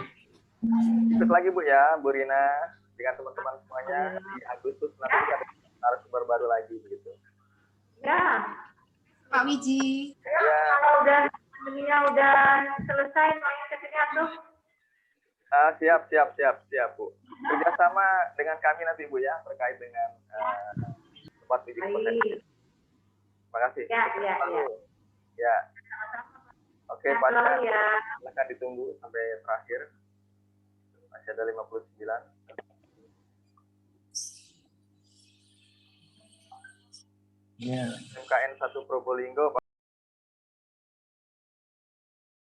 ikut lagi Bu ya, Bu Rina dengan teman-teman semuanya di Agustus nanti ada narasumber baru lagi begitu. Ya. Pak Wiji. Ya. Kalau udah selesai, mau ke sini atuh. Siap, Bu. Kerjasama dengan kami nanti, Bu, ya, terkait dengan tempat bidik konten. Terima kasih. Ya. Ya. Oke, Ya, Pak. selalu ya. Silakan ditunggu sampai terakhir. Masih ada 59. Ya. MKN 1 Probolinggo, Pak.